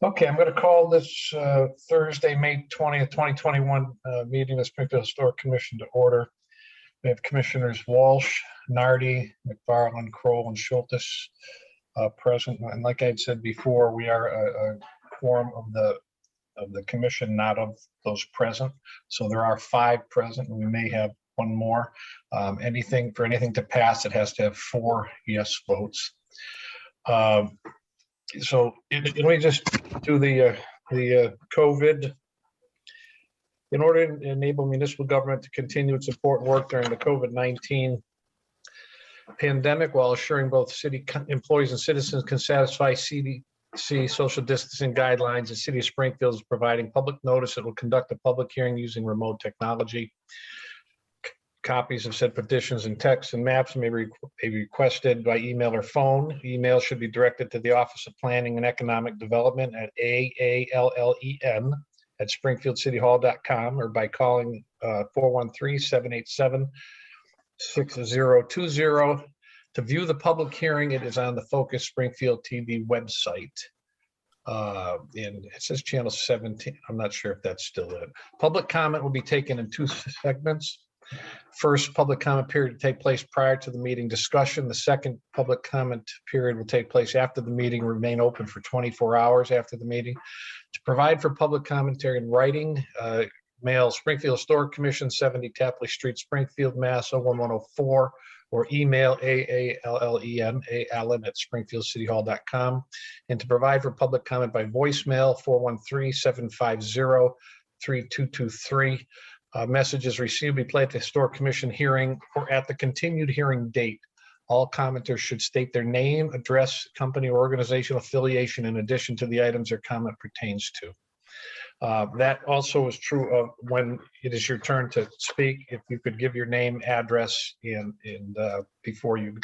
Okay, I'm going to call this Thursday, May 20th, 2021 meeting of the Springfield Historic Commission to order. We have Commissioners Walsh, Nardi, McFarland, Kroll, and Schultes present. And like I had said before, we are a quorum of the commission, not of those present. So there are 5 present, and we may have one more. For anything to pass, it has to have 4 yes votes. So let me just do the COVID. In order to enable municipal government to continue its important work during the COVID-19 pandemic while assuring both city employees and citizens can satisfy CDC social distancing guidelines, the city of Springfield is providing public notice. It will conduct a public hearing using remote technology. Copies of said petitions and texts and maps may be requested by email or phone. Email should be directed to the Office of Planning and Economic Development at aallen@springfieldcityhall.com or by calling 413-787-6020. To view the public hearing, it is on the Focus Springfield TV website. And it says channel 17. I'm not sure if that's still it. Public comment will be taken in 2 segments. First public comment period will take place prior to the meeting discussion. The second public comment period will take place after the meeting, remain open for 24 hours after the meeting. To provide for public commentary in writing, mail Springfield Historic Commission, 70 Tapley Street, Springfield, Mass. 01104, or email allen@springfieldcityhall.com. And to provide for public comment by voicemail, 413-750-3223. Messages received will be played at the Historic Commission hearing or at the continued hearing date. All commenters should state their name, address, company, or organizational affiliation in addition to the items their comment pertains to. That also is true of when it is your turn to speak. If you could give your name, address, and before you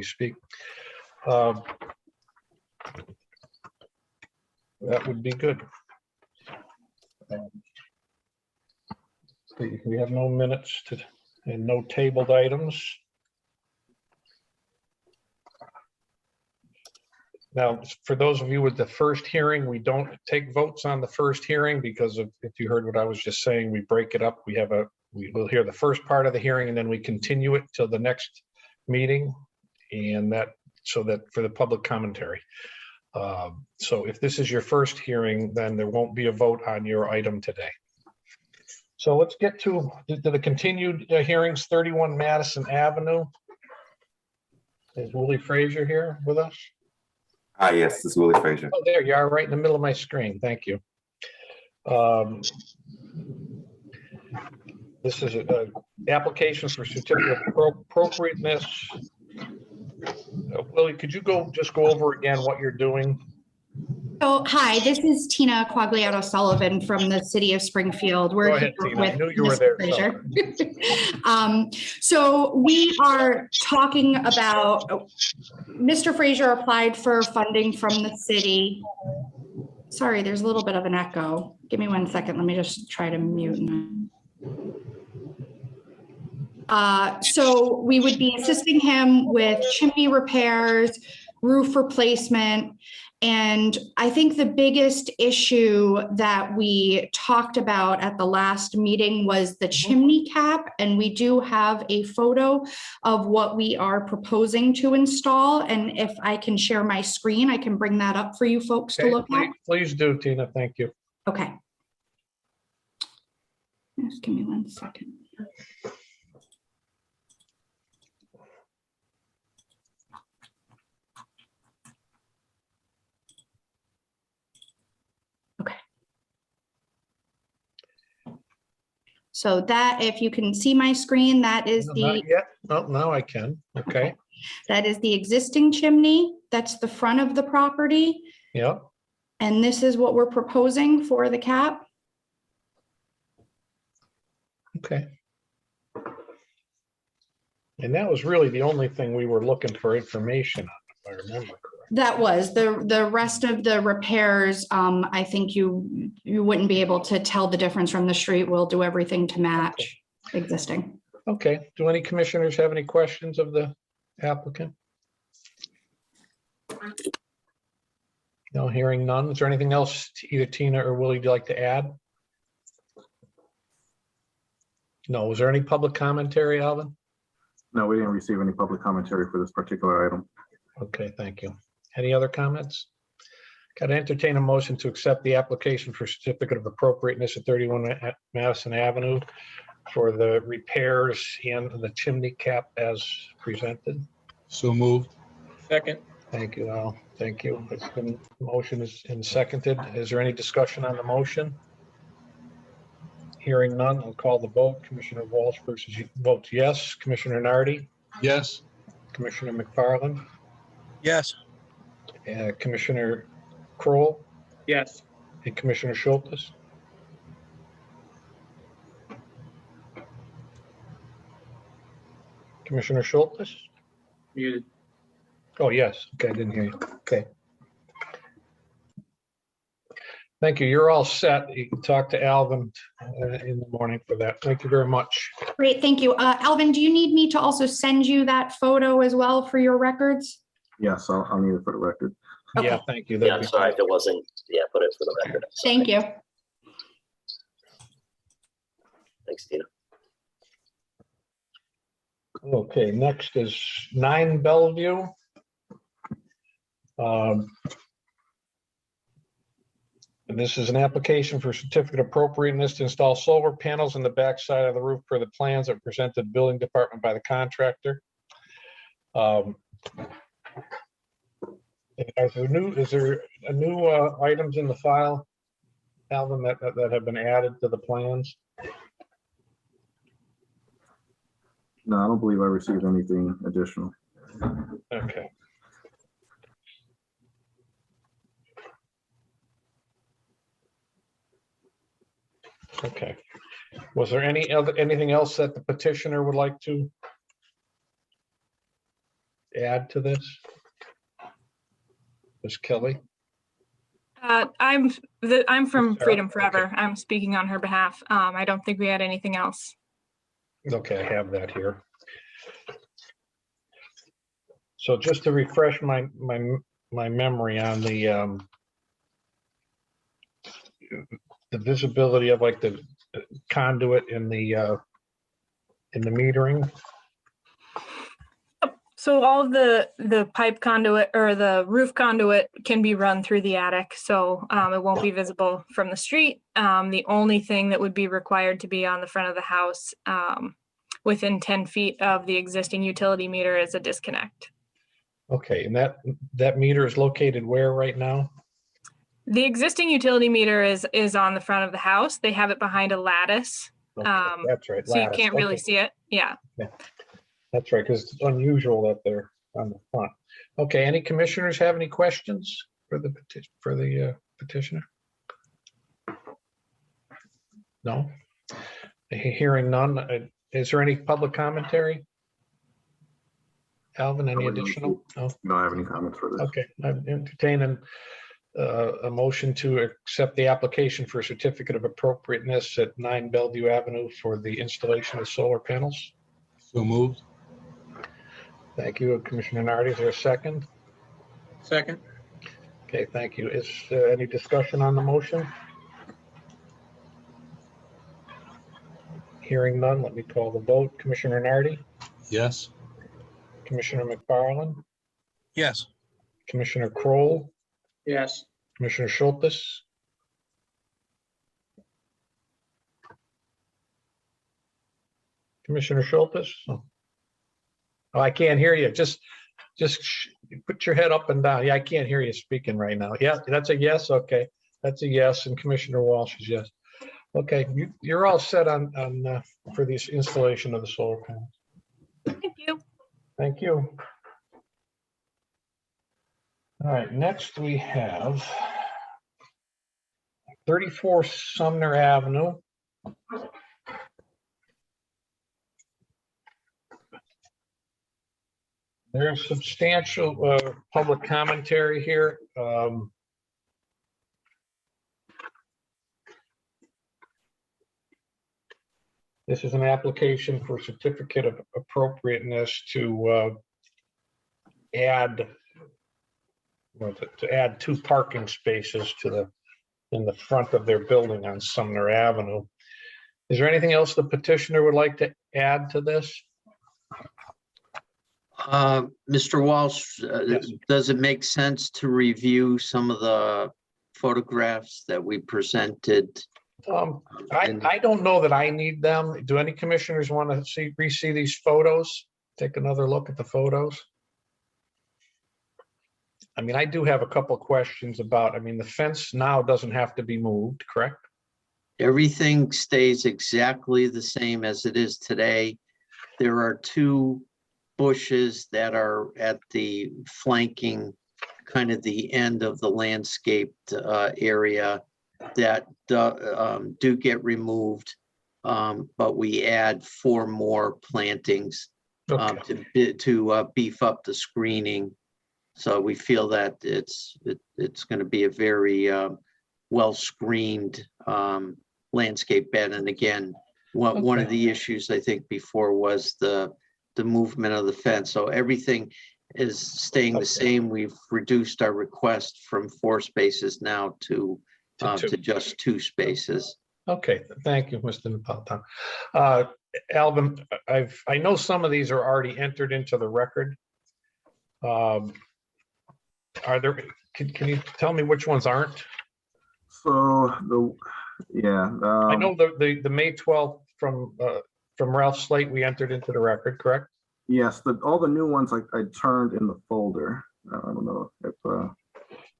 speak, that would be good. We have no minutes and no tabled items. Now, for those of you with the first hearing, we don't take votes on the first hearing because if you heard what I was just saying, we break it up. We will hear the first part of the hearing and then we continue it till the next meeting, and so that for the public commentary. So if this is your first hearing, then there won't be a vote on your item today. So let's get to the continued hearings. 31 Madison Avenue. Is Willie Frazier here with us? Yes, this is Willie Frazier. Oh, there you are, right in the middle of my screen. Thank you. This is an application for certificate of appropriateness. Willie, could you just go over again what you're doing? Oh, hi, this is Tina Quagliato-Sullivan from the city of Springfield. Go ahead, Tina. I knew you were there. So we are talking about, Mr. Frazier applied for funding from the city. Sorry, there's a little bit of an echo. Give me 1 second. Let me just try to mute. So we would be assisting him with chimney repairs, roof replacement. And I think the biggest issue that we talked about at the last meeting was the chimney cap. And we do have a photo of what we are proposing to install. And if I can share my screen, I can bring that up for you folks to look at. Please do, Tina. Thank you. Okay. Just give me 1 second. So that, if you can see my screen, that is Not yet. Oh, now I can. Okay. That is the existing chimney. That's the front of the property. Yep. And this is what we're proposing for the cap. Okay. And that was really the only thing we were looking for information on, if I remember correctly. That was the rest of the repairs. I think you wouldn't be able to tell the difference from the street. We'll do everything to match existing. Okay. Do any commissioners have any questions of the applicant? No, hearing none. Is there anything else either Tina or Willie you'd like to add? No. Was there any public commentary, Alvin? No, we didn't receive any public commentary for this particular item. Okay, thank you. Any other comments? Got to entertain a motion to accept the application for certificate of appropriateness at 31 Madison Avenue for the repairs and the chimney cap as presented. So moved. Second. Thank you, Al. Thank you. It's been, motion is seconded. Is there any discussion on the motion? Hearing none, I'll call the vote. Commissioner Walsh votes yes. Commissioner Nardi, Yes. Commissioner McFarland, Yes. Commissioner Kroll, Yes. and Commissioner Schultes. Commissioner Schultes? Muted. Oh, yes. Okay, I didn't hear you. Okay. Thank you. You're all set. You can talk to Alvin in the morning for that. Thank you very much. Great, thank you. Alvin, do you need me to also send you that photo as well for your records? Yes, I'll need it for the record. Okay. Yeah, thank you. Yeah, That'd I'm be sorry great. if it wasn't, yeah, put it for the record. Thank you. Thanks, Tina. Okay, next is 9 Bellevue. And this is an application for certificate of appropriateness to install solar panels on the backside of the roof per the plans that were presented to the building department by the contractor. Is there a new items in the file, Alvin, that have been added to the plans? No, I don't believe I received anything additional. Okay. Okay. Was there anything else that the petitioner would like to add to this? Ms. Kelly? I'm from Sarah? Freedom Forever. Okay. I'm speaking on her behalf. I don't think we had anything else. Okay, I have that here. So just to refresh my memory on the visibility of like the conduit in the metering. So all of the pipe conduit or the roof conduit can be run through the attic, so it won't be visible from the street. The only thing that would be required to be on the front of the house within 10 feet of the existing utility meter is a disconnect. Okay, and that meter is located where right now? The existing utility meter is on the front of the house. They have it behind a lattice, Okay, that's right. so you lattice. can't really Okay, see it. Yeah. that's right, because it's unusual that they're on the front. Okay, any commissioners have any questions for the petitioner? No? Hearing none. Is there any public commentary? Alvin, any additional? No? You don't have any comments for this? Okay, I'm entertaining a motion to accept the application for a certificate of appropriateness at 9 Bellevue Avenue for the installation of solar panels. So moved. Thank you, Commissioner Nardi. Is there a second? Second. Okay, thank you. Is there any discussion on the motion? Hearing none, let me call the vote. Commissioner Nardi, Yes. Commissioner McFarland, Yes. Commissioner Kroll, Yes. Commissioner Schultes. Commissioner Schultes? Oh, I can't hear you. Just put your head up and down. Yeah, I can't hear you speaking right now. Yeah, that's a yes. Okay, that's a yes. And Commissioner Walsh is yes. Okay, you're all set on for the installation of the solar panels. Thank you. Thank you. All right, next we have 34 Sumner Avenue. There's substantial public commentary here. This is an application for certificate of appropriateness to add to add 2 parking spaces in the front of their building on Sumner Avenue. Is there anything else the petitioner would like to add to this? Mr. Walsh, Yes. does it make sense to review some of the photographs that we presented? I don't know that I need them. Do any commissioners want to re-see these photos? Take another look at the photos. I mean, I do have a couple of questions about, I mean, the fence now doesn't have to be moved, correct? Everything stays exactly the same as it is today. There are 2 bushes that are at the flanking, kind of the end of the landscaped area that do get removed, but we add 4 more plantings to beef up the screening. So we feel that it's going to be a very well screened landscape bed. And again, one of the issues I think before was the movement of the fence. So everything is staying the same. We've reduced our request from 4 spaces now to just 2 spaces. Okay, thank you, Mr. Napolitano. Alvin, I know some of these are already entered into the record. Can you tell me which ones aren't? So I know the May 12th from Ralph Slate, we entered into the record, correct? yes, all the new ones I turned in the folder. I don't know if.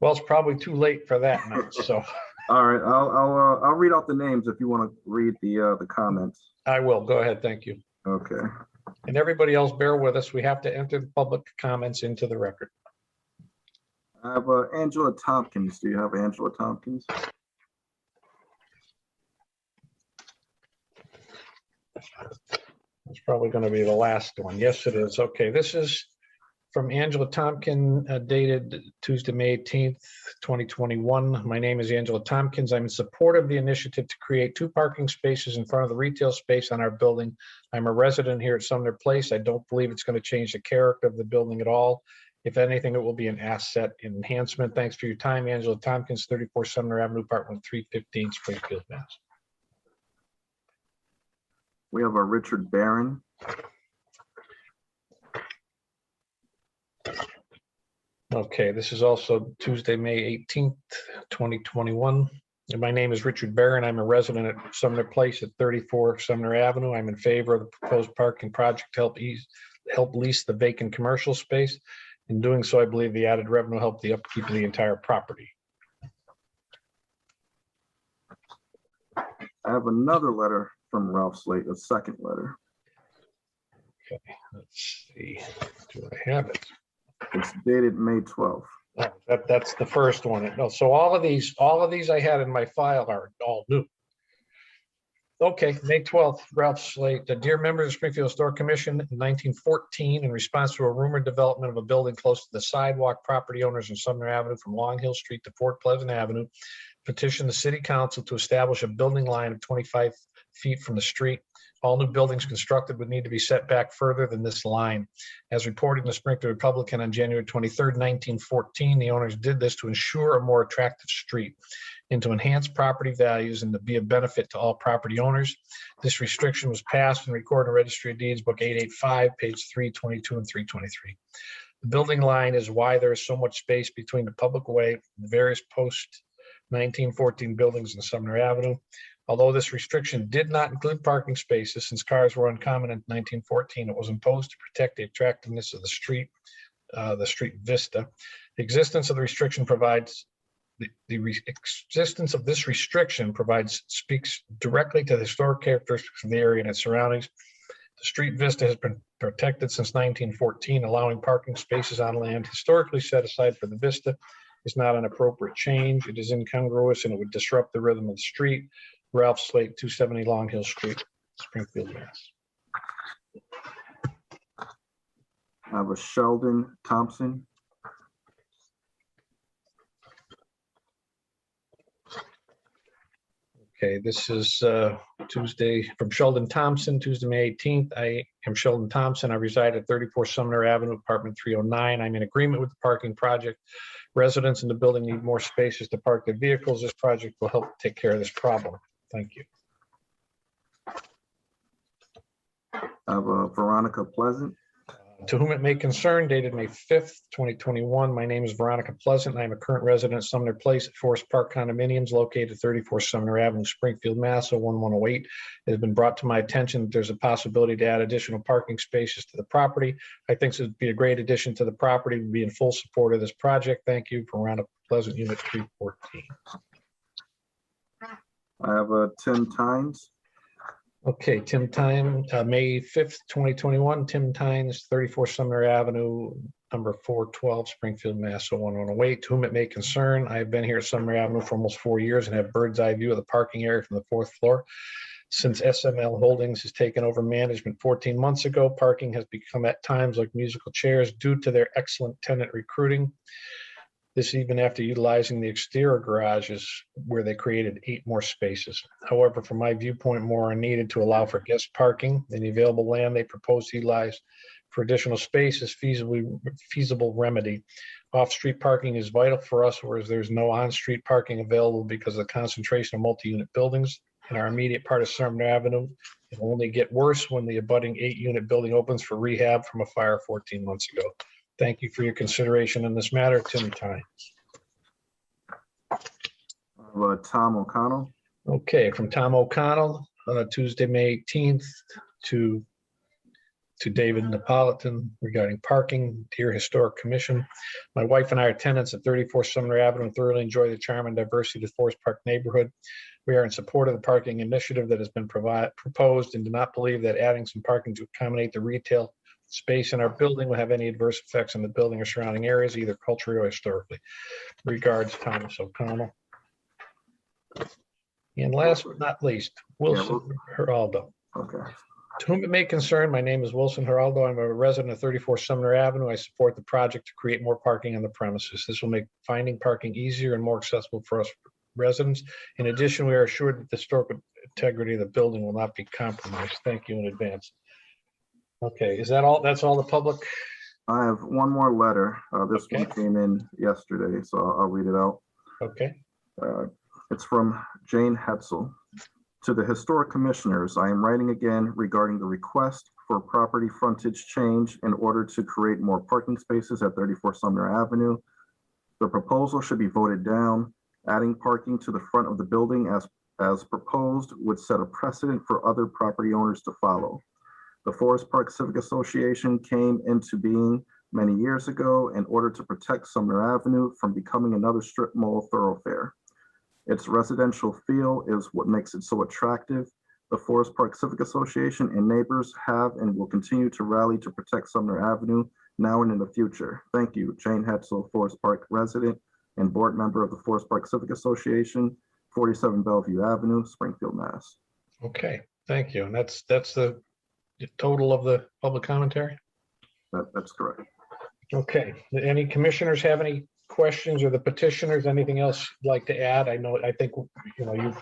Well, it's probably too late for that now, so. All right, I'll read out the names if you want to read the comments. I will, go ahead, thank you. Okay. And everybody else, bear with us. We have to enter the public comments into the record. I have Angela Tompkins. Do you have Angela Tompkins? It's probably going to be the last one. Yes, it is. Okay, this is from Angela Tompkins, dated Tuesday, May 18th, 2021. My name is Angela Tompkins. I'm in support of the initiative to create 2 parking spaces in front of the retail space on our building. I'm a resident here at Sumner Place. I don't believe it's going to change the character of the building at all. If anything, it will be an asset enhancement. Thanks for your time, Angela Tompkins, 34 Sumner Avenue, Apartment 315, Springfield, Mass. We have a Richard Barron. Okay, this is also Tuesday, May 18th, 2021. And my name is Richard Barron. I'm a resident at Sumner Place at 34 Sumner Avenue. I'm in favor of the proposed parking project to help lease the vacant commercial space. In doing so, I believe the added revenue will help the upkeep of the entire property. I have another letter from Ralph Slate, a second letter. Okay, let's see. Do I have it? It's dated May 12th. Oh, that's the first one. No, so all of these I had in my file are all new. Okay, May 12th, Ralph Slate. Dear members of the Springfield Historic Commission, in 1914, in response to a rumored development of a building close to the sidewalk, property owners in Sumner Avenue from Long Hill Street to Fort Pleasant Avenue petitioned the City Council to establish a building line of 25 feet from the street. All new buildings constructed would need to be set back further than this line. As reported in the Springfield Republican on January 23rd, 1914, the owners did this to ensure a more attractive street and to enhance property values and to be a benefit to all property owners. This restriction was passed and recorded in Registry of Deeds, Book 885, page 322 and 323. The building line is why there is so much space between the public way and the various post-1914 buildings in Sumner Avenue. Although this restriction did not include parking spaces, since cars were uncommon in 1914, it was imposed to protect the attractiveness of the street vista. The existence of the restriction provides existence of this restriction speaks directly to the historic characteristics of the area and its surroundings. The street vista has been protected since 1914, allowing parking spaces on land historically set aside for the vista is not an appropriate change. It is incongruous and it would disrupt the rhythm of the street. Ralph Slate, 270 Long Hill Street, Springfield, Mass. I have a Sheldon Thompson. Okay, this is Tuesday from Sheldon Thompson, Tuesday, May 18th. I am Sheldon Thompson. I reside at 34 Sumner Avenue, apartment 309. I'm in agreement with the parking project. Residents in the building need more spaces to park their vehicles. This project will help take care of this problem. Thank you. I have Veronica Pleasant. To whom it may concern, dated May 5th, 2021. My name is Veronica Pleasant, and I am a current resident of Sumner Place at Forest Park Condominiums located at 34 Sumner Avenue, Springfield, Mass. 01108. It has been brought to my attention that there's a possibility to add additional parking spaces to the property. I think this would be a great addition to the property. We'd be in full support of this project. Thank you. Veronica Pleasant, Unit 314. I have Tim Tynes. Okay, Tim Tynes, May 5th, 2021, Tim Tynes, 34 Sumner Avenue, number 412, Springfield, Mass. 01108. To whom it may concern, I have been here at Sumner Avenue for almost 4 years and have bird's eye view of the parking area from the 4th floor. Since SML Holdings has taken over management 14 months ago, parking has become at times like musical chairs due to their excellent tenant recruiting. This even after utilizing the exterior garages where they created 8 more spaces. However, from my viewpoint, more are needed to allow for guest parking, and the available land they propose to utilize for additional space is feasible remedy. Off-street parking is vital for us, whereas there's no on-street parking available because of the concentration of multi-unit buildings in our immediate part of Sumner Avenue. It will only get worse when the abutting 8-unit building opens for rehab from a fire 14 months ago. Thank you for your consideration in this matter, Tim Tynes. Tom O'Connell. Okay, from Tom O'Connell, Tuesday, May 18th to David Napolitan regarding parking. Dear Historic Commission, my wife and I are tenants at 34 Sumner Avenue and thoroughly enjoy the charm and diversity of the Forest Park neighborhood. We are in support of the parking initiative that has been proposed and do not believe that adding some parking to accommodate the retail space in our building will have any adverse effects on the building or surrounding areas, either culturally or historically. Regards, Thomas O'Connell. And last but not least, Wilson Geraldo. Okay. To whom it may concern, my name is Wilson Geraldo. I'm a resident of 34 Sumner Avenue. I support the project to create more parking on the premises. This will make finding parking easier and more accessible for us residents. In addition, we are assured that the historical integrity of the building will not be compromised. Thank you in advance. Okay, is that all? That's all the public? I have one more letter. This Okay. one came in yesterday, so I'll read it out. Okay, It's from Jane Hetzel. To the Historic Commissioners, I am writing again regarding the request for property frontage change in order to create more parking spaces at 34 Sumner Avenue. The proposal should be voted down. Adding parking to the front of the building as proposed would set a precedent for other property owners to follow. The Forest Park Civic Association came into being many years ago in order to protect Sumner Avenue from becoming another strip mall thoroughfare. Its residential feel is what makes it so attractive. The Forest Park Civic Association and neighbors have and will continue to rally to protect Sumner Avenue now and in the future. Thank you, Jane Hetzel, Forest Park resident and board member of the Forest Park Civic Association, 47 Bellevue Avenue, Springfield, Mass. okay, thank you. And that's the total of the public commentary? That's correct. Okay, any commissioners have any questions, or the petitioners, anything else you'd like to add? I think,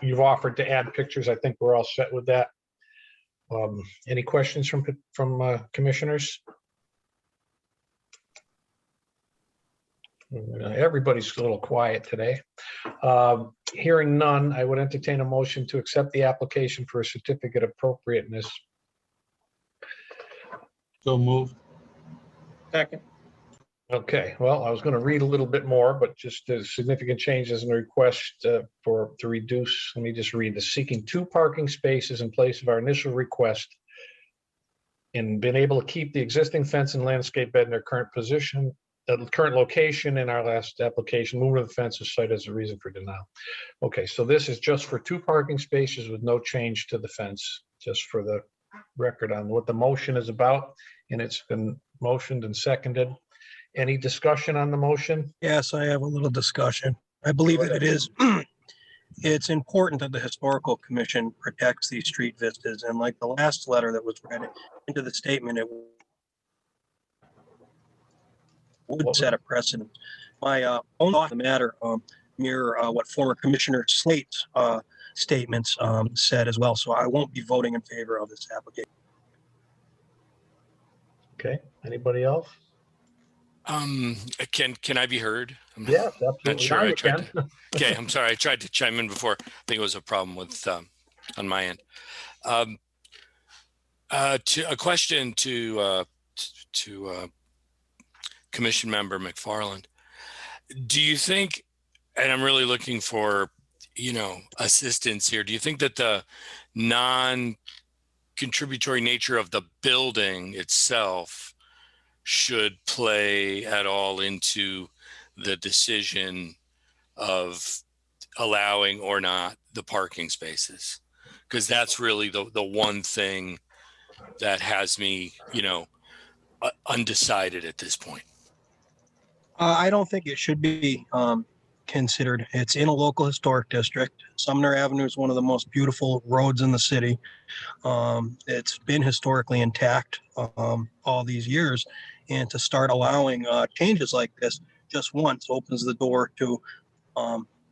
you've offered to add pictures. I think we're all set with that. Any questions from commissioners? Everybody's a little quiet today. Hearing none, I would entertain a motion to accept the application for a certificate of appropriateness. So moved. Second. Okay, well, I was going to read a little bit more, but just the significant changes in the request to reduce. Let me just read this. Seeking 2 parking spaces in place of our initial request and been able to keep the existing fence and landscape bed in their current position, the current location in our last application. Movement of the fence is cited as a reason for denial. Okay, so this is just for 2 parking spaces with no change to the fence, just for the record on what the motion is about, and it's been motioned and seconded. Any discussion on the motion? Yes, I have a little discussion. I believe that it is, it's important that the Historical Commission protects these street vistas. And like the last letter that was read into the statement, it would set a precedent. My own thought on the matter, mirror what former Commissioner Slate's statements said as well. So I won't be voting in favor of this application. Okay, anybody else? Can I be heard? I'm Yes, not absolutely. sure. Now I you tried can. to. Okay, I'm sorry. I tried to chime in before. I think it was a problem with on my end. To a question to Commission Member McFarland. Do you think, and I'm really looking for, assistance here. Do you think that the non-contributory nature of the building itself should play at all into the decision of allowing or not the parking spaces? Because that's really the one thing that has me, undecided at this point. I don't think it should be considered. It's in a local historic district. Sumner Avenue is one of the most beautiful roads in the city. It's been historically intact all these years. And to start allowing changes like this just once opens the door to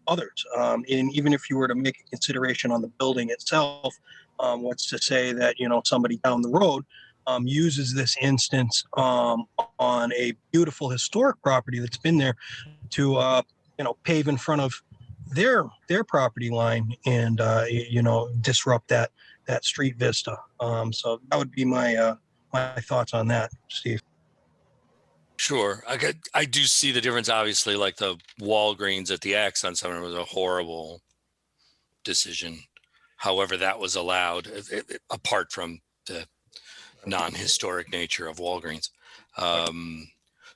others. And even if you were to make a consideration on the building itself, what's to say that, somebody down the road uses this instance on a beautiful historic property that's been there to, pave in front of their property line and, disrupt that street vista. So that would be my thoughts on that, Steve. Sure. I do see the difference, obviously, like the Walgreens at the X on Summer was a horrible decision. However, that was allowed apart from the non-historic nature of Walgreens.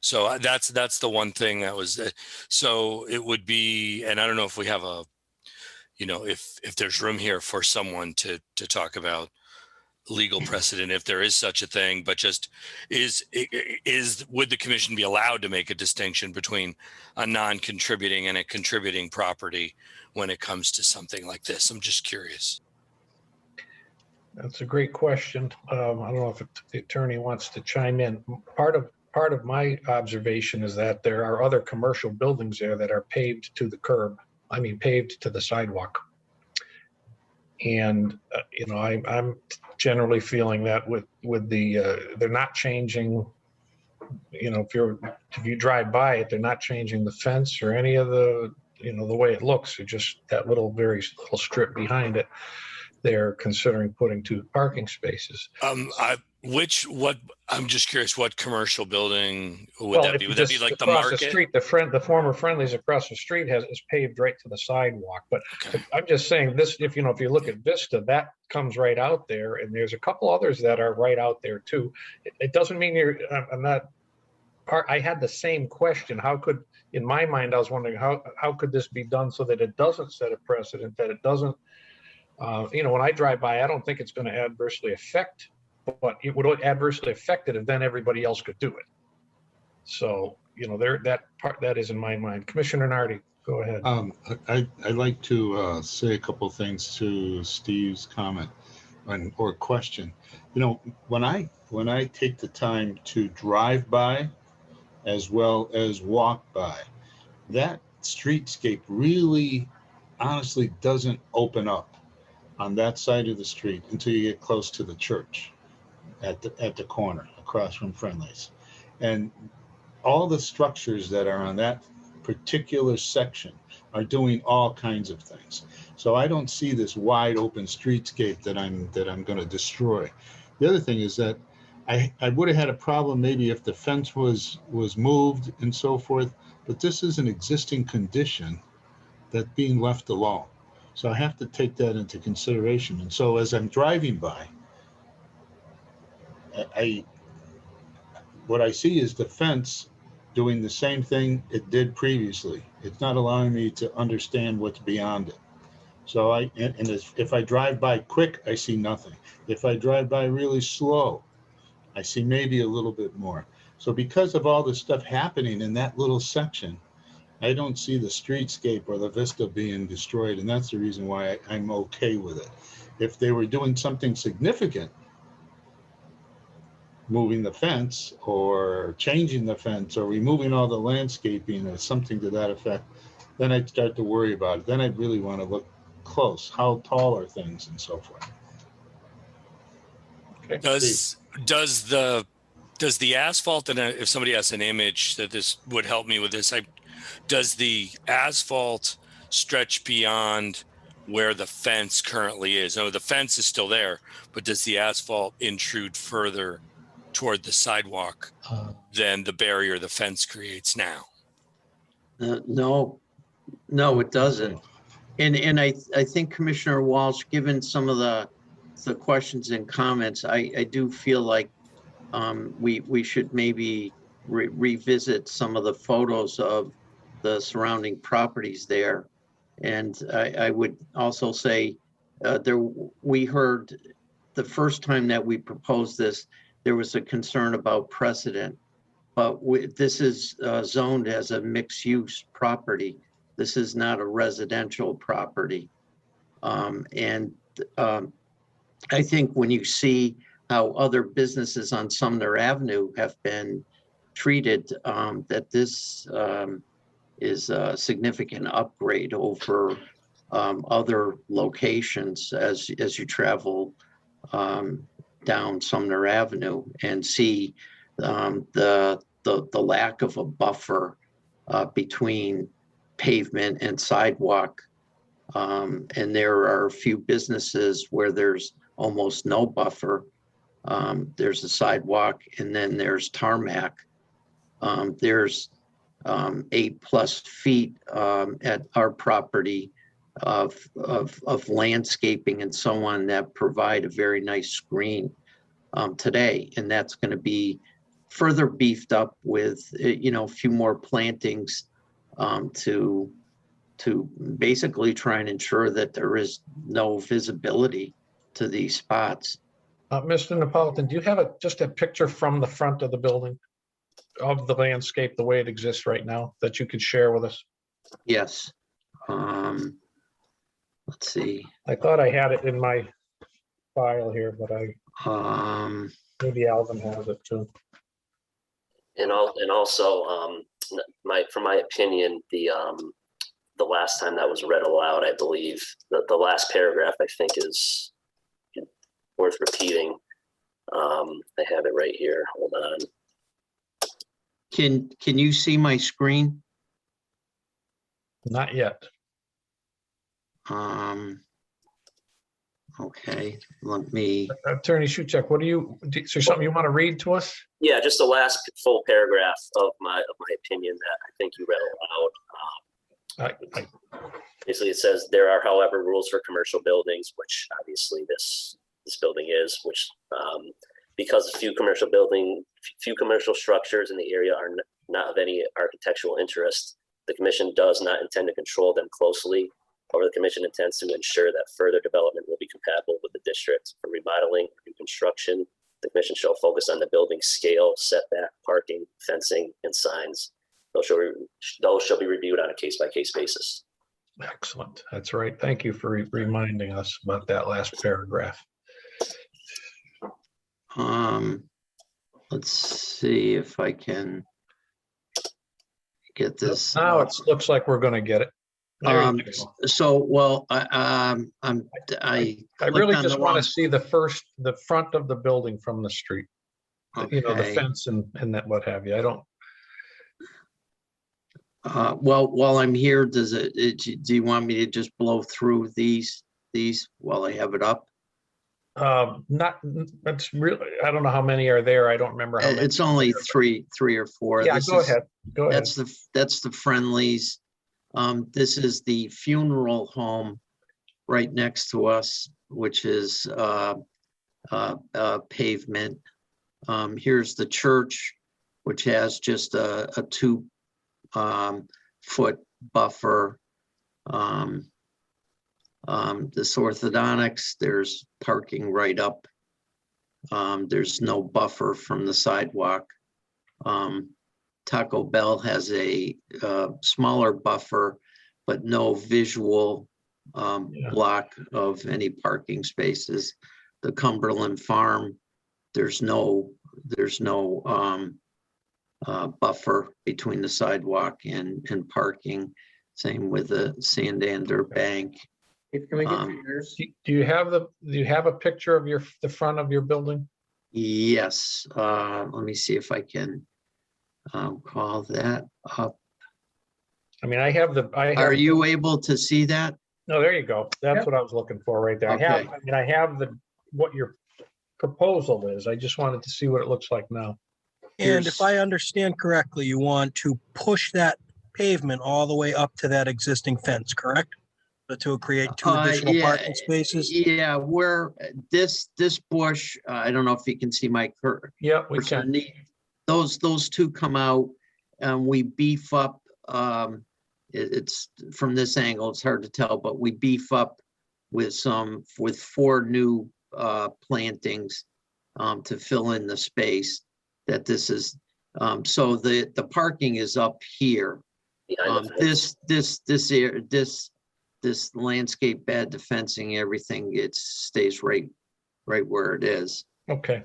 So that's the one thing that was, so it would be, and I don't know if we have a, if there's room here for someone to talk about legal precedent, if there is such a thing, but just would the commission be allowed to make a distinction between a non-contributing and a contributing property when it comes to something like this? I'm just curious. That's a great question. I don't know if the attorney wants to chime in. Part of my observation is that there are other commercial buildings there that are paved to the curb. I mean, paved to the sidewalk. And I'm generally feeling that with the they're not changing. If you drive by it, they're not changing the fence or any of the the way it looks. It's just that very little strip behind it. They're considering putting 2 parking spaces. I'm just curious, what commercial building would that be? Would that be like the market? The street, the former Friendly's across the street is paved right to the sidewalk. But okay. I'm just saying this, if you look at Vista, that comes right out there, and there's a couple others that are right out there too. It doesn't mean I'm not. I had the same question. How could, in my mind, I was wondering how could this be done so that it doesn't set a precedent, that it doesn't. When I drive by, I don't think it's going to adversely affect, but it would adversely affect it if then everybody else could do it. So, that is in my mind. Commissioner Nardi, go ahead. I'd like to say a couple things to Steve's comment or question. When I take the time to drive by as well as walk by, that streetscape really honestly doesn't open up on that side of the street until you get close to the church at the corner across from Friendly's. And all the structures that are on that particular section are doing all kinds of things. So I don't see this wide open streetscape that I'm going to destroy. The other thing is that I would have had a problem maybe if the fence was moved and so forth, but this is an existing condition that's being left alone. So I have to take that into consideration. And so as I'm driving by, what I see is the fence doing the same thing it did previously. It's not allowing me to understand what's beyond it. So if I drive by quick, I see nothing. If I drive by really slow, I see maybe a little bit more. So because of all the stuff happening in that little section, I don't see the streetscape or the vista being destroyed, and that's the reason why I'm okay with it. If they were doing something significant, moving the fence or changing the fence or removing all the landscaping or something to that effect, then I'd start to worry about it. Then I'd really want to look close. How tall are things and so forth. Okay. Does the asphalt, and if somebody has an image that this would help me with this, does the asphalt stretch beyond where the fence currently is? No, the fence is still there, but does the asphalt intrude further toward the sidewalk than the barrier the fence creates now? No, it doesn't. And I think Commissioner Walsh, given some of the questions and comments, I do feel like we should maybe revisit some of the photos of the surrounding properties there. And I would also say we heard the first time that we proposed this, there was a concern about precedent, but this is zoned as a mixed use property. This is not a residential property. I think when you see how other businesses on Sumner Avenue have been treated, that this is a significant upgrade over other locations as you travel down Sumner Avenue and see the lack of a buffer between pavement and sidewalk. And there are a few businesses where there's almost no buffer. There's a sidewalk and then there's tarmac. There's 8+ feet at our property of landscaping and so on that provide a very nice screen today. And that's going to be further beefed up with, a few more plantings to basically try and ensure that there is no visibility to these spots. Mr. Napolitan, do you have just a picture from the front of the building of the landscape, the way it exists right now, that you could share with us? Yes. Let's see. I thought I had it in my file here, but maybe Alvin has it too. And also, from my opinion, the last time that was read aloud, I believe the last paragraph I think is worth repeating. I have it right here. Hold on. Can you see my screen? Not yet. Okay, let me. Attorney Shuchek, is there something you want to read to us? Yeah, just the last full paragraph of my opinion that I think you read aloud. Basically, it says there are, however, rules for commercial buildings, which obviously this building is, which because few commercial structures in the area are not of any architectural interest, the commission does not intend to control them closely. However, the commission intends to ensure that further development will be compatible with the district. For remodeling or new construction, the commission shall focus on the building scale, setback, parking, fencing, and signs. Those shall be reviewed on a case-by-case basis. Excellent. That's right. Thank you for reminding us about that last paragraph. Let's see if I can get this. Now it looks like we're going to get it. So, well, I really just want to see the front of the building from the street. Okay. The fence and that, what have you. I don't. Well, while I'm here, do you want me to just blow through these while I have it up? That's really, I don't know how many are there. I don't remember how many. It's only three or four. Yeah, go ahead. That's the Friendlies. This is the funeral home right next to us, which is pavement. Here's the church, which has just a 2-foot buffer. This orthodontics, there's parking right up. There's no buffer from the sidewalk. Taco Bell has a smaller buffer, but no visual block of any parking spaces. The Cumberland Farm, there's no buffer between the sidewalk and parking. Same with the Santander Bank. If can we get Um, yours? Do you have a picture of the front of your building? Yes, let me see if I can call that up. I mean, I have. Are you able to see that? No, there you go. That's Yep. what I was looking for right there. Okay. I have what your proposal is. I just wanted to see what it looks like now. And if I understand correctly, you want to push that pavement all the way up to that existing fence, correct? To create two additional Yeah, parking spaces? Yeah, where this bush, I don't know if you can see my curve. Yeah, we can. Those two come out and we beef up. It's from this angle, it's hard to tell, but we beef up with 4 new plantings to fill in the space that this is. So the parking is up here. Behind the fence. This landscape bed, the fencing, everything, it stays right where it is. Okay.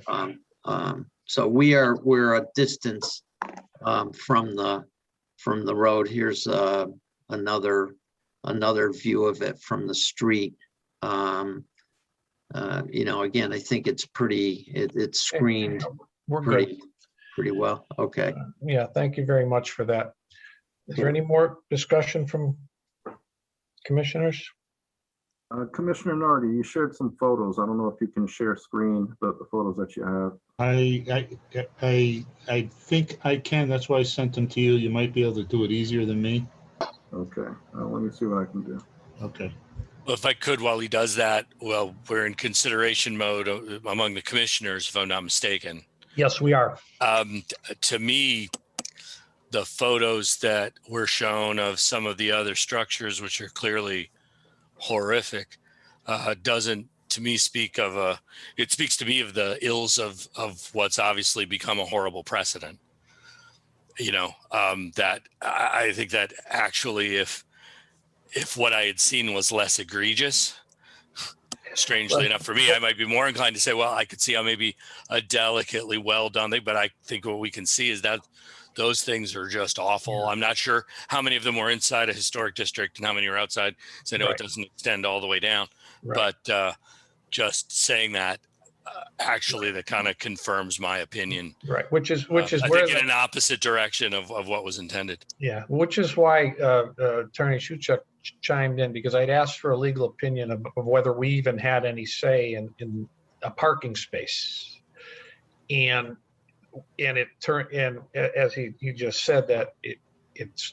So we're a distance from the road. Here's another view of it from the street. Again, I think it's it's screened We're good. pretty well. Okay. Yeah, thank you very much for that. Is there any more discussion from commissioners? Commissioner Nardi, you shared some photos. I don't know if you can share screen, the photos that you have. I think I can. That's why I sent them to you. You might be able to do it easier than me. Okay, let me see what I can do. Okay. Well, if I could, while he does that, well, we're in consideration mode among the commissioners, if I'm not mistaken. Yes, we are. To me, the photos that were shown of some of the other structures, which are clearly horrific, doesn't to me speak of it speaks to me of the ills of what's obviously become a horrible precedent. That I think that actually if what I had seen was less egregious, strangely enough for me, I might be more inclined to say, well, I could see how maybe a delicately well done thing, but I think what we can see is that those things are just awful. Yeah. I'm not sure how many of them were inside a historic district and how many are outside. So I know it doesn't extend all the way down, but just saying that actually that kind of confirms my opinion. Right. Which is I think in an opposite direction of what was intended. Yeah. Which is why Attorney Shuchuk chimed in, because I'd asked for a legal opinion of whether we even had any say in a parking space. And it turned, and as he just said, that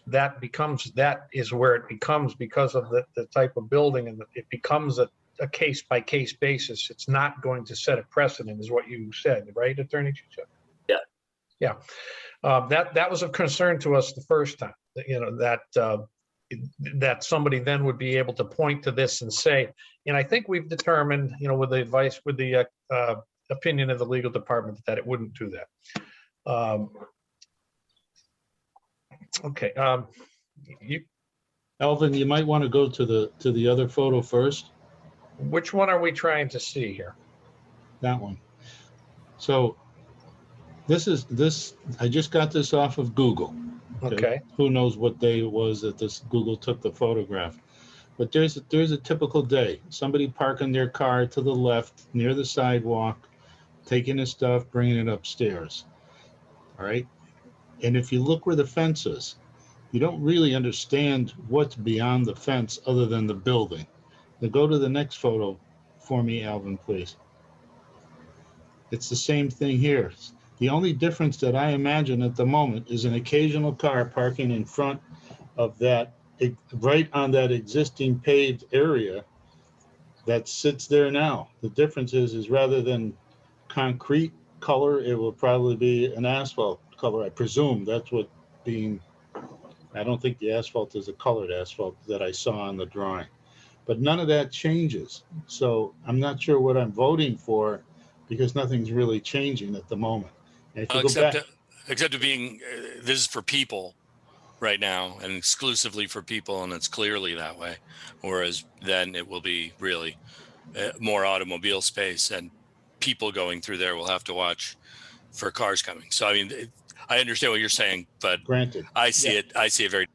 that is where it becomes, because of the type of building, and it becomes a case by case basis. It's not going to set a precedent, is what you said, right, Attorney Shuchuk? Yeah. Yeah. That was of concern to us the first time, that somebody then would be able to point to this and say, and I think we've determined, with the advice, with the opinion of the legal department, that it wouldn't do that. Okay. Alvin, you might want to go to the other photo first. Which one are we trying to see here? That one. So this I just got this off of Google. Okay. Who knows what day it was that this Google took the photograph. But there's a typical day. Somebody parking their car to the left near the sidewalk, taking his stuff, bringing it upstairs. All right. And if you look where the fence is, you don't really understand what's beyond the fence other than the building. Now go to the next photo for me, Alvin, please. It's the same thing here. The only difference that I imagine at the moment is an occasional car parking in front of that, right on that existing paved area that sits there now. The difference is rather than concrete color, it will probably be an asphalt color. I presume that's what I don't think the asphalt is a colored asphalt that I saw on the drawing, but none of that changes. So I'm not sure what I'm voting for, because nothing's really changing at the moment. Except it being, this is for people right now and exclusively for people, and it's clearly that way. Whereas then it will be really more automobile space, and people going through there will have to watch for cars coming. So, I mean, I understand what you're saying, but granted, I see it very.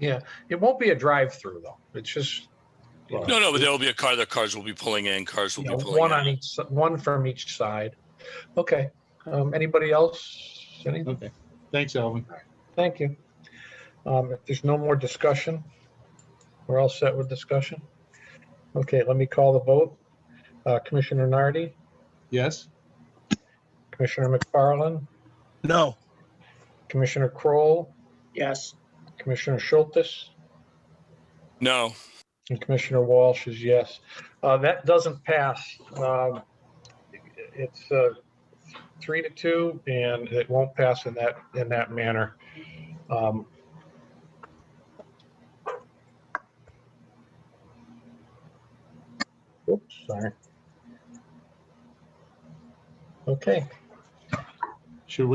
Yeah, it won't be a drive-through though. It's just. No, but there'll be a car. The cars will be pulling in. Cars will be pulling One out. on each, one from each side. Okay. Anybody else? Okay. Thanks, Alvin. Thank you. If there's no more discussion, we're all set with discussion. Okay, let me call the vote. Commissioner Nardi, Yes. Commissioner McFarland, No. Commissioner Kroll, Yes. Commissioner Schultes, No. and Commissioner Walsh is yes. That doesn't pass. It's 3-2, and it won't pass in that manner. Oops, sorry. Okay. Should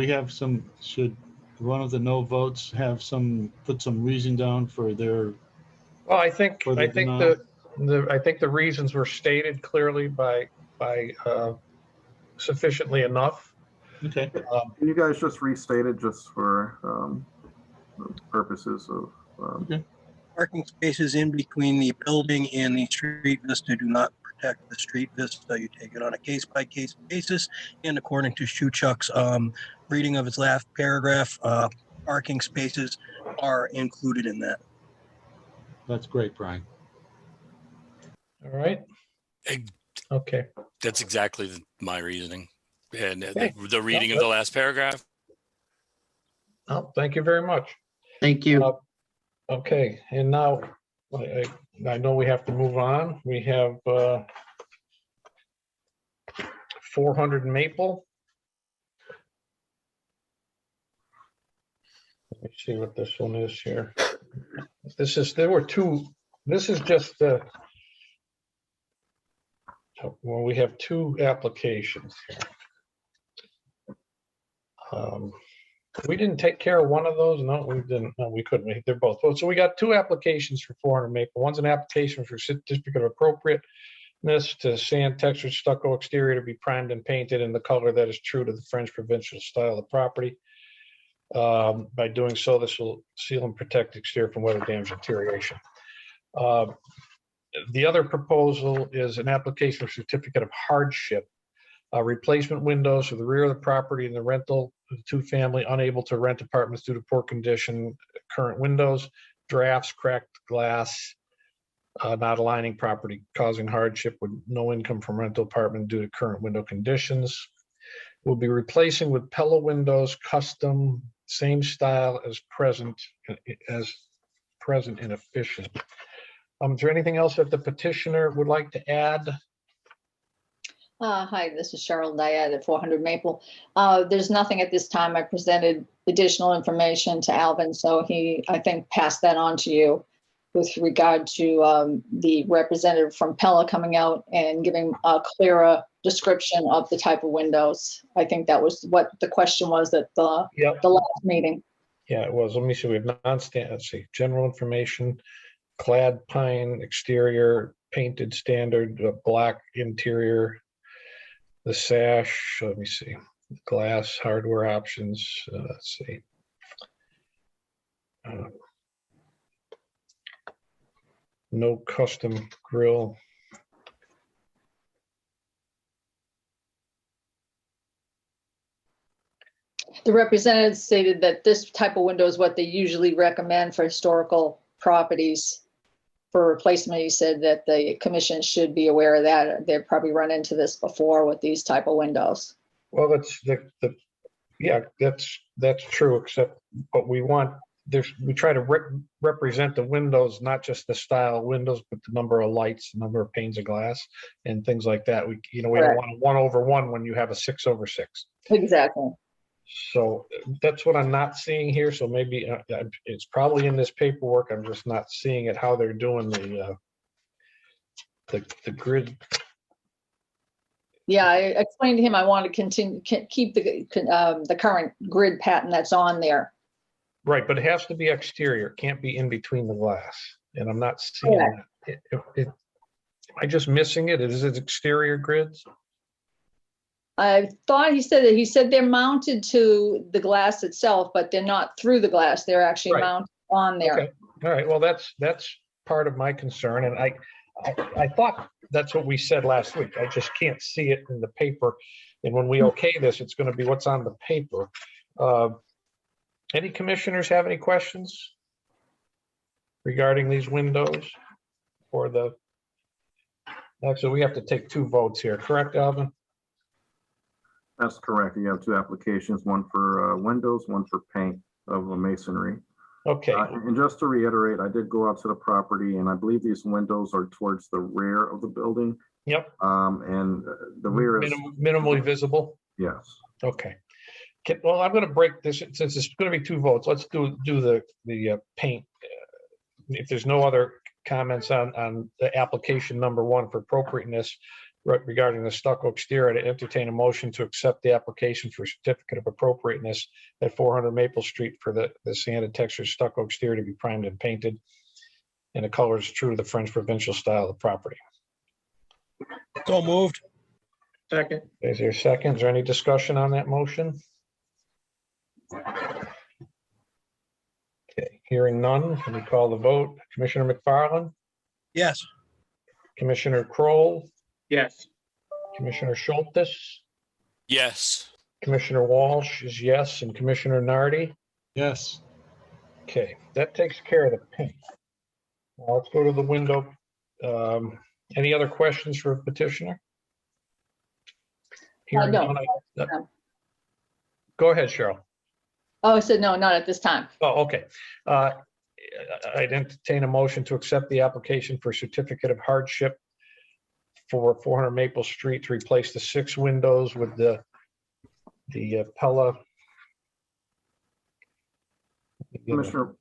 one of the no votes have put some reason down for their? Well, I think For the I think denial? I think the reasons were stated clearly by sufficiently enough. Okay. Can you guys just restate it just for purposes of? Parking spaces in between the building and the street vista do not protect the street vista. You take it on a case-by-case basis, and according to Shuchuk's reading of his last paragraph, parking spaces are included in that. That's great, Brian. All right. Okay. That's exactly my reasoning. And Okay. the reading of the last paragraph. Oh, thank you very much. Thank you. Okay, and now I know we have to move on. We have 400 Maple. Let me see what this one is here. There were two. This is just well, we have two applications here. We didn't take care of one of those. No, we didn't. No, we couldn't. They're both. So we got two applications for 400 Maple. One's an application for certificate of appropriateness to sand, textured stucco exterior to be primed and painted in the color that is true to the French provincial style of property. By doing so, this will seal and protect exterior from weather damage and deterioration. The other proposal is an application for certificate of hardship. Replacement windows for the rear of the property and the rental, two-family unable to rent apartments due to poor condition, current windows, drafts, cracked glass, not aligning property, causing hardship with no income from rental apartment due to current window conditions. We'll be replacing with Pella windows, custom, same style as present and efficient. Is there anything else that the petitioner would like to add? Hi, this is Cheryl Dyad at 400 Maple. There's nothing at this time. I presented additional information to Alvin, so he, I think, passed that on to you with regard to the representative from Pella coming out and giving a clearer description of the type of windows. I think that was what the question was at the last meeting. Yeah, it was. Let me see. We have non-standard. Let's see. General information, clad pine exterior, painted standard, black interior. The sash, let me see, glass, hardware options, let's see. No custom grill. The representative stated that this type of window is what they usually recommend for historical properties. For replacement, he said that the commission should be aware of that. They've probably run into this before with these type of windows. Well, that's that's true, except what we want, we try to represent the windows, not just the style of windows, but the number of lights, the number of panes of glass and things like that. We don't want a 1/1 when you have a 6/6. Exactly. So that's what I'm not seeing here. So maybe it's probably in this paperwork. I'm just not seeing it, how they're doing the grid. Yeah, I explained to him I want to continue, keep the current grid pattern that's on there. Right, but it has to be exterior. It can't be in between the glass. And I'm not seeing that. Am I just missing it? Is it exterior grids? I thought he said they're mounted to the glass itself, but they're not through the glass. They're actually mounted on there. All right, well, that's part of my concern, and I thought that's what we said last week. I just can't see it in the paper. And when we okay this, it's going to be what's on the paper. Any commissioners have any questions regarding these windows or actually, we have to take 2 votes here, correct, Alvin? That's correct. You have 2 applications, one for windows, one for paint of a masonry. Okay. And just to reiterate, I did go out to the property, and I believe these windows are towards the rear of the building. Yep. And the rear is minimally visible. Yes. Okay. Well, I'm going to break this since it's going to be 2 votes. Let's do the paint. If there's no other comments on the application number 1 for appropriateness regarding the stucco exterior, to entertain a motion to accept the application for certificate of appropriateness at 400 Maple Street for the sanded texture stucco exterior to be primed and painted, and the color is true to the French provincial style of the property. So moved. Second. Is there a second? Is there any discussion on that motion? Okay, hearing none, can we call the vote? Commissioner McFarland, Yes. Commissioner Kroll, Yes. Commissioner Schultes, Yes. Commissioner Walsh is yes, and Commissioner Nardi. Yes. Okay, that takes care of the paint. Now let's go to the window. Any other questions for petitioner? Hearing No. none, go ahead, Cheryl. Oh, I said no, not at this time. Oh, okay. I'd entertain a motion to accept the application for certificate of hardship for 400 Maple Street to replace the 6 windows with the Pella. Commissioner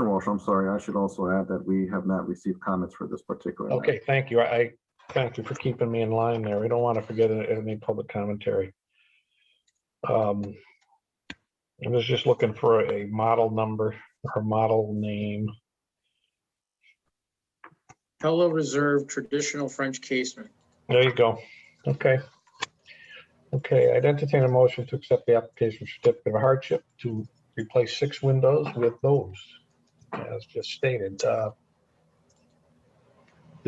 Walsh, I'm sorry. I should also add that we have not received comments for this particular. Okay, thank you. I thank you for keeping me in line there. We don't want to forget any public commentary. I was just looking for a model number or model name. Pella Reserve traditional French casement. There you go. Okay. Okay, I'd entertain a motion to accept the application certificate of hardship to replace 6 windows with those, as just stated. Did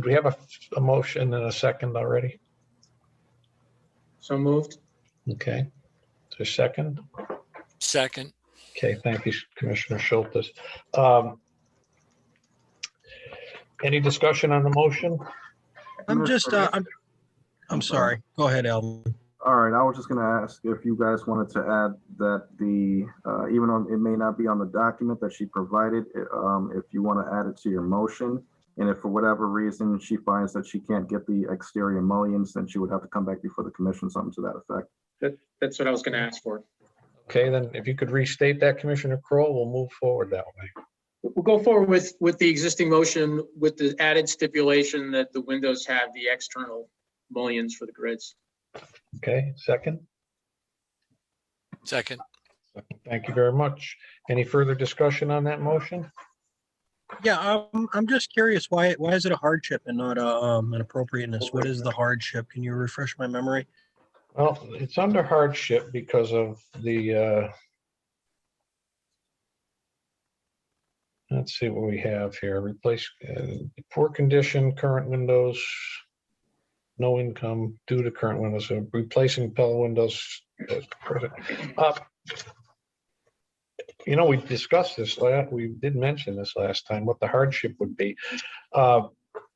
we have a motion and a second already? So moved. Okay. Is there a second? Second. Okay, thank you, Commissioner Schultes. Any discussion on the motion? I'm just, I'm sorry. Go ahead, Alvin. All right, I was just going to ask if you guys wanted to add that even though it may not be on the document that she provided, if you want to add it to your motion, and if for whatever reason she finds that she can't get the exterior mullions, then she would have to come back before the commission, something to that effect. That's what I was going to ask for. Okay, then if you could restate that, Commissioner Kroll, we'll move forward that way. We'll go forward with the existing motion with the added stipulation that the windows have the external mullions for the grids. Okay, second? Second. Thank you very much. Any further discussion on that motion? Yeah, I'm just curious, why is it a hardship and not an appropriateness? What is the hardship? Can you refresh my memory? Well, it's under hardship because of the, let's see what we have here. Replace poor condition, current windows, no income due to current windows. So replacing Pella windows. You know, we discussed this, we did mention this last time, what the hardship would be.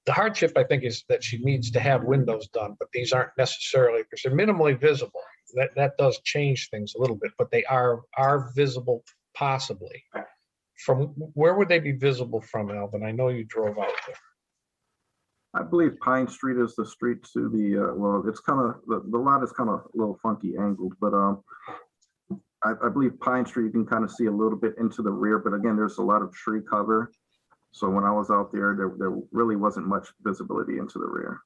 The hardship, I think, is that she needs to have windows done, but these aren't necessarily, because they're minimally visible. That does change things a little bit, but they are visible possibly. From where would they be visible from, Alvin? I know you drove out there. I believe Pine Street is the street to the, well, it's kind of, the lot is kind of a little funky angled, but I believe Pine Street, you can kind of see a little bit into the rear, but again, there's a lot of tree cover. So when I was out there, there really wasn't much visibility into the rear.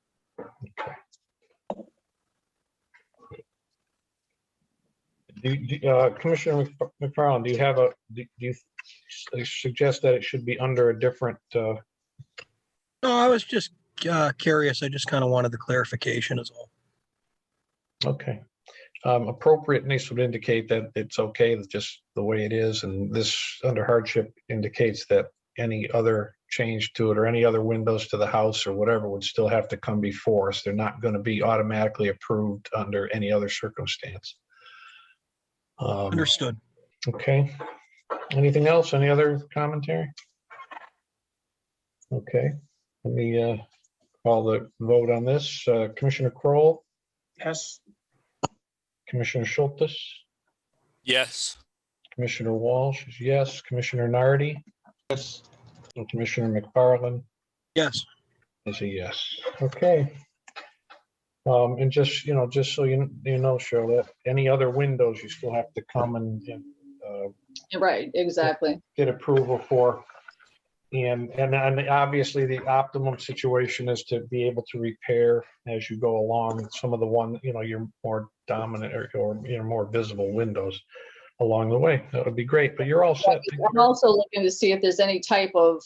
Okay. Commissioner McFarland, do you suggest that it should be under a different? No, I was just curious. I just kind of wanted the clarification is all. Okay. Appropriateness would indicate that it's okay, that's just the way it is, and this under hardship indicates that any other change to it or any other windows to the house or whatever would still have to come before us. They're not going to be automatically approved under any other circumstance. Understood. Okay. Anything else? Any other commentary? Okay. Let me call the vote on this. Commissioner Kroll, Yes. Commissioner Schultes, Yes. Commissioner Walsh is yes, Commissioner Nardi, Yes. and Commissioner McFarland Yes. is a yes. Okay. And just, just so you know, Charlotte, any other windows you still have to come and Right, exactly. get approval for. And obviously the optimum situation is to be able to repair as you go along some of the your more dominant or more visible windows along the way. That would be great, but you're all set. I'm also looking to see if there's any type of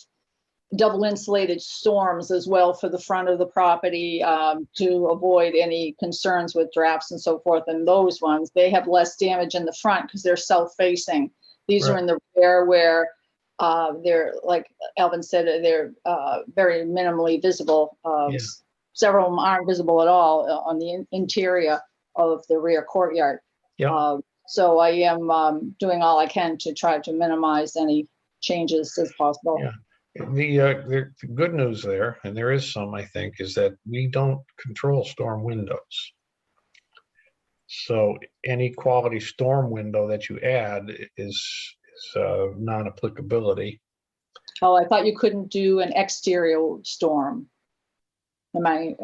double insulated storms as well for the front of the property to avoid any concerns with drafts and so forth. And those ones, they have less damage in the front because they're self-facing. These are in the rear where they're, like Alvin said, they're very minimally visible. Several of them aren't visible at all on the interior of the rear courtyard. So I am doing all I can to try to minimize any changes as possible. Yeah. The good news there, and there is some, I think, is that we don't control storm windows. So any quality storm window that you add is non-applicability. Oh, I thought you couldn't do an exterior storm. Am I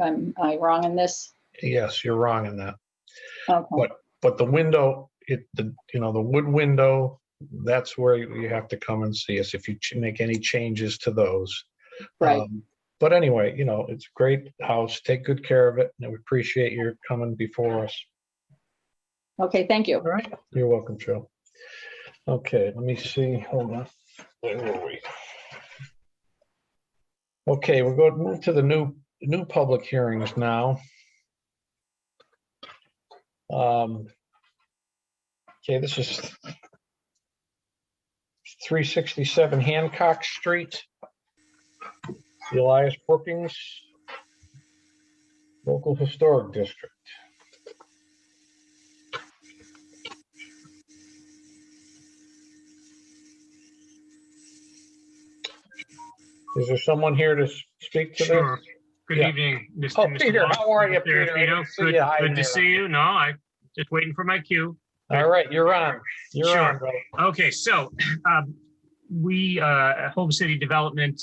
wrong in this? Yes, you're wrong in that. Okay. But the window, the wood window, that's where you have to come and see us if you make any changes to those. Right. But anyway, it's a great house. Take good care of it, and we appreciate your coming before us. Okay, thank you. All right. You're welcome, Joe. Okay, let me see. Hold on. Where were we? Okay, we're going to move to the new public hearings now. Okay, this is 367 Hancock Street, Elias Brookings, Local Historic District. Is there someone here to speak to Sure. this? Good evening, Mr. Oh, Mr. Peter, Walsh, how are you, Mr. Peter? Ferrafino. Good to see you. No, I just waiting for my cue. All right, you're on. You're on, brother. Okay, so we, Home City Development,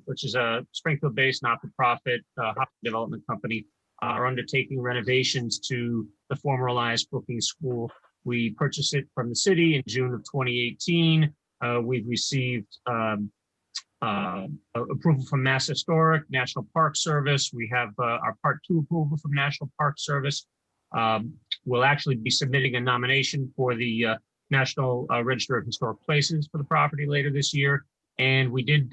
which is a Springfield-based not-for-profit housing development company, are undertaking renovations to the former Elias Brookings School. We purchased it from the city in June of 2018. We've received approval from Mass Historic, National Park Service. We have our Part 2 approval from National Park Service. We'll actually be submitting a nomination for the National Register of Historic Places for the property later this year. And we did,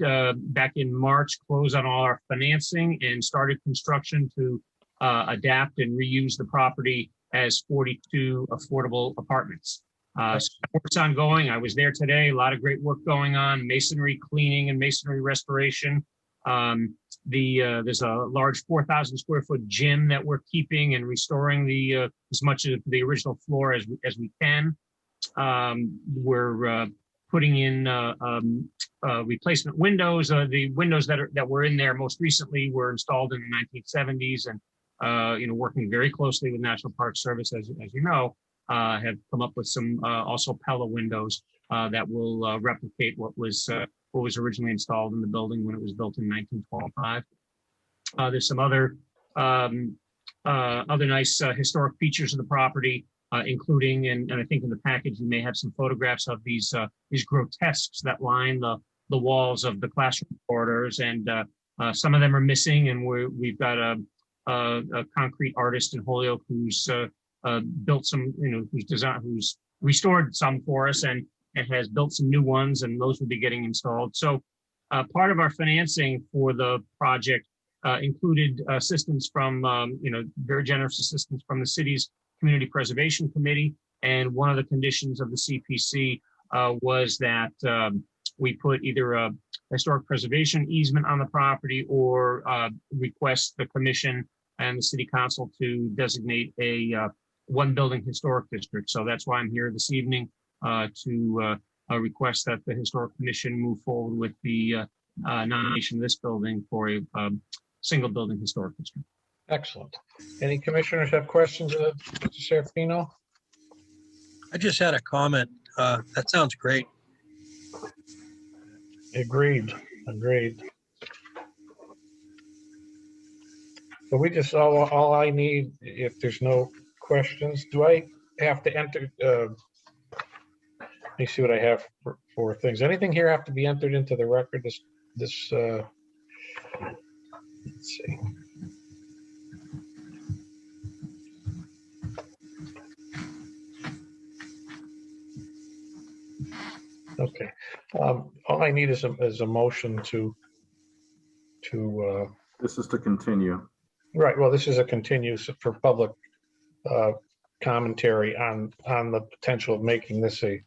back in March, close on all our financing and started construction to adapt and reuse the property as 42 affordable apartments. So work's ongoing. I was there today. A lot of great work going on, masonry cleaning and masonry restoration. There's a large 4,000 square foot gym that we're keeping and restoring as much of the original floor as we can. We're putting in replacement windows. The windows that were in there most recently were installed in the 1970s, and working very closely with National Park Service, as you know. Have come up with some also Pella windows that will replicate what was originally installed in the building when it was built in 1912. There's some other nice historic features of the property, including, and I think in the package you may have some photographs of these grotesques that line the walls of the classroom corridors, and some of them are missing, and we've got a concrete artist in Holyoke who's built some, who's restored some for us and has built some new ones, and those will be getting installed. So part of our financing for the project included assistance from, very generous assistance from the city's Community Preservation Committee. And one of the conditions of the CPC was that we put either historic preservation easement on the property or request the commission and the city council to designate a one building historic district. So that's why I'm here this evening to request that the historic commission move forward with the nomination of this building for a single building historic district. Excellent. Any commissioners have questions of Mr. Serafino? I just had a comment. That sounds great. Agreed. So we just, all I need, if there's no questions, do I have to enter, let me see what I have for things. Anything here have to be entered into the record? Let's see. Okay. All I need is a motion to. This is to continue. Right. Well, this is a continuous for public commentary on the potential of making this a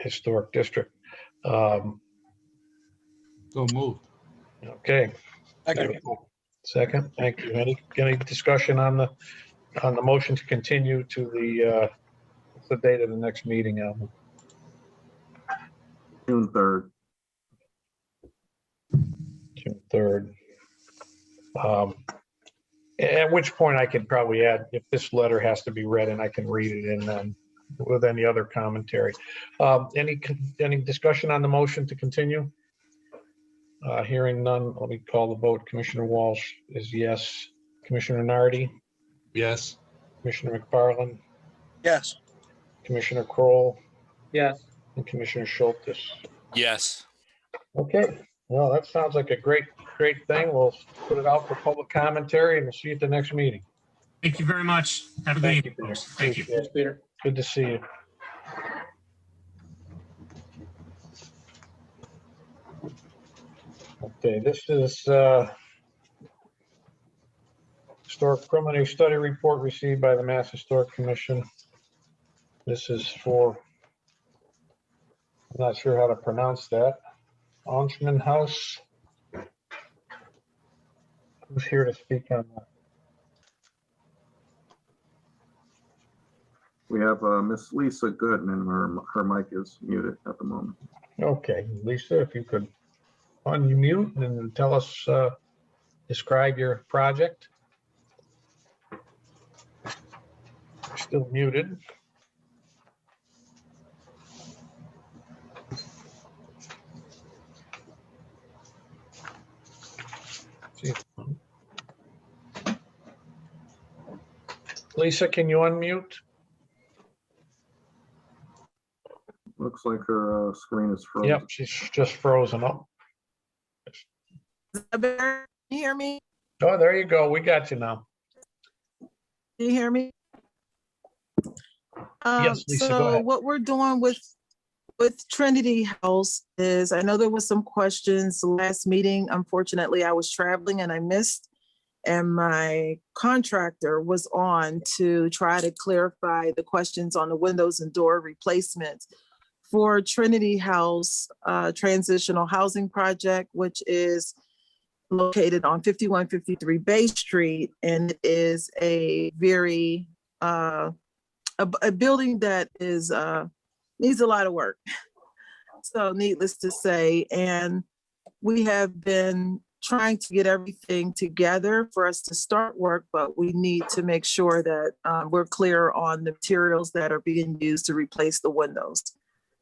historic district. So moved. Okay. Second. Thank you. Any discussion on the motion to continue to the date of the next meeting, Alvin? June 3rd. June 3rd. At which point I could probably add, if this letter has to be read, and I can read it in then with any other commentary. Any discussion on the motion to continue? Hearing none, let me call the vote. Commissioner Walsh is yes. Commissioner Nardi? Yes. Commissioner McFarland? Yes. Commissioner Kroll? Yes. And Commissioner Schultes? Yes. Okay, well, that sounds like a great thing. We'll put it out for public commentary and we'll see you at the next meeting. Thank you very much. Have a good evening, folks. Thank you. Yes, Peter. Good to see you. Okay, this is historic preliminary study report received by the Mass Historic Commission. This is for, I'm not sure how to pronounce that, Onchman House. Who's here to speak on that? We have Miss Lisa Goodman. Her mic is muted at the moment. Okay, Lisa, if you could unmute and tell us, describe your project. You're still muted. Lisa, can you unmute? Looks like her screen is frozen. Yep, she's just frozen up. Can you hear me? Oh, there you go. We got you now. Can you hear me? Yes, Lisa, go so ahead. what we're doing with Trinity House is, I know there was some questions last meeting. Unfortunately, I was traveling and I missed, and my contractor was on to try to clarify the questions on the windows and door replacements for Trinity House Transitional Housing Project, which is located on 5153 Bay Street, and it is a very a building that is needs a lot of work. So needless to say, and we have been trying to get everything together for us to start work, but we need to make sure that we're clear on the materials that are being used to replace the windows.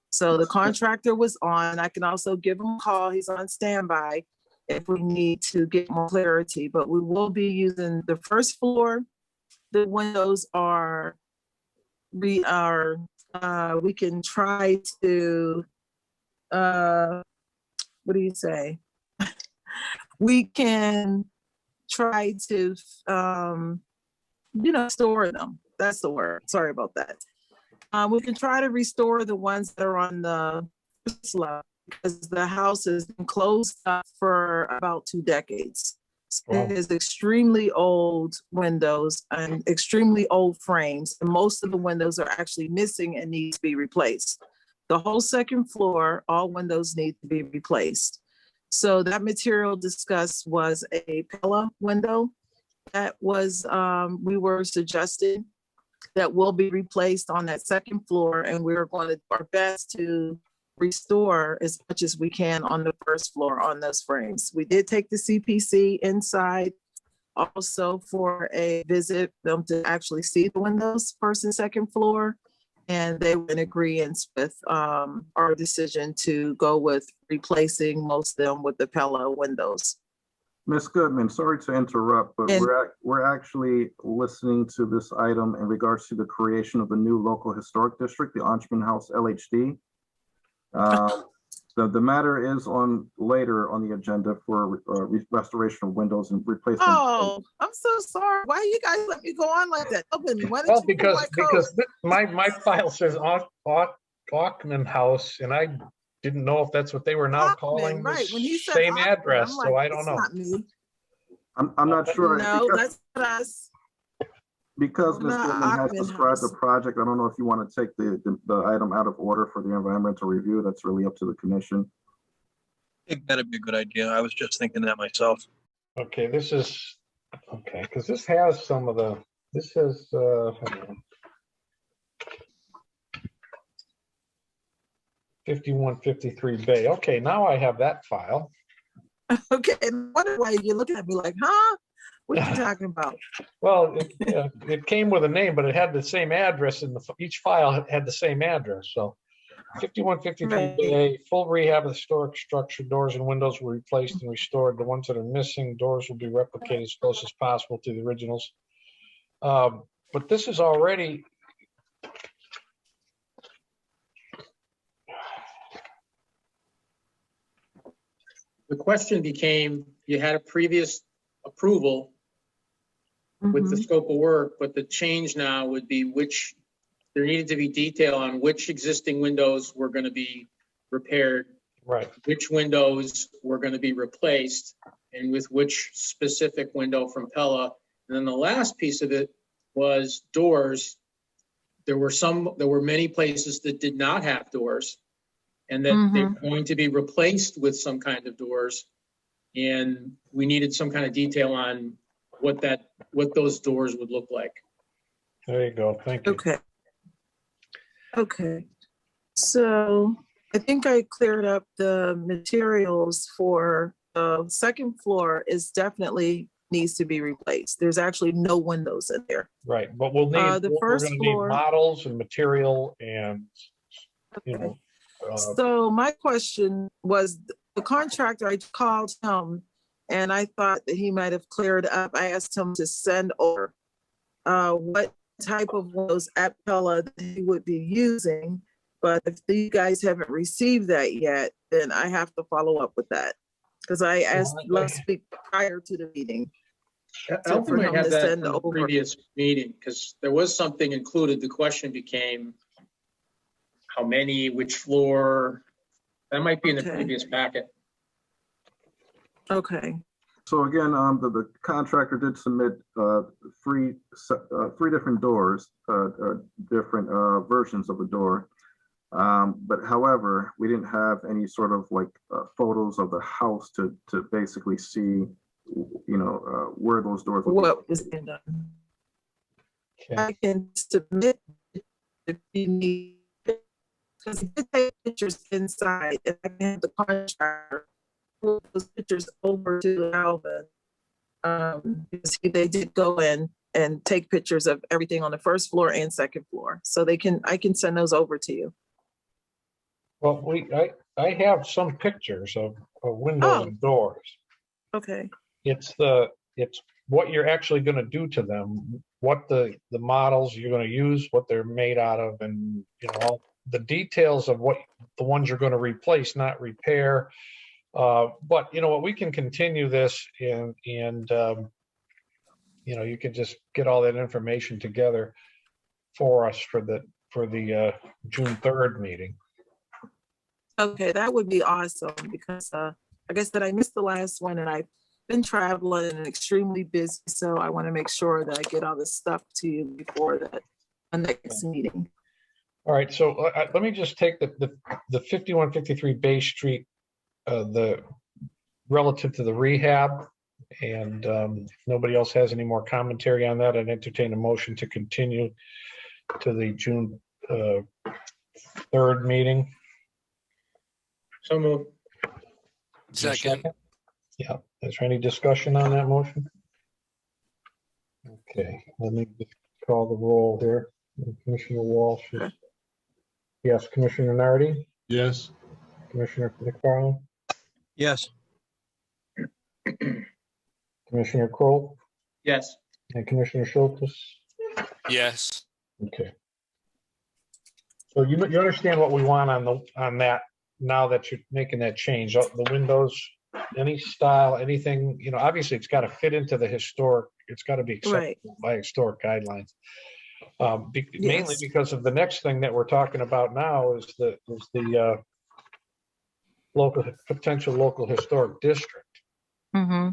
So the contractor was on. I can also give him a call. He's on standby if we need to get more clarity, but we will be using the first floor. The windows are, we can try to, what do you say? We can try to, store them. That's the word. Sorry about that. We can try to restore the ones that are on the first level, because the house has been closed up for about 2 decades. Wow. It is extremely old windows and extremely old frames, and most of the windows are actually missing and need to be replaced. The whole second floor, all windows need to be replaced. So that material discussed was a Pella window that was, we were suggesting that will be replaced on that second floor, and we're going to do our best to restore as much as we can on the first floor on those frames. We did take the CPC inside also for a visit, them to actually see the windows first and second floor. And they were in agreement with our decision to go with replacing most of them with the Pella windows. Ms. Goodman, sorry to interrupt, but we're actually listening to this item in regards to the creation of the new local historic district, the Onchman House LHD. The matter is on later on the agenda for restoration of windows and replacement. Oh, I'm so sorry. Why you guys let me go on like that? Well, because my file says Auckman House, and I didn't know if that's what they were now calling right. When he said same Auckman, address, I'm so like, I don't "It's know. not me." I'm not sure. No, that's not us. Because Ms. Not Goodman has Auckman described the House. project, project, I don't know if you want to take the item out of order for the environmental review. That's really up to the commission. I think that'd be a good idea. I was just thinking that myself. Okay, this is, okay, because this has some of the, this is, hang on. 5153 Bay. Okay, now I have that file. Okay, and what why you're looking at me like, huh? What are you talking about? Well, it came with a name, but it had the same address in each file had the same address. So 5153 Right. Bay, full rehab of the historic structure, doors and windows were replaced and restored. The ones that are missing, doors will be replicated as close as possible to the originals. But this is already, The question became, you had a previous approval with the scope of work, but the change now would be which, there needed to be detail on which existing windows were going to be repaired, right, which windows were going to be replaced, and with which specific window from Pella. And then the last piece of it was doors. There were many places that did not have doors, and that they're going to be replaced with some kind of doors. And we needed some kind of detail on what those doors would look like. there you go. Thank you. Okay. Okay. So I think I cleared up the materials for the second floor is definitely needs to be replaced. There's actually no windows in there. Right, but we'll need, the we're first gonna need floor- models and material and, you know. So my question was, the contractor, I called him and I thought that he might have cleared up. I asked him to send over what type of windows at Pella that he would be using. But if you guys haven't received that yet, then I have to follow up with that. Because I asked last week prior to the meeting. I don't think I had that in the previous meeting, because there was something included. The question became how many, which floor. That might be in the previous packet. Okay. So again, the contractor did submit three different doors, different versions of the door. But however, we didn't have any sort of like photos of the house to basically see, you know, where those doors would what was being done. Okay. I can submit if you need, because he did take pictures inside, and I can have the contractor pull those pictures over to Alvin. Because they did go in and take pictures of everything on the first floor and second floor. So I can send those over to you. Well, I have some pictures of windows and doors. Okay. It's what you're actually going to do to them, what the models you're going to use, what they're made out of, and you know all the details of what the ones you're going to replace, not repair. But you know what, we can continue this and you know, you can just get all that information together for us for the June 3rd meeting. Okay, that would be awesome, because like I said, I missed the last one and I've been traveling and extremely busy. So I want to make sure that I get all this stuff to you before the next meeting. All right, so let me just take the 5153 Bay Street, the relative to the rehab. And if nobody else has any more commentary on that, I'd entertain a motion to continue to the June 3rd meeting. So moved. Is there a Second. Yeah, is there any discussion on that motion? Okay, let me just call the roll here. Commissioner Walsh is, yes. Commissioner Nardi, Yes. Commissioner McFarland, Yes. Commissioner Kroll, Yes. and Commissioner Schultz. Yes. Okay. So you understand what we want on that now that you're making that change. The windows, any style, anything, obviously it's got to fit into the historic. It's got to be acceptable by historic guidelines. Mainly because of the next thing that we're talking about now is the potential local historic district. Mm-hmm.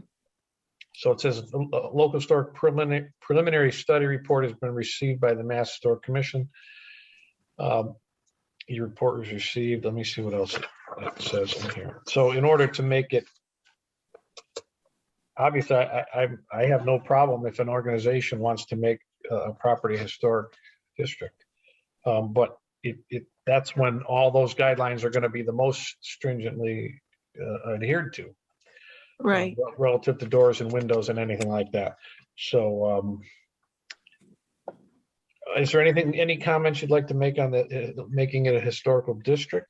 So it says local historic preliminary study report has been received by the Mass Historic Commission. Your report was received. Let me see what else it says in here. So in order to make it, obviously, I have no problem if an organization wants to make a property historic district, but that's when all those guidelines are going to be the most stringently adhered to. Right. Relative to doors and windows and anything like that. So is there any comments you'd like to make on making it a historical district?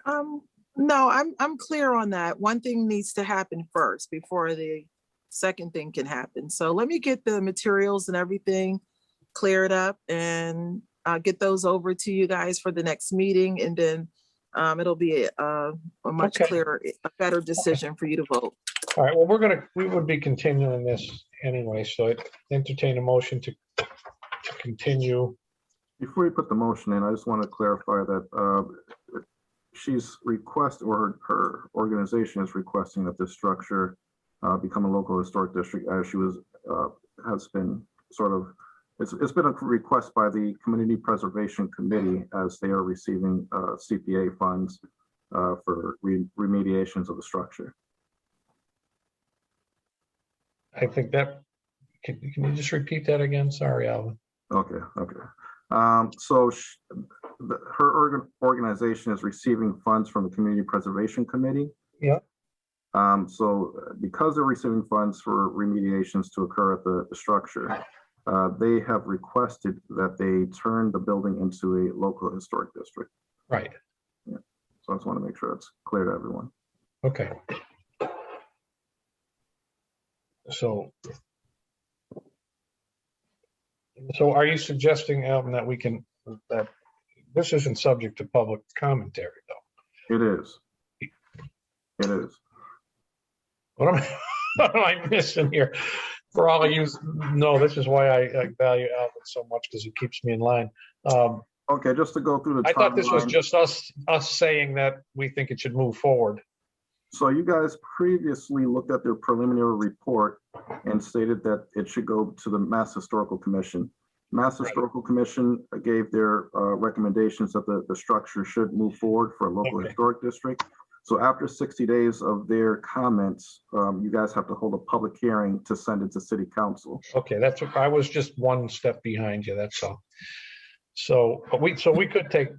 No, I'm clear on that. One thing needs to happen first before the second thing can happen. So let me get the materials and everything cleared up, and I'll get those over to you guys for the next meeting, and then it'll be a much clearer, a better decision for you to vote. All right, well, we would be continuing this anyway, so I'd entertain a motion to continue. Before you put the motion in, I just want to clarify that she's her organization is requesting that this structure become a local historic district, as she has been sort of, it's been a request by the Community Preservation Committee, as they are receiving CPA funds for remediations of the structure. I think that, can you just repeat that again? Sorry, Alvin. Okay. So her organization is receiving funds from the Community Preservation Committee. Yeah. So because they're receiving funds for remediations to occur at the structure, they have requested that they turn the building into a local historic district. Right. Yeah. So I just want to make sure it's clear to everyone. Okay. So are you suggesting, Alvin, that that this isn't subject to public commentary, though? It is. It is. What am I missing here? For all of you know, this is why I value Alvin so much, because he keeps me in line. Okay, just to go through the I thought this was just us saying that we think it should move forward. So you guys previously looked at their preliminary report and stated that it should go to the Mass Historical Commission. Mass Historical Commission gave their recommendations that the structure should move forward for a local historic district. So after 60 days of their comments, you guys have to hold a public hearing to send it to City Council. Okay, I was just one step behind you, that's all. So we can take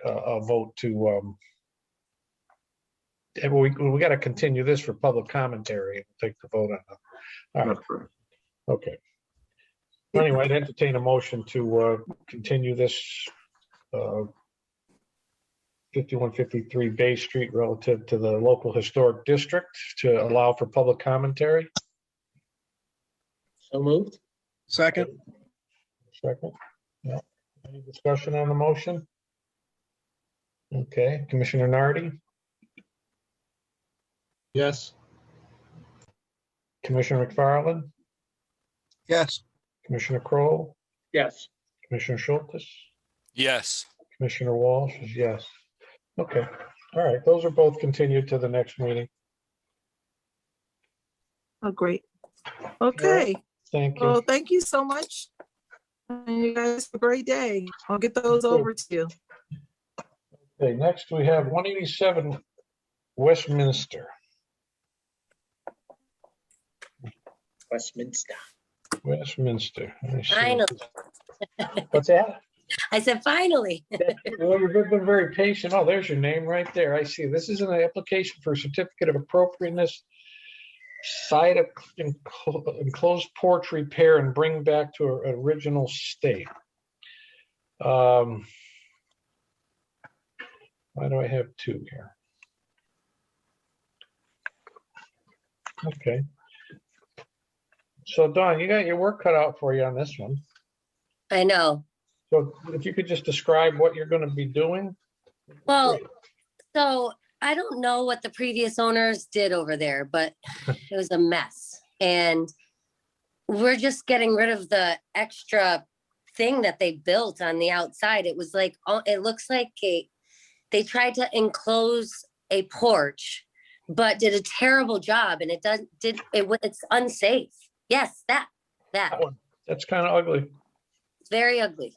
a vote to, we got to continue this for public commentary and take the vote on it. All right. That's correct. Okay. Anyway, I'd entertain a motion to continue this 5153 Bay Street relative to the local historic district to allow for public commentary. So moved. Second. Yeah. Any discussion on the motion? Okay, Commissioner Nardi, Yes. Commissioner McFarland, Yes. Commissioner Kroll, Yes. Commissioner Schultz, Yes. Commissioner Walsh is yes. Okay, all right, those are both continued to the next meeting. Oh, great. Okay. Thank you. Well, thank you so much. You guys have a great day. I'll get those over to you. Okay, next we have 187 Westminster. Westminster. Westminster. Let me see. Finally. What's that? I said, finally. Well, you've been very patient. Oh, there's your name right there. I see. This is an application for a certificate of appropriateness, side of enclosed porch repair and bring back to original state. Why do I have two here? Okay. So Dawn, you got your work cut out for you on this one. I know. So if you could just describe what you're going to be doing. Well, so I don't know what the previous owners did over there, but it was a mess. And we're just getting rid of the extra thing that they built on the outside. It was like, it looks like they tried to enclose a porch, but did a terrible job. And it's unsafe. Yes, that one. That's kind of ugly. It's very ugly.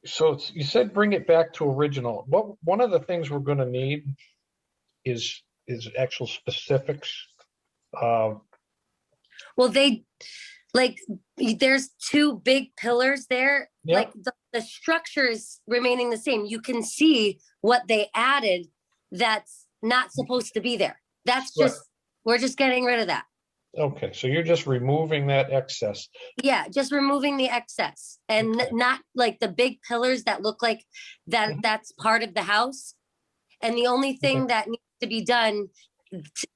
So you said bring it back to original. One of the things we're going to need is actual specifics. Well, there's two big pillars there. Yep. Like the structure is remaining the same. You can see what they added that's not supposed to be there. That's just, we're just getting rid of that. Okay, so you're just removing that excess. Yeah, just removing the excess and not like the big pillars that look like that's part of the house. And the only thing that needs to be done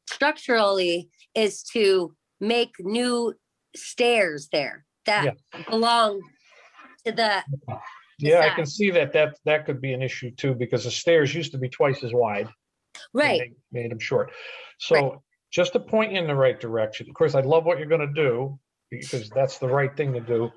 structurally is to make new stairs there that belong to the Yeah, I side. can see that could be an issue too, because the stairs used to be twice as wide. Right. Made them short. So just to point you in the right direction. Of course, I love what you're going to do because that's the right thing to do.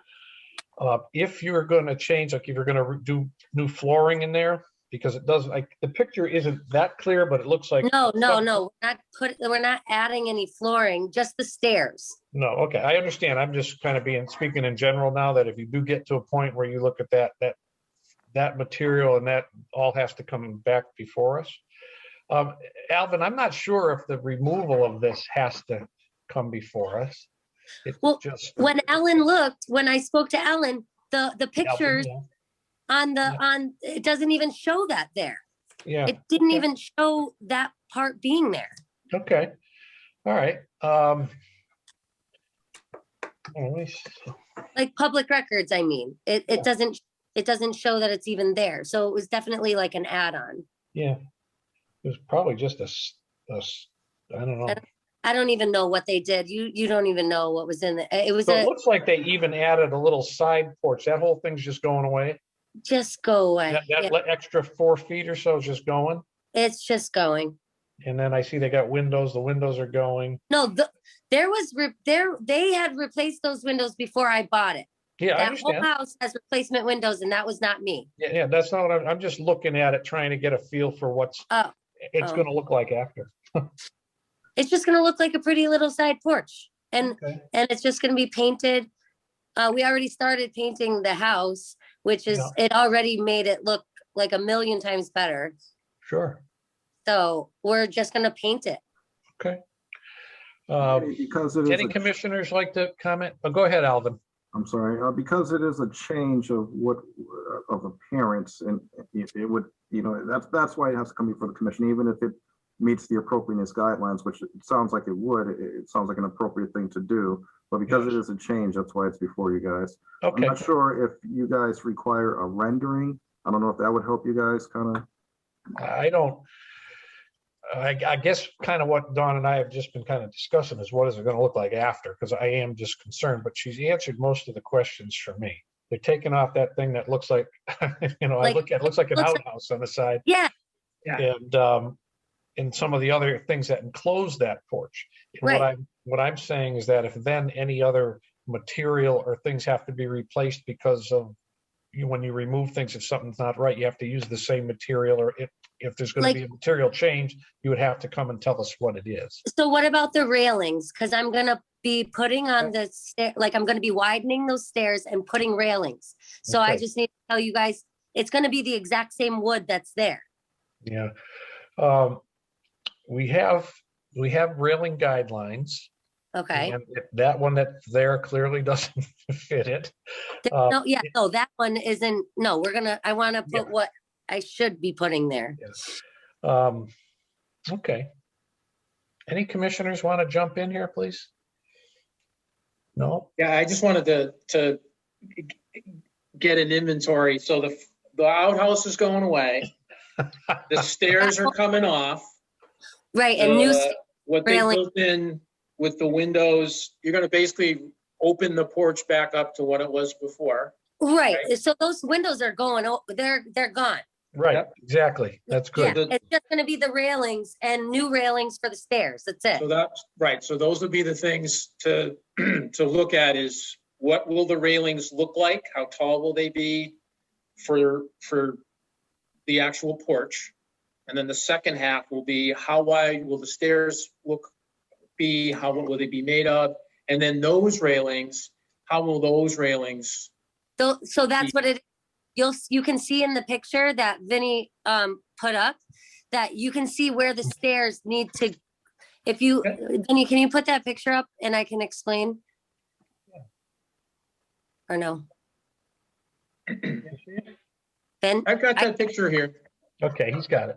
If you're going to change, like if you're going to do new flooring in there, because it doesn't, like the picture isn't that clear, but it looks like No. We're not adding any flooring, just the stairs. No, okay, I understand. I'm just kind of speaking in general now, that if you do get to a point where you look at that material and that all has to come back before us. Alvin, I'm not sure if the removal of this has to come before us. When I spoke to Ellen, the pictures it doesn't even show that there. Yeah. It didn't even show that part being there. Okay. All right. Like public records, I mean, it doesn't show that it's even there. So it was definitely like an add-on. Yeah. It was probably just I don't know. I don't even know what they did. You don't even know what was in it. It looks like they even added a little side porch. That whole thing's just going away. Just go away. That extra 4 feet or so is just going. It's just going. And then I see they got windows. The windows are going. No, they had replaced those windows before I bought it. Yeah, I that understand. whole house has replacement windows, and that was not me. Yeah, that's not what I'm just looking at it, trying to get a feel for what's it's going to look like after. It's just going to look like a pretty little side porch, and it's just going to be painted. We already started painting the house, which is it already made it look like a million times better. Sure. So we're just going to paint it. Okay. Because it is any commissioners like to comment? Oh, go ahead, Alvin. I'm sorry, because it is a change of appearance, and it would, that's why it has to come before the commission, even if it meets the appropriateness guidelines, which it sounds like it would. It sounds like an appropriate thing to do, but because it is a change, that's why it's before you guys. Okay. I'm not sure if you guys require a rendering. I don't know if that would help you guys kind of. I don't. I guess kind of what Dawn and I have just been kind of discussing is what is it going to look like after, because I am just concerned, but she's answered most of the questions for me. They're taking off that thing that looks like, I look at it looks like an outhouse on the side. Yeah. And some of the other things that enclose that porch. And what I'm saying is that if then any other material or things have to be replaced because of when you remove things, if something's not right, you have to use the same material, or if there's going to be a material change, you would have to come and tell us what it is. So what about the railings? Because I'm gonna be putting on the stair, like I'm gonna be widening those stairs and putting railings. So I Okay. just need to tell you guys, it's gonna be the exact same wood that's there. Yeah. We have railing guidelines. Okay. And that one that's there clearly doesn't fit it. No, yeah, no, that one isn't, no, I wanna put what I should be putting there. Okay. Any commissioners want to jump in here, please? No? Yeah, I just wanted to get an inventory. So the outhouse is going away. The stairs are coming off. Right, and new what they railing. built in with the windows, you're gonna basically open the porch back up to what it was before. Right, so those windows are going, they're gone. Right, exactly. That's good. Yeah, it's just gonna be the railings and new railings for the stairs, that's it. So that's right. So those would be the things to to look at is what will the railings look like? How tall will they be for the actual porch? And then the second half will be how wide will the stairs be? How will they be made of? And then those railings, how will those railings? So that's what it, you can see in the picture that Vinny put up, that you can see where the stairs need to, if you, Vinny, can you put that picture up and I can explain? Or no? Ben? I've got that picture here. Okay, he's got it.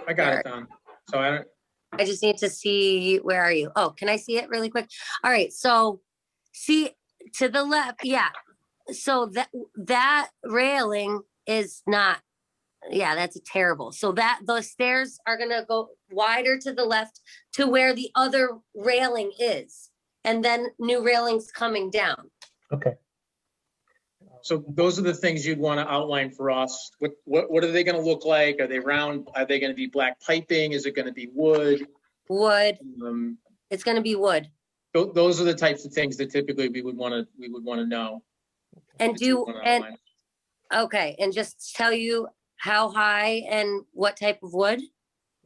I got it down. So I just need to see, where are you? Oh, can I see it really quick? All right, so see to the left, yeah. So that railing is not, yeah, that's terrible. So those stairs are gonna go wider to the left to where the other railing is. And then new railings coming down. Okay. So those are the things you'd want to outline for us. What are they going to look like? Are they round? Are they going to be black piping? Is it going to be wood? Wood. It's going to be wood. Those are the types of things that typically we would want to know. And okay, and just tell you how high and what type of wood?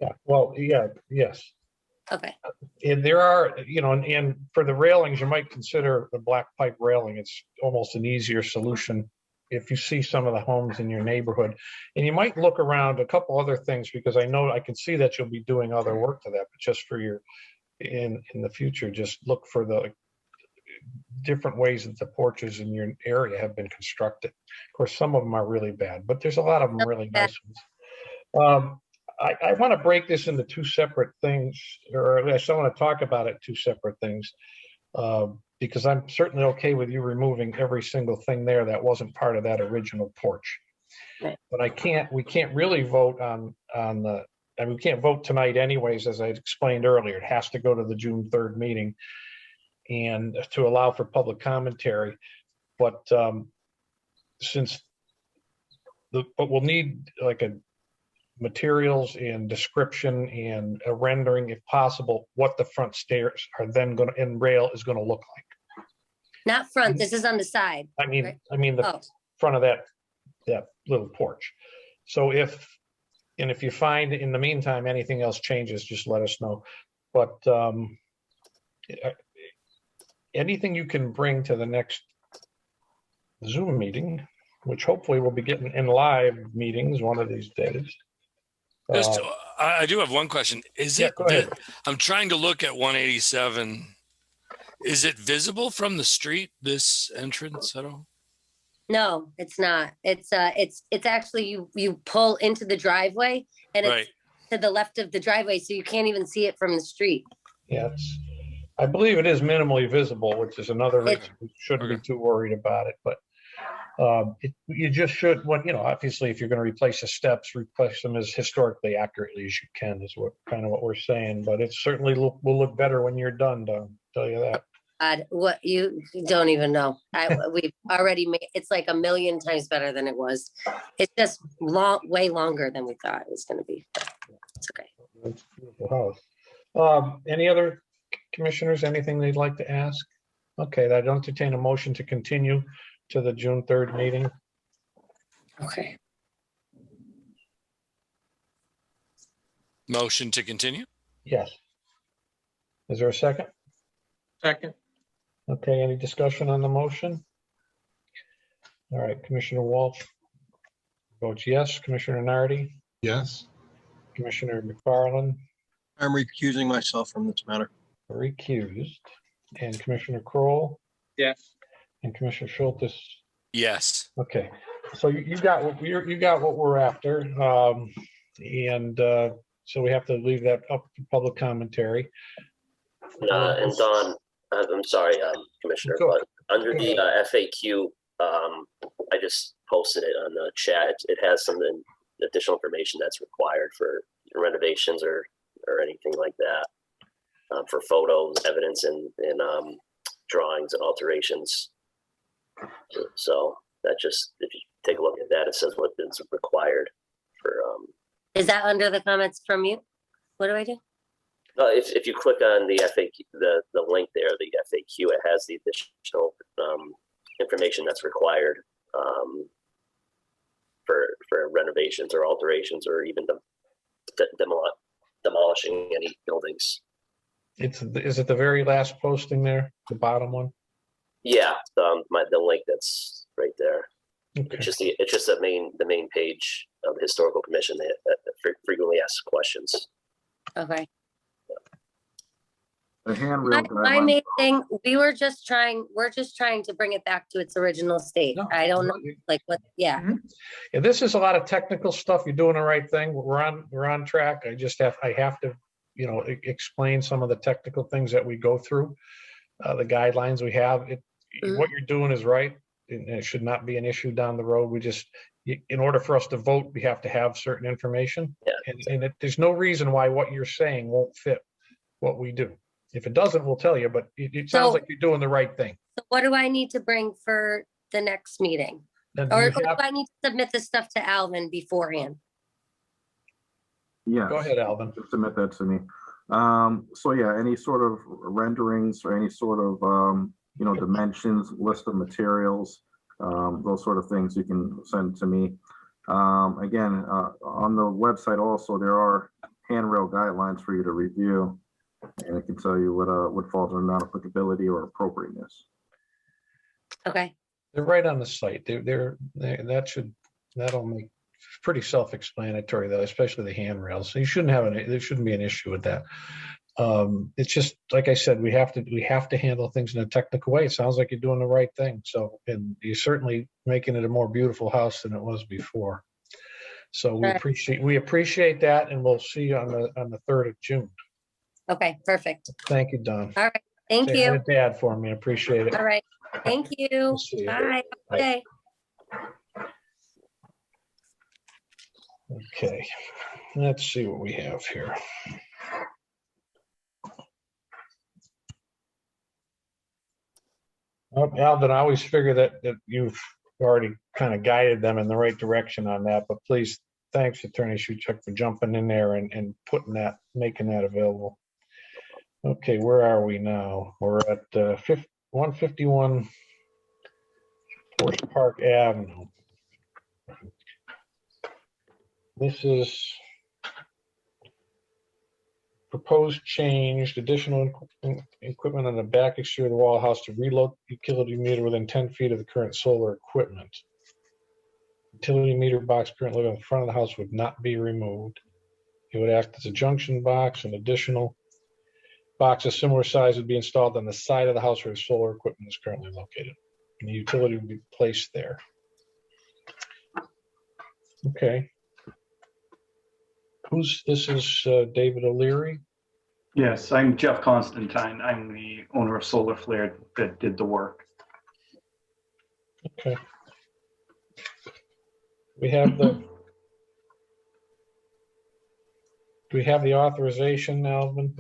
Yeah, well, yeah, yes. Okay. And there are, and for the railings, you might consider the black pipe railing. It's almost an easier solution if you see some of the homes in your neighborhood. And you might look around a couple other things, because I know I can see that you'll be doing other work to that, but just for in the future, just look for the different ways that the porches in your area have been constructed. Of course, some of them are really bad, but there's a lot of them really nice ones. I want to break this into two separate things, or at least I want to talk about it two separate things, because I'm certainly okay with you removing every single thing there that wasn't part of that original porch. Right. But we can't really vote we can't vote tonight anyways, as I explained earlier. It has to go to the June 3rd meeting and to allow for public commentary. But but we'll need like a materials and description and a rendering, if possible, what the front stairs are then going to, and rail is going to look like. Not front, this is on the side. I mean, right? the front of that little porch. So if you find in the meantime anything else changes, just let us know. But anything you can bring to the next Zoom meeting, which hopefully we'll be getting in live meetings one of these days. I do have one question. Go ahead. I'm trying to look at 187. Is it visible from the street, this entrance at all? No, it's not. It's actually you pull into the driveway and it's to the left of the driveway, so you can't even see it from the street. Yeah, I believe it is minimally visible, which is another reason we shouldn't be too worried about it. But you just should, obviously, if you're going to replace the steps, replace them as historically accurately as you can, is what we're saying. But it certainly will look better when you're done, I'll tell you that. What you don't even know. We've already made, it's like 1,000,000 times better than it was. It's just way longer than we thought it was going to be. It's okay. It's a beautiful house. Any other commissioners, anything they'd like to ask? Okay, I don't entertain a motion to continue to the June 3rd meeting. Okay. Motion to continue? Yes. Is there a second? Second. Okay, any discussion on the motion? All right, Commissioner Walsh votes yes. Commissioner Nardi, Yes. Commissioner McFarland, I'm recusing myself from this matter. recused, and Commissioner Kroll Yes. and Commissioner Schultes. Yes. Okay, so you got what we're after, and so we have to leave that up to public commentary. And Don, I'm sorry, Commissioner, Go- but under go the FAQ, I just posted it on the chat. It has some additional information that's required for renovations or anything like that, for photos, evidence, and drawings and alterations. So that just, if you take a look at that, it says what is required for. Is that under the comments from you? What do I do? If you click on the FAQ, the link there, the FAQ, it has the additional information that's required for renovations or alterations or even demolishing any buildings. Is it the very last posting there, the bottom one? Yeah, the link that's right there. Okay. It's just the main page of the Historical Commission that frequently asked questions. Okay. The handrail My guidelines. main thing, we're just trying to bring it back to its original state. No, I don't know, no, like what, yeah. Yeah, this is a lot of technical stuff. You're doing the right thing. We're on track. I have to, explain some of the technical things that we go through, the guidelines we have. What you're doing is right. And it should not be an issue down the road. We just, in order for us to vote, we have to have certain information. Yeah. And there's no reason why what you're saying won't fit what we do. If it doesn't, we'll tell you, but it sounds like you're doing the right thing. So what do I need to bring for the next meeting? Then Or you do have- I need to submit this stuff to Alvin beforehand? Yeah. Go ahead, Alvin. Submit that to me. So yeah, any sort of renderings or any sort of, dimensions, list of materials, those sort of things you can send to me. Again, on the website also, there are handrail guidelines for you to review. And it can tell you what falls under non-applicability or appropriateness. Okay. They're right on the site. That'll make pretty self-explanatory though, especially the handrails. So there shouldn't be an issue with that. It's just, like I said, we have to handle things in a technical way. It sounds like you're doing the right thing. So, and you're certainly making it a more beautiful house than it was before. So we appreciate that, and we'll see you on the 3rd of June. Okay, perfect. Thank you, Don. All right. Thank Say hi you. to Dad for me. I appreciate it. All right. Thank you. We'll see you. Bye. Bye. Okay. Okay, let's see what we have here. Alvin, I always figure that you've already kind of guided them in the right direction on that, but please, thanks, Attorney Shuchuk, for jumping in there and making that available. Okay, where are we now? We're at 151 Forest Park Avenue. This is proposed change, additional equipment on the back exterior of the wall house to reload utility meter within 10 feet of the current solar equipment. Utility meter box currently in the front of the house would not be removed. It would act as a junction box. An additional box of similar size would be installed on the side of the house where the solar equipment is currently located. And the utility would be placed there. Okay. This is David O'Leary. Yes, I'm Jeff Constantine. I'm the owner of Solar Flare that did the work. Okay. Do we have the authorization, Alvin?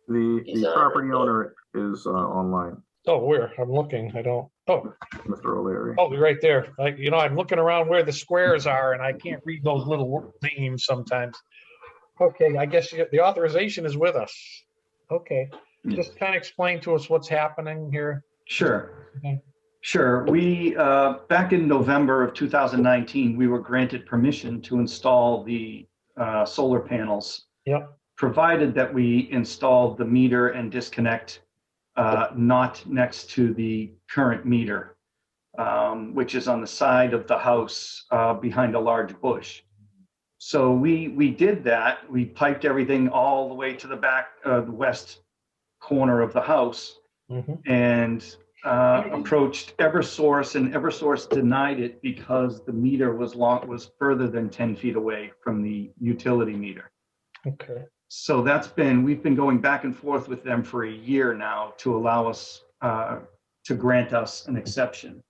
The property owner is online. Oh, where? I'm looking. I don't. Oh, Mr. O'Leary. Oh, right there. I'm looking around where the squares are, and I can't read those little names sometimes. Okay, I guess the authorization is with us. Okay, just kind of explain to us what's happening here. Sure. Okay. Sure. We, back in November of 2019, we were granted permission to install the solar panels. Yep. Provided that we installed the meter and disconnect not next to the current meter, which is on the side of the house behind a large bush. So we did that. We piped everything all the way to the back, the west corner of the house, and approached Eversource, and Eversource denied it because the meter was further than 10 feet away from the utility meter. Okay. So we've been going back and forth with them for a year now to allow us to grant us an exception.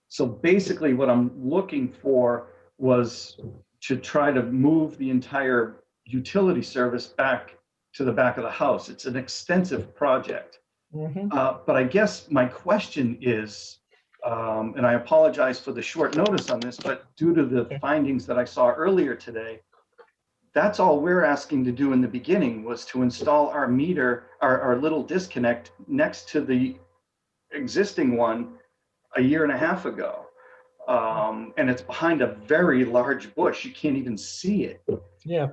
So basically what I'm looking for was to try to move the entire utility service back to the back of the house. It's an extensive project. But I guess my question is, and I apologize for the short notice on this, but due to the findings that I saw earlier today, that's all we're asking to do in the beginning was to install our meter, our little disconnect next to the existing one a year and a half ago. And it's behind a very large bush. You can't even see it. Yeah.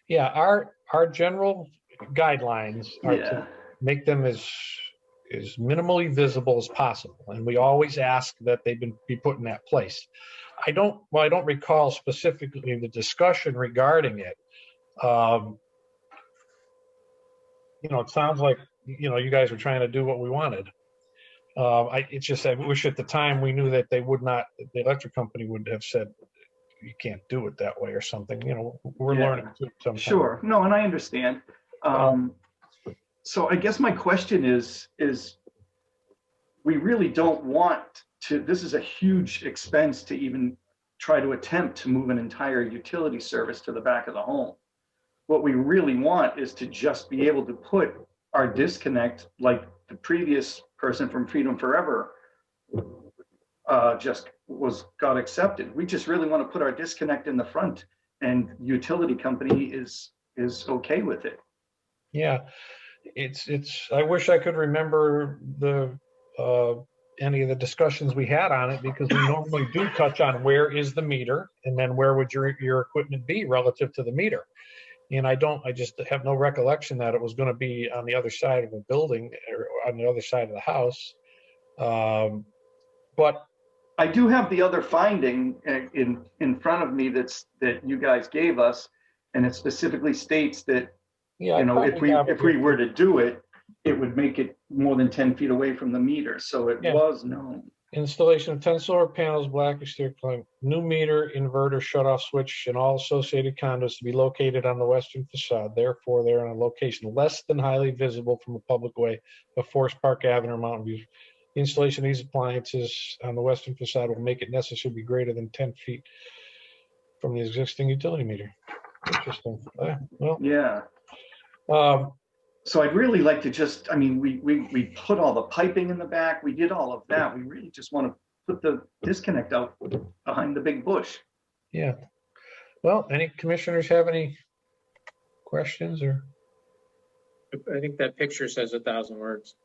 Yeah. Our general guidelines are to make them as minimally visible as possible. And we always ask that they be put in that place. I don't recall specifically the discussion regarding it. It sounds like, you guys were trying to do what we wanted. It's just, I wish at the time we knew that the electric company would have said, you can't do it that way or something. We're learning too sometimes. Sure. No, and I understand. So I guess my question is we really don't want to, this is a huge expense to even try to attempt to move an entire utility service to the back of the home. What we really want is to just be able to put our disconnect, like the previous person from Freedom Forever got accepted. We just really want to put our disconnect in the front, and utility company is okay with it. Yeah, I wish I could remember any of the discussions we had on it, because we normally do touch on where is the meter and then where would your equipment be relative to the meter. And I just have no recollection that it was going to be on the other side of a building or on the other side of the house. But I do have the other finding in front of me that you guys gave us, and it specifically states that if we were to do it, it would make it more than 10 feet away from the meter. So it was known. Installation of 10 solar panels, black exterior climate, new meter, inverter, shutoff switch, and all associated conduits to be located on the western facade. Therefore, they're in a location less than highly visible from a public way of Forest Park Avenue or Mountain View. The installation of these appliances on the western facade will make it necessary to be greater than 10 feet from the existing utility meter. Interesting. Well, yeah. So I'd really like to just, we put all the piping in the back. We did all of that. We really just want to put the disconnect out behind the big bush. Yeah. Well, any commissioners have any questions or? I think that picture says 1,000 words.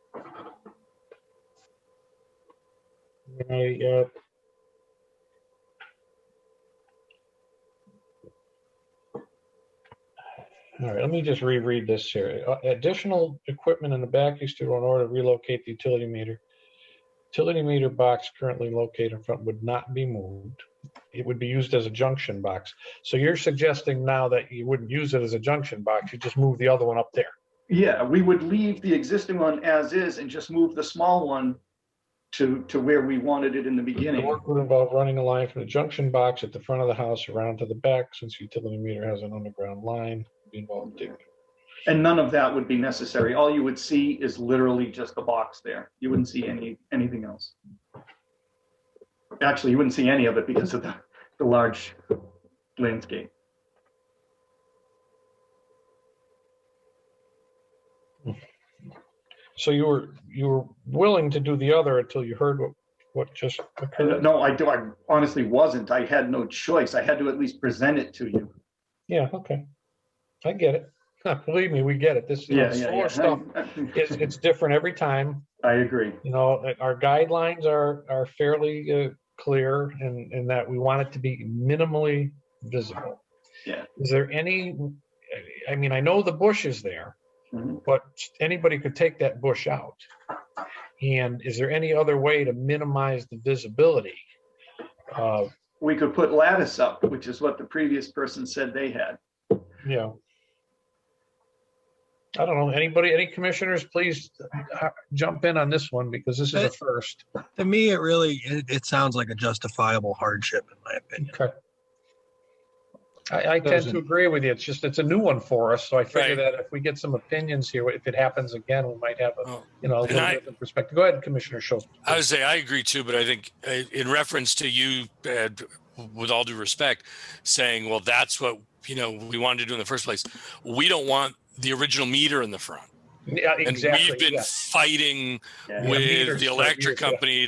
All right, let me just reread this here. Additional equipment in the back used to in order to relocate the utility meter. Utility meter box currently located in front would not be moved. It would be used as a junction box. So you're suggesting now that you wouldn't use it as a junction box, you just move the other one up there. Yeah, we would leave the existing one as is and just move the small one to where we wanted it in the beginning. The work would involve running a line from the junction box at the front of the house around to the back, since utility meter has an underground line. Be involved digging. And none of that would be necessary. All you would see is literally just the box there. You wouldn't see anything else. Actually, you wouldn't see any of it because of the large landscape. So you were willing to do the other until you heard what just occurred? No, I honestly wasn't. I had no choice. I had to at least present it to you. Yeah, okay. I get it. Believe me, we get it. This solar stuff, it's different every time. I agree. You know, our guidelines are fairly clear in that we want it to be minimally visible. Yeah. Is there any, I mean, I know the bush is there, but anybody could take that bush out. And is there any other way to minimize the visibility? We could put lattice up, which is what the previous person said they had. Yeah. I don't know, any commissioners, please jump in on this one because this is a first. To me, it sounds like a justifiable hardship in my opinion. Okay. I tend to agree with you. It's a new one for us. So I figure that if we get some opinions here, if it happens again, we might have a little bit of perspective. Go ahead, Commissioner Schultz. I would say I agree too, but I think in reference to you, with all due respect, saying, well, that's what, we wanted to do in the first place. We don't want the original meter in the front. Yeah, exactly. And we've been fighting with the electric company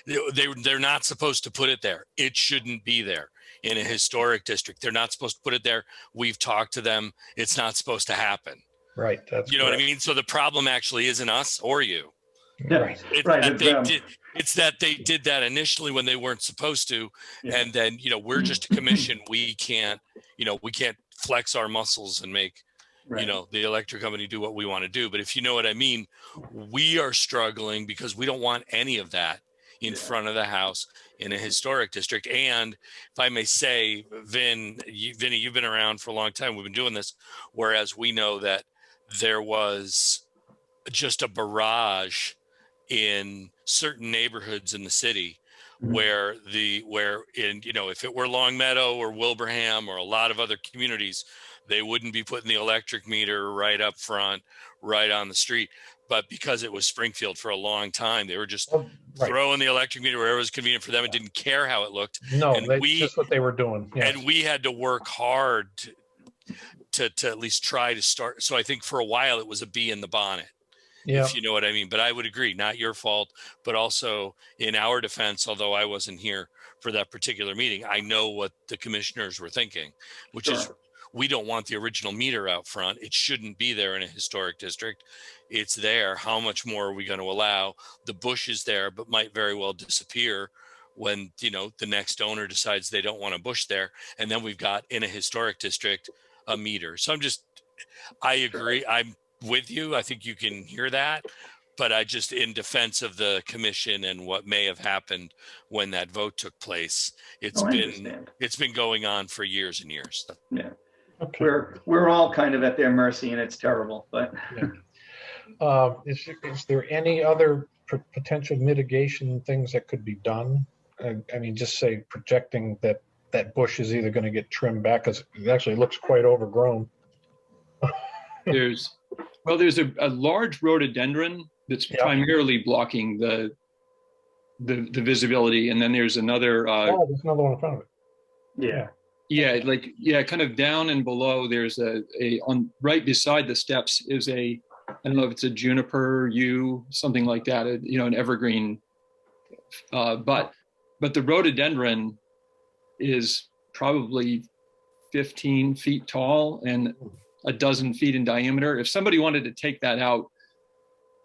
they're not supposed to put it there. It shouldn't be there in a historic district. They're not supposed to put it there. We've talked to them. It's not supposed to happen. Right. That's what I mean? So the problem actually isn't us or you. Right. It's that they did that initially when they weren't supposed to. Yeah. And then, we're just a commission. We can't flex our muscles and make, the electric company do what we want to do. But if you know what I mean, we are struggling because we don't want any of that in front of the house in a historic district. And if I may say, Vinny, you've been around for a long time. We've been doing this, whereas we know that there was just a barrage in certain neighborhoods in the city where if it were Long Meadow or Wilbraham or a lot of other communities, they wouldn't be putting the electric meter right up front, right on the street. But because it was Springfield for a long time, they were just throwing the electric meter wherever it was convenient for them and didn't care how it looked. No, that's what they were doing. Yes. And we had to work hard to at least try to start. So I think for a while it was a bee in the bonnet, if you know what I mean. But I would agree, not your fault, but also in our defense, although I wasn't here for that particular meeting, I know what the commissioners were thinking, which is we don't want the original meter out front. It shouldn't be there in a historic district. It's there. How much more are we going to allow? The bush is there, but might very well disappear when, the next owner decides they don't want a bush there. And then we've got in a historic district, a meter. So I agree. I'm with you. I think you can hear that, but I just, in defense of the commission and what may have happened when that vote took place, it's been going on for years and years. Yeah. Okay. We're all kind of at their mercy, and it's terrible. But is there any other potential mitigation things that could be done? I mean, just say projecting that bush is either going to get trimmed back because it actually looks quite overgrown. There's a large rhododendron that's primarily blocking the visibility, and then there's another. There's another one in front of it. Yeah, kind of down and below. There's on right beside the steps is I don't know if it's a juniper yew, something like that. An evergreen. But the rhododendron is probably 15 feet tall and a dozen feet in diameter. If somebody wanted to take that out,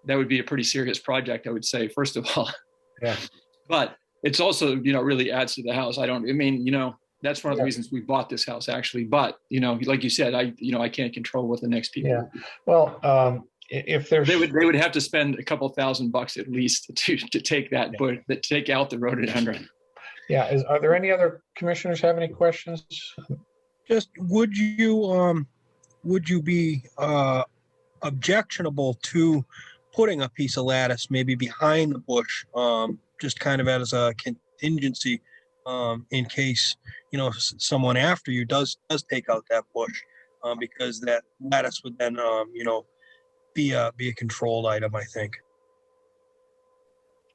that would be a pretty serious project, I would say, first of all. Yeah. But it's also, really adds to the house. That's one of the reasons we bought this house, actually. But, like you said, I can't control what the next people. Yeah. Well, if there's, they would have to spend a couple $1,000 at least to take that, but take out the rhododendron. Yeah. Are there any other commissioners have any questions? Just would you be objectionable to putting a piece of lattice maybe behind the bush, just kind of as a contingency, in case someone after you does take out that bush, because that lattice would then be a controlled item, I think.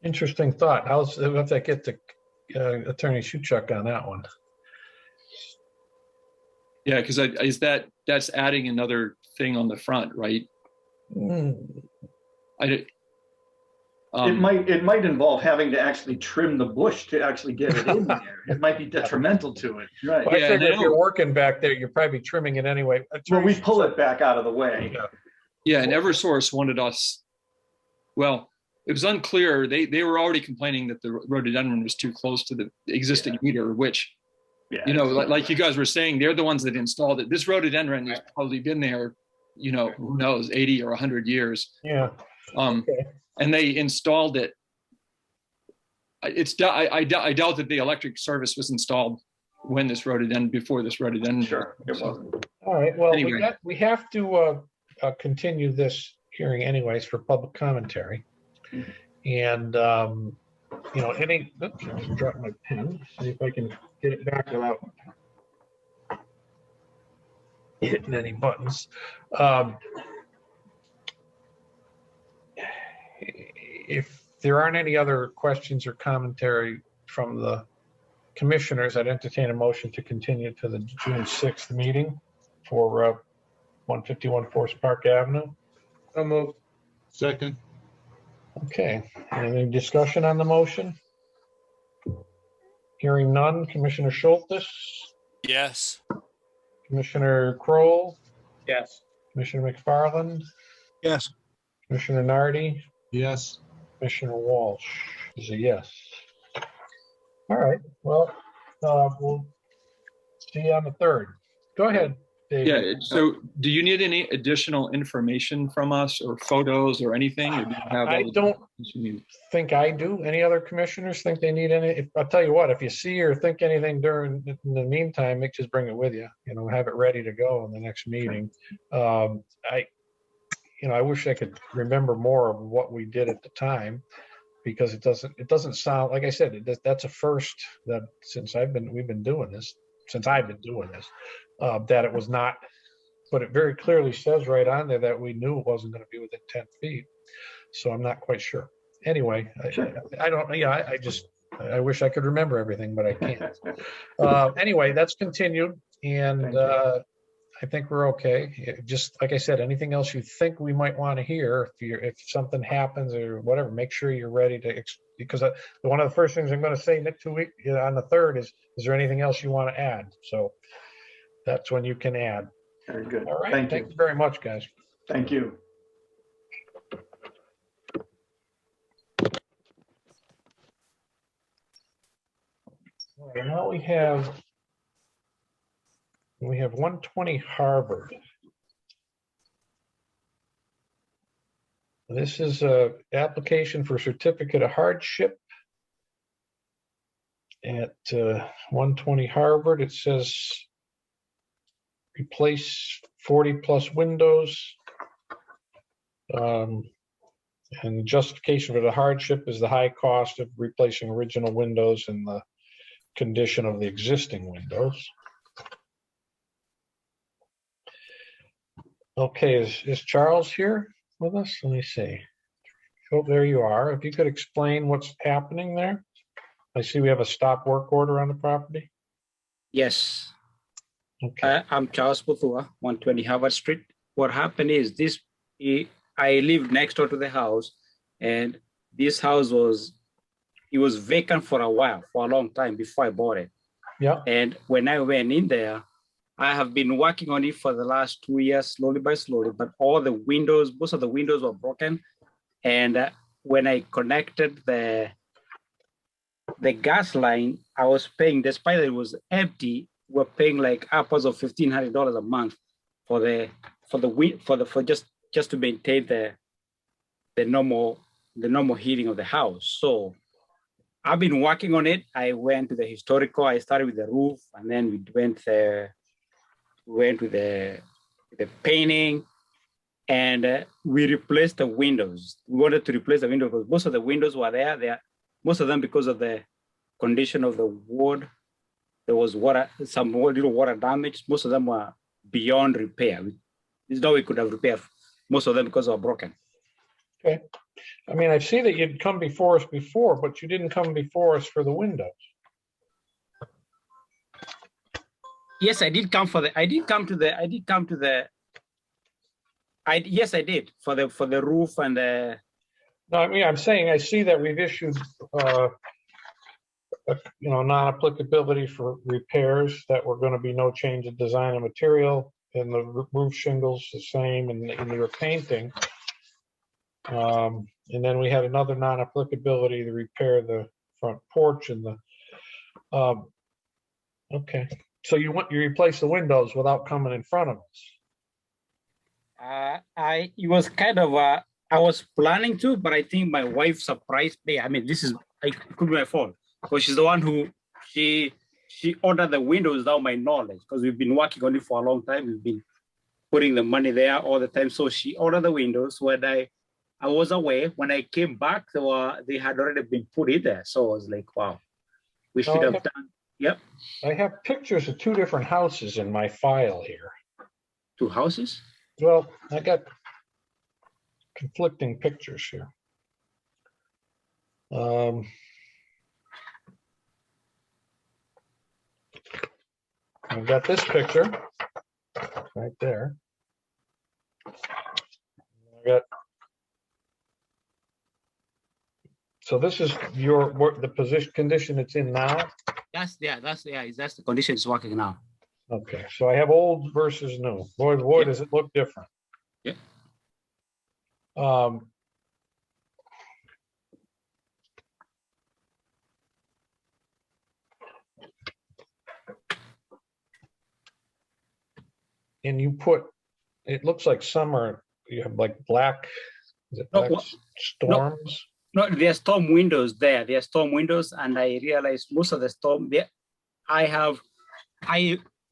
Interesting thought. I'll have to get to Attorney Shuchuk on that one. Yeah, because that's adding another thing on the front, right? It might involve having to actually trim the bush to actually get it in there. It might be detrimental to it. Right. Well, I figure if you're working back there, you're probably trimming it anyway. Well, we pull it back out of the way. Yeah, and Eversource wanted us. Well, it was unclear. They were already complaining that the rhododendron was too close to the existing meter, which, you know, like you guys were saying, they're the ones that installed it. This rhododendron has probably been there, you know, who knows, 80 or 100 years. Yeah. And they installed it. I doubt that the electric service was installed when this rhododendron, before this rhododendron. Sure, it wasn't. All right, well, Anyway. we have to continue this hearing anyways for public commentary. And, you know, oops, I just dropped my pen. See if I can get it back without hitting any buttons. If there aren't any other questions or commentary from the commissioners, I'd entertain a motion to continue to the June 6th meeting for 151 Forest Park Avenue. So moved. Second. Okay, any discussion on the motion? Hearing none. Commissioner Schultes, Yes. Commissioner Kroll, Yes. Commissioner McFarland, Yes. Commissioner Nardi, Yes. Commissioner Walsh is a yes. All right, well, we'll see you on the 3rd. Go ahead, David. Yeah, so do you need any additional information from us or photos or anything? Or do you have all I the don't documents you need? think I do. Any other commissioners think they need any? I'll tell you what, if you see or think anything in the meantime, just bring it with you, you know, have it ready to go in the next meeting. I wish I could remember more of what we did at the time, because it doesn't sound, like I said, that's a first that we've been doing this, since I've been doing this, that it was not, but it very clearly says right on there that we knew it wasn't going to be within 10 feet. So I'm not quite sure. Anyway, I don't, yeah, I wish I could remember everything, but I can't. Anyway, that's continued, and I think we're okay. Just like I said, anything else you think we might want to hear, if something happens or whatever, make sure you're ready to, because one of the first things I'm going to say next 2 weeks on the 3rd is there anything else you want to add? So that's when you can add. Very good. All right. Thank you very much, guys. Thank you. All right, now we have 120 Harvard. This is a application for certificate of hardship at 120 Harvard. It says replace 40 plus windows. And the justification for the hardship is the high cost of replacing original windows and the condition of the existing windows. Okay, is Charles here with us? Let me see. Oh, there you are. If you could explain what's happening there. I see we have a stop work order on the property. Yes. Okay. I'm Charles Puthua, 120 Harvard Street. What happened is I lived next door to the house, and this house was vacant for a while, for a long time before I bought it. Yeah. And when I went in there, I have been working on it for the last 2 years, slowly by slowly, but most of the windows were broken. And when I connected the gas line, I was paying, despite that it was empty, we're paying like upwards of $1,500 a month for just to maintain the normal heating of the house. So I've been working on it. I went to the historical. I started with the roof, and then we went with the painting, and we replaced the windows. We wanted to replace the windows because most of the windows were there. Most of them, because of the condition of the wood, there was some little water damage. Most of them were beyond repair. There's no way we could have repaired most of them because they were broken. Okay. I mean, I see that you'd come before us before, but you didn't come before us for the windows. Yes, I did come for the. Yes, I did for the roof and the. No, I mean, I'm saying I see that we've issued, non-applicability for repairs that were going to be no change in design and material, and the roof shingles the same, and your painting. And then we had another non-applicability to repair the front porch and the, okay. So you replace the windows without coming in front of us? It was kind of, I was planning to, but I think my wife surprised me. I mean, it could be my fault, because she's the one who, she ordered the windows without my knowledge, because we've been working on it for a long time. We've been putting the money there all the time. So she ordered the windows when I was away. When I came back, they had already been put in there. So I was like, wow, we should have done. Yep. I have pictures of 2 different houses in my file here. 2 houses? Well, I got conflicting pictures here. I've got this picture right there. So this is the condition it's in now? That's the condition it's working now. Okay, so I have old versus new. Boy, does it look different. Yeah. And you put, it looks like summer, you have like black, is it black storms? No, there are storm windows there. There are storm windows, and I realized most of the storm there.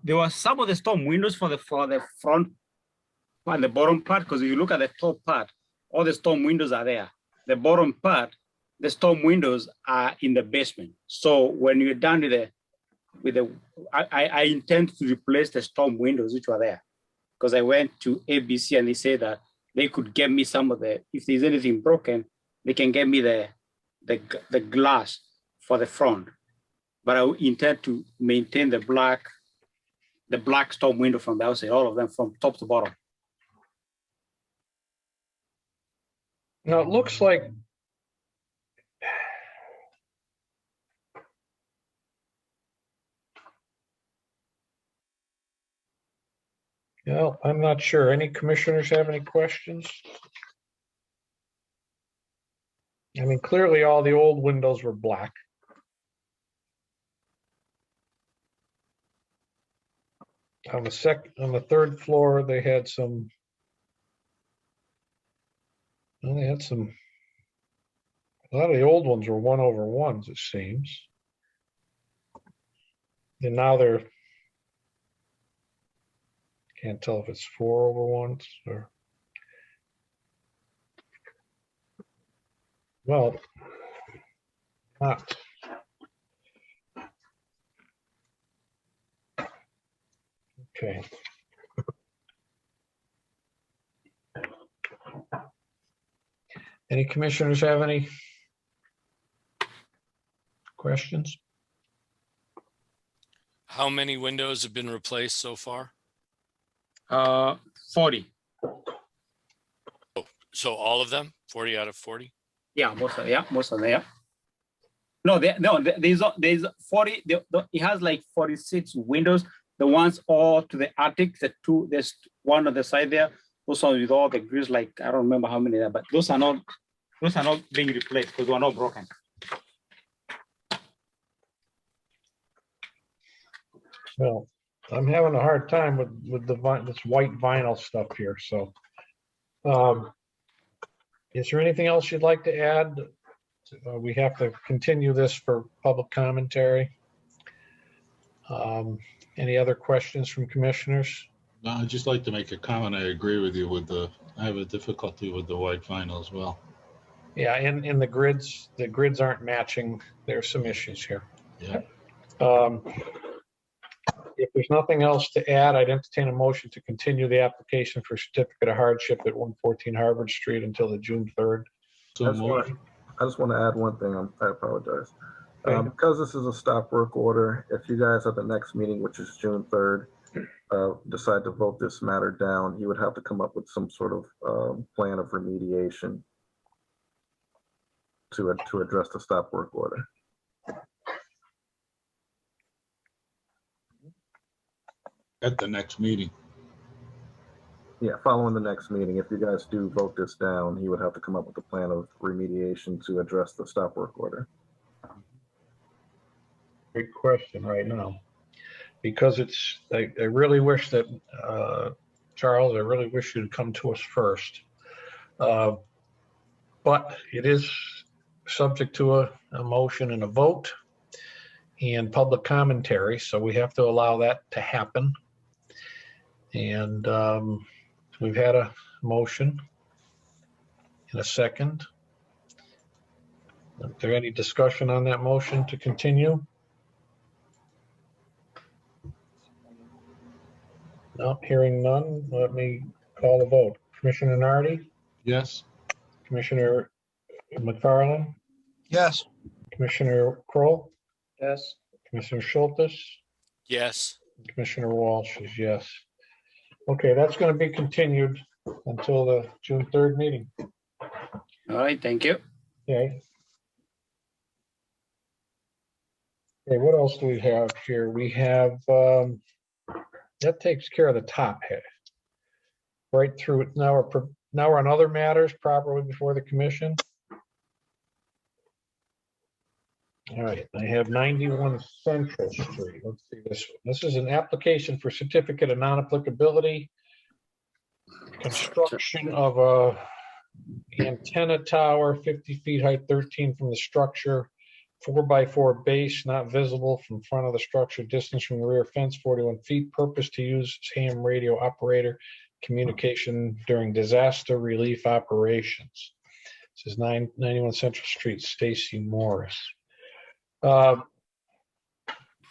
There were some of the storm windows for the front and the bottom part, because if you look at the top part, all the storm windows are there. The bottom part, the storm windows are in the basement. So when you're done I intend to replace the storm windows which were there, because I went to ABC and they said that they could get me some of if there's anything broken, they can get me the glass for the front. But I intend to maintain the black storm window from the outside, all of them from top to bottom. Now it looks like I'm not sure. Any commissioners have any questions? I mean, clearly all the old windows were black. On the 3rd floor, they had some. Well, they had some. A lot of the old ones were 1/1s, it seems. And now they're. Can't tell if it's 4/1s or. Well, not. Okay. Any commissioners have any questions? How many windows have been replaced so far? 40. Oh, so all of them? 40 out of 40? Yeah, most of them. Yeah. No, there's 40. It has like 46 windows. The ones all to the attic, there's one on the side there. Those ones with all the grills, like I don't remember how many there, but those are not being replaced because they are not broken. Well, I'm having a hard time with this white vinyl stuff here. So, is there anything else you'd like to add? We have to continue this for public commentary. Any other questions from commissioners? No, I'd just like to make a comment. I agree with you I have a difficulty with the white vinyl as well. Yeah, and the grids aren't matching. There's some issues here. Yeah. If there's nothing else to add, I'd entertain a motion to continue the application for certificate of hardship at 114 Harvard Street until the June 3rd. I just want to add one thing. I apologize. Because this is a stop work order, if you guys at the next meeting, which is June 3rd, decide to vote this matter down, you would have to come up with some sort of plan of remediation to address the stop work order. At the next meeting. Yeah, following the next meeting, if you guys do vote this down, he would have to come up with a plan of remediation to address the stop work order. Great question right now. Because I really wish that, Charles, I really wish you'd come to us first. But it is subject to a motion and a vote and public commentary, so we have to allow that to happen. And we've had a motion in a second. Is there any discussion on that motion to continue? No, hearing none, let me call the vote. Commissioner Nardi? Yes. Commissioner McFarland? Yes. Commissioner Kroll? Yes. Commissioner Schultes? Yes. Commissioner Walsh is yes. Okay, that's going to be continued until the June 3rd meeting. All right, thank you. Okay. Okay, what else do we have here? We have, that takes care of the top half. Right through it. Now we're on other matters properly before the commission. All right, I have 91 Central Street. Let's see this one. This is an application for certificate of non-applicability. Construction of a antenna tower, 50 feet height, 13 from the structure, 4x4 base, not visible from front of the structure, distance from the rear fence, 41 feet, purpose to use ham radio operator, communication during disaster relief operations. This is 91 Central Street, Stacy Morris.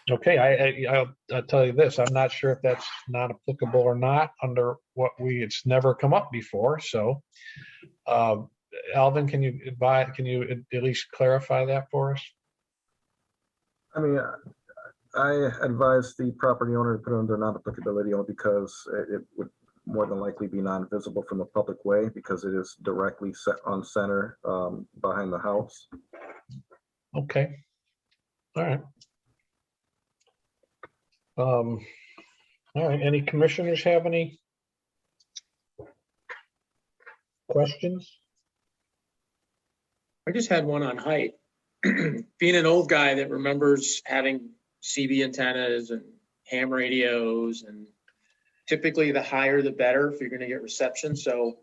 Okay, I'll tell you this, I'm not sure if that's not applicable or not under what it's never come up before. So Alvin, can you at least clarify that for us? I mean, I advise the property owner to put it under non-applicability only because it would more than likely be non-visible from the public way because it is directly set on center behind the house. Okay. All right. All right. Any commissioners have any questions? I just had one on height. Being an old guy that remembers having CB antennas and ham radios, and typically the higher the better if you're going to get reception. So,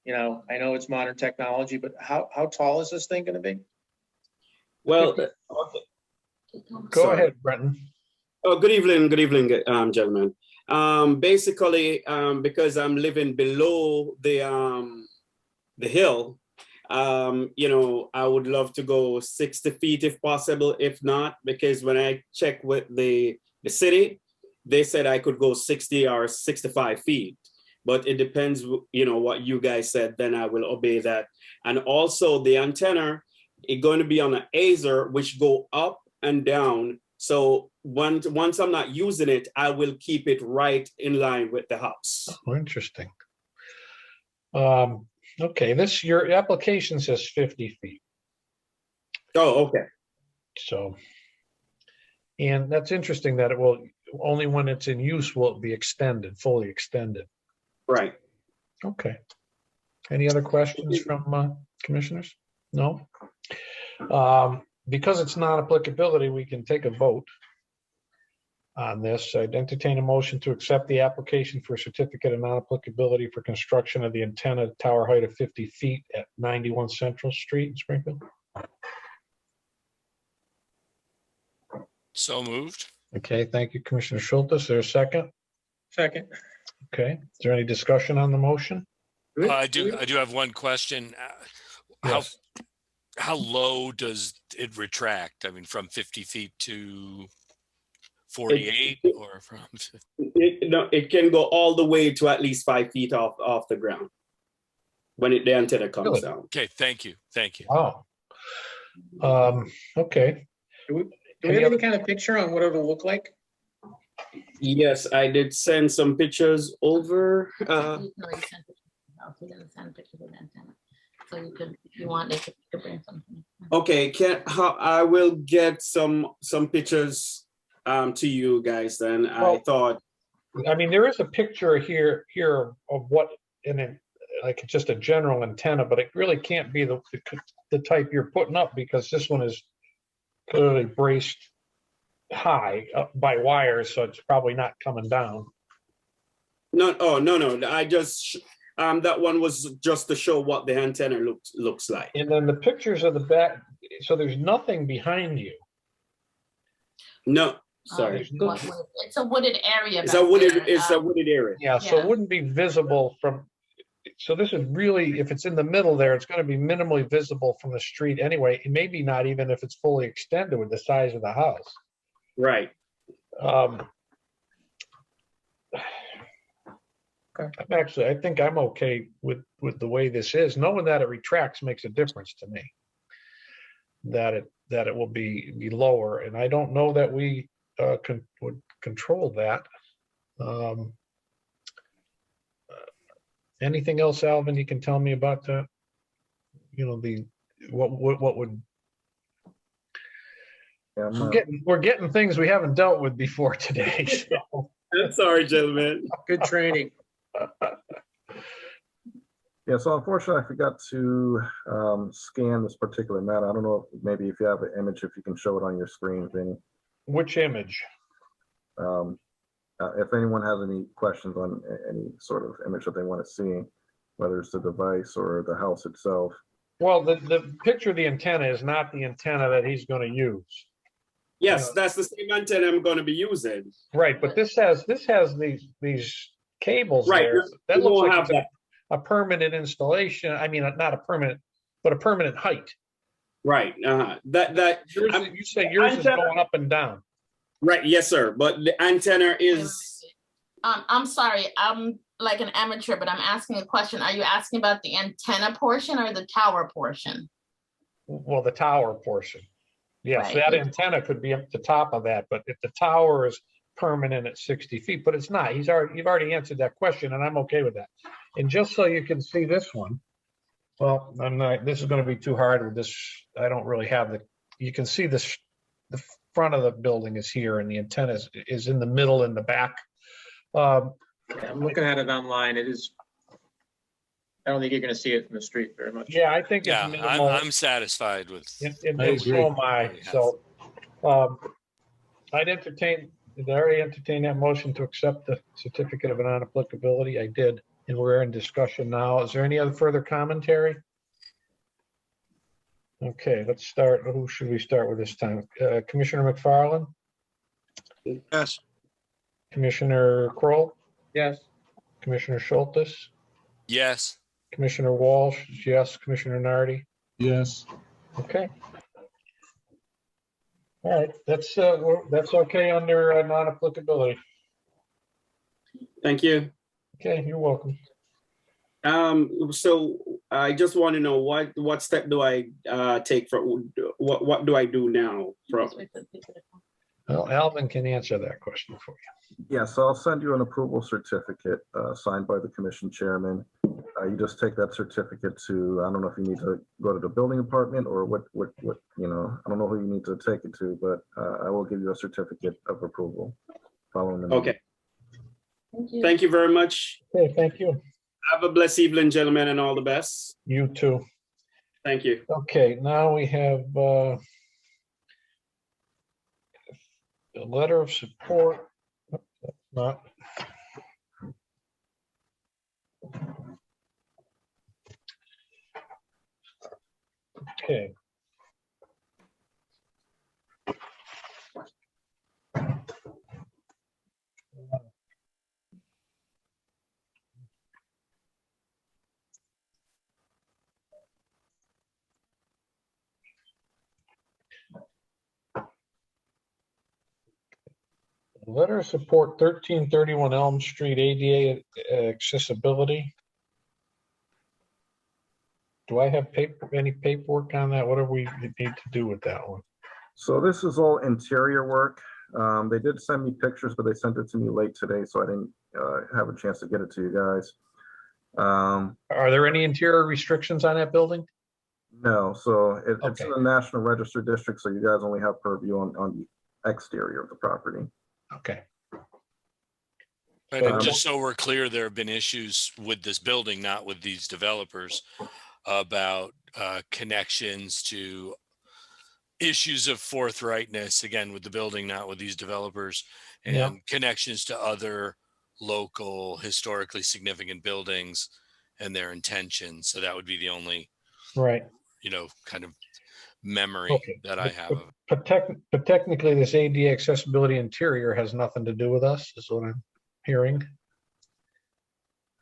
you know, I know it's modern technology, but how tall is this thing going to be? Well, go ahead, Brenton. Oh, good evening, gentlemen. Basically, because I'm living below the hill, you know, I would love to go 60 feet if possible. If not, because when I checked with the city, they said I could go 60 or 65 feet. But it depends, you know, what you guys said, then I will obey that. And also the antenna is going to be on an azer, which go up and down. So once I'm not using it, I will keep it right in line with the house. Oh, interesting. Okay, your application says 50 feet. Oh, okay. So, and that's interesting that it will, only when it's in use will it be extended, fully extended. Right. Okay. Any other questions from commissioners? No? Because it's not applicability, we can take a vote on this. I'd entertain a motion to accept the application for a certificate of non-applicability for construction of the antenna tower height of 50 feet at 91 Central Street in Springfield. So moved. Okay, thank you, Commissioner Schultes. Is there a second? Second. Okay, is there any discussion on the motion? I do have one question. Yes. How low does it retract? I mean, from 50 feet to 48 or from? It can go all the way to at least 5 feet off the ground when the antenna comes Really? down. Okay, thank you. Thank you. Oh. Okay. Do we have any kind of picture on what it'll look like? Yes, I did send some pictures over. So you could, if you want, you could bring something. Okay, I will get some pictures to you guys then. I thought I mean, there is a picture here of what in it, like it's just a general antenna, but it really can't be the type you're putting up because this one is clearly braced high up by wires, so it's probably not coming down. No, oh, no. I just, that one was just to show what the antenna looks like. And then the pictures of the back, so there's nothing behind you. No, sorry. It's a wooded area. It's a wooded area. Yeah, so it wouldn't be visible from, so this is really, if it's in the middle there, it's going to be minimally visible from the street anyway. And maybe not even if it's fully extended with the size of the house. Right. I think I'm okay with the way this is. Knowing that it retracts makes a difference to me. That it will be lower, and I don't know that we would control that. Anything else, Alvin? You can tell me about that. You know, what would. Yeah, we're getting things we haven't dealt with before today. So. I'm sorry, gentlemen. Good training. Yeah, so unfortunately, I forgot to scan this particular map. I don't know if maybe if you have an image, if you can show it on your screen, Vinny. Which image? If anyone has any questions on any sort of image that they want to see, whether it's the device or the house itself. Well, the picture of the antenna is not the antenna that he's going to use. Yes, that's the same antenna I'm going to be using. Right, but this has these cables right. there. That you looks like have that. A permanent installation. I mean, not a permanent, but a permanent height. Right. You say yours is going up and down. Right. Yes, sir. But the antenna is. I'm sorry. I'm like an amateur, but I'm asking a question. Are you asking about the antenna portion or the tower portion? Well, the tower portion. Yes, right. That antenna could be up the top of that, but if the tower is permanent at 60 feet, but it's not. You've already answered that question, and I'm okay with that. And just so you can see this one, well, this is going to be too hard with this. I don't really have you can see this, the front of the building is here, and the antenna is in the middle in the back. I'm looking at it online. It is, I don't think you're going to see it from the street very much. Yeah, I think it's minimal. I'm satisfied with. So am I. So I'd already entertain that motion to accept the certificate of non-applicability. I did, and we're in discussion now. Is there any other further commentary? Okay, let's start. Who should we start with this time? Commissioner McFarland? Yes. Commissioner Kroll? Yes. Commissioner Schultes? Yes. Commissioner Walsh? Yes. Commissioner Nardi? Yes. Okay. All right, that's okay under non-applicability. Thank you. Okay, you're welcome. So I just want to know what step do I take for what do I do now? Well, Alvin can answer that question for you. Yeah, so I'll send you an approval certificate signed by the commission chairman. You just take that certificate to, I don't know if you need to go to the building department or what, you know, I don't know who you need to take it to, but I will give you a certificate of approval following the meeting. Okay. Thank you very much. Okay, thank you. Have a blessed evening, gentlemen, and all the best. You too. Thank you. Okay, now we have a letter of support. Oh, that's not. Okay. Letter of support 1331 Elm Street ADA accessibility. Do I have any paperwork on that? What do we need to do with that one? So this is all interior work. They did send me pictures, but they sent it to me late today, so I didn't have a chance to get it to you guys. Are there any interior restrictions on that building? No, so it's in the National Register District, so you guys only have purview on the exterior of the property. Okay. Right, and just so we're clear, there have been issues with this building, not with these developers, about connections to issues of forthrightness, again, with the building, not with these developers, and connections to other local historically significant buildings and their intentions. So that would be the only, kind of memory that I have of it. But technically, this ADA accessibility interior has nothing to do with us, is what I'm hearing.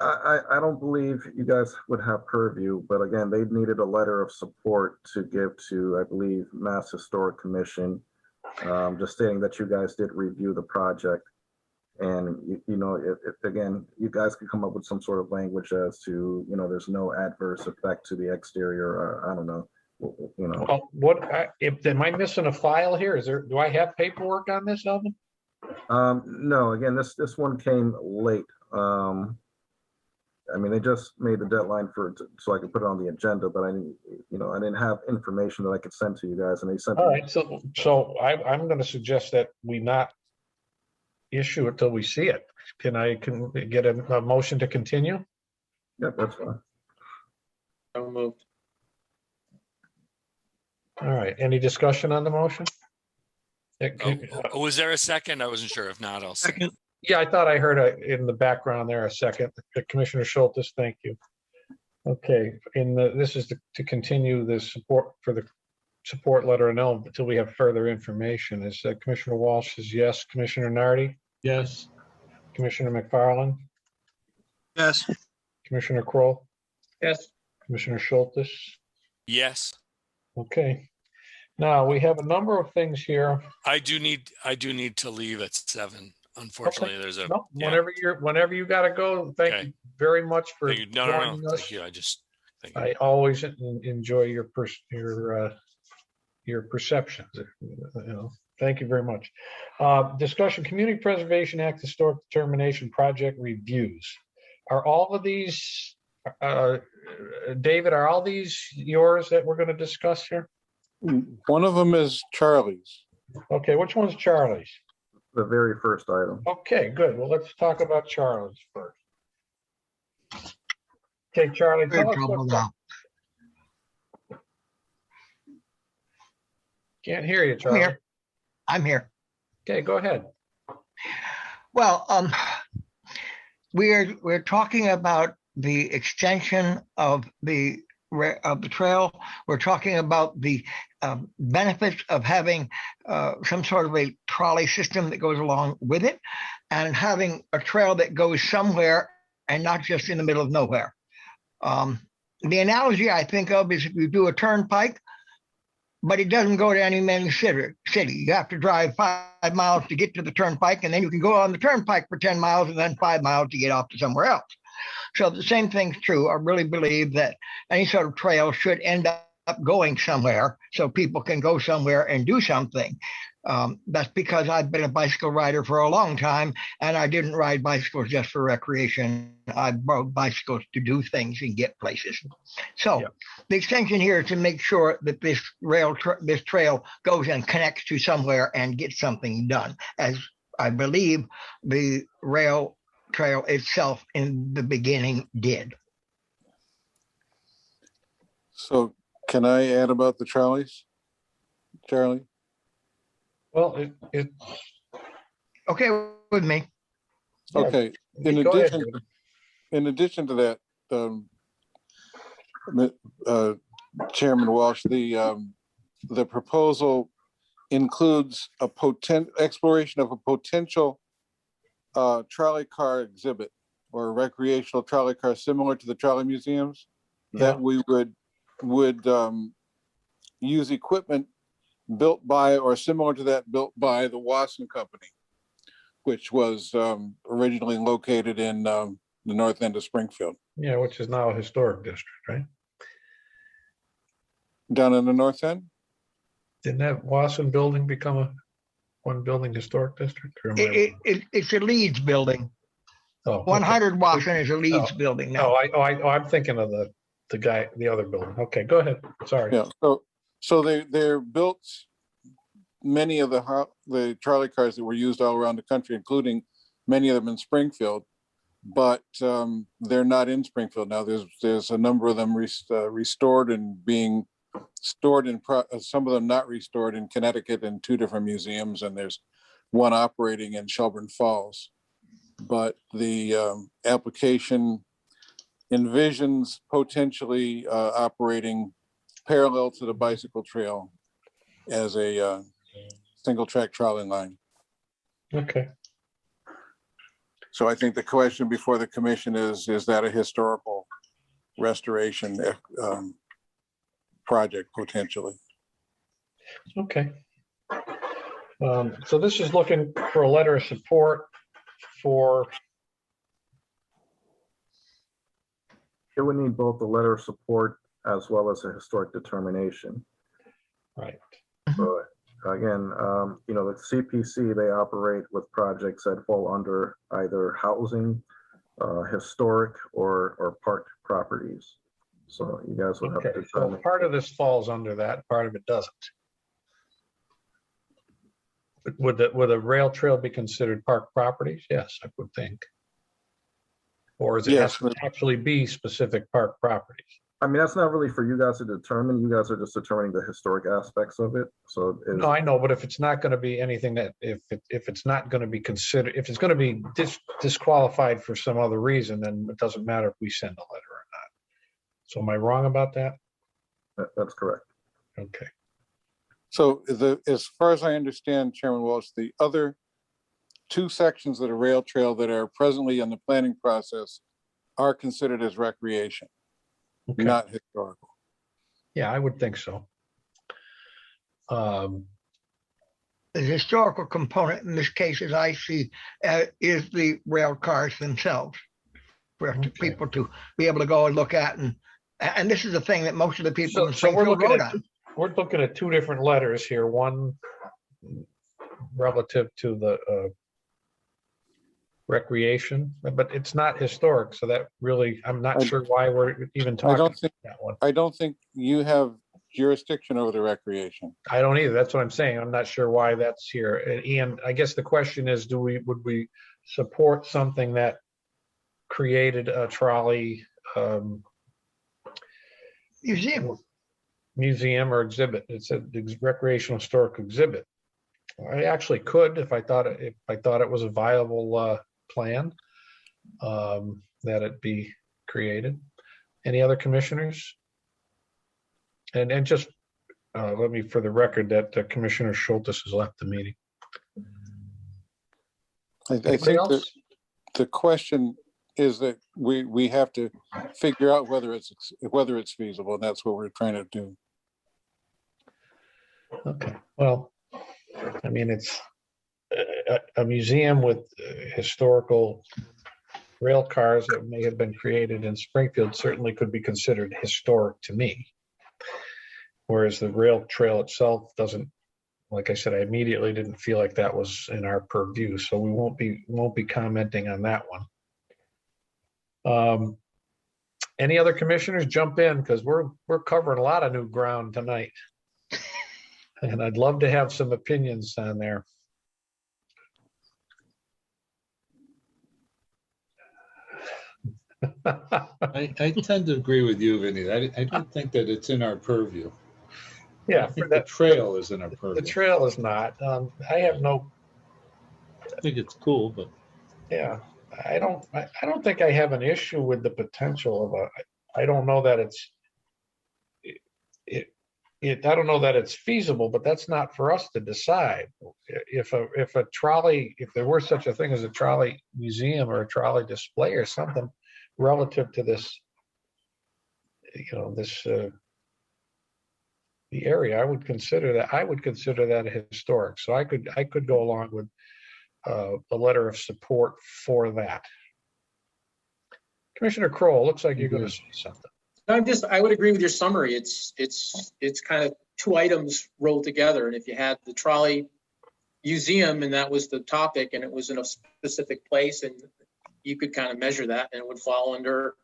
I don't believe you guys would have purview, but again, they needed a letter of support to give to, I believe, Mass Historic Commission, just stating that you guys did review the project. And, if again, you guys could come up with some sort of language as to, there's no adverse effect to the exterior, or I don't know, Well, am I missing a file here? Do I have paperwork on this, Alvin? No, again, this one came late. They just made the deadline so I could put it on the agenda, but I didn't have information that I could send to you guys, and they sent. All right, so I'm going to suggest that we not issue it till we see it. Can I get a motion to continue? Yep, that's fine. So moved. All right, any discussion on the motion? Was there a second? I wasn't sure. If not, I'll second. Yeah, I thought I heard in the background there a second. Commissioner Schultes, thank you. Okay, this is to continue the support for the support letter and L until we have further information. Is Commissioner Walsh says yes. Commissioner Nardi? Yes. Commissioner McFarland? Yes. Commissioner Kroll? Yes. Commissioner Schultes? Yes. Okay. Now we have a number of things here. I do need to leave at 7. Unfortunately, there's a whenever you got to go. Thank you very much for joining us. Thank you. I always enjoy your perceptions. Thank you very much. Discussion: Community Preservation Act Historic Determination Project reviews. Are all of these, David? Are all these yours that we're going to discuss here? One of them is Charlie's. Okay, which one's Charlie's? The very first item. Okay, good. Well, let's talk about Charlie's first. Okay, Charlie, tell us what. Can't hear you, Charlie. I'm here. Okay, go ahead. Well, we're talking about the extension of the trail. We're talking about the benefits of having some sort of a trolley system that goes along with it, and having a trail that goes somewhere and not just in the middle of nowhere. The analogy I think of is if you do a turnpike, but it doesn't go to any main city. You have to drive 5 miles to get to the turnpike, and then you can go on the turnpike for 10 miles and then 5 miles to get off to somewhere else. So the same thing's true. I really believe that any sort of trail should end up going somewhere so people can go somewhere and do something. That's because I've been a bicycle rider for a long time, and I didn't ride bicycles just for recreation. I rode bicycles to do things and get places. So the extension here is to make sure that this trail goes and connects to somewhere and gets something done, as I believe the rail trail itself in the beginning did. So can I add about the trolleys, Charlie? Well, it okay with me. Okay. In addition to that, Chairman Walsh, the proposal includes a exploration of a potential trolley car exhibit or a recreational trolley car similar to the trolley museums that we would use equipment built by or similar to that built by the Wasson Company, which was originally located in the north end of Springfield. Yeah, which is now a historic district, right? Down in the north end? Didn't that Wasson building become a one building historic district? Or it's a Leeds building. Oh, 100 Wasson is a Leeds building now. I'm thinking of the other building. Okay, go ahead. Sorry. Yeah. So they're built many of the trolley cars that were used all around the country, including many of them in Springfield, but they're not in Springfield now. There's a number of them restored and being stored in, some of them not restored in Connecticut in 2 different museums, and there's one operating in Shelburne Falls. But the application envisions potentially operating parallel to the bicycle trail as a single track trolley line. Okay. So I think the question before the commission is that a historical restoration project potentially? Okay. So this is looking for a letter of support for. It would need both a letter of support as well as a historic determination. Right. So again, you know, the CPC, they operate with projects that fall under either housing, historic, or park properties. So you guys would have to determine. So part of this falls under that, part of it doesn't. Would a rail trail be considered park properties? Yes, I would think. Or is it has to actually be specific park properties? I mean, that's not really for you guys to determine. You guys are just determining the historic aspects of it. So no, I know, but if it's not going to be anything that, if it's not going to be considered, if it's going to be disqualified for some other reason, then it doesn't matter if we send a letter or not. So am I wrong about that? That's correct. Okay. So as far as I understand, Chairman Walsh, the other 2 sections of the rail trail that are presently in the planning process are considered as recreation, not historical. Yeah, I would think so. The historical component in this case, as I see, is the rail cars themselves, for people to be able to go and look at, and this is the thing that most of the people in Springfield wrote on. We're looking at 2 different letters here. One relative to the recreation, but it's not historic, so that really, I'm not sure why we're even talking about that one. I don't think you have jurisdiction over the recreation. I don't either. That's what I'm saying. I'm not sure why that's here. And I guess the question is, would we support something that created a trolley museum or exhibit? It's a recreational historic exhibit. I actually could if I thought it was a viable plan that it be created. Any other commissioners? And just let me, for the record, that Commissioner Schultes has left the meeting. I think that the question is that we have to figure out whether it's feasible, and that's what we're trying to do. Okay. Well, I mean, it's a museum with historical rail cars that may have been created in Springfield certainly could be considered historic to me. Whereas the rail trail itself doesn't, like I said, I immediately didn't feel like that was in our purview, so we won't be commenting on that one. Any other commissioners jump in, because we're covering a lot of new ground tonight. And I'd love to have some opinions on there. I tend to agree with you, Vinny. I don't think that it's in our purview. Yeah, I think the trail is in our purview. The trail is not. I have no. I think it's cool, but yeah, I don't think I have an issue with the potential of a. I don't know that it's. I don't know that it's feasible, but that's not for us to decide. If a trolley, if there were such a thing as a trolley museum or a trolley display or something relative to this, the area, I would consider that historic. So I could go along with a letter of support for that. Commissioner Kroll, looks like you're going to say something. I would agree with your summary. It's kind of 2 items rolled together. And if you had the trolley museum and that was the topic and it was in a specific place, and you could kind of measure that, and it would fall under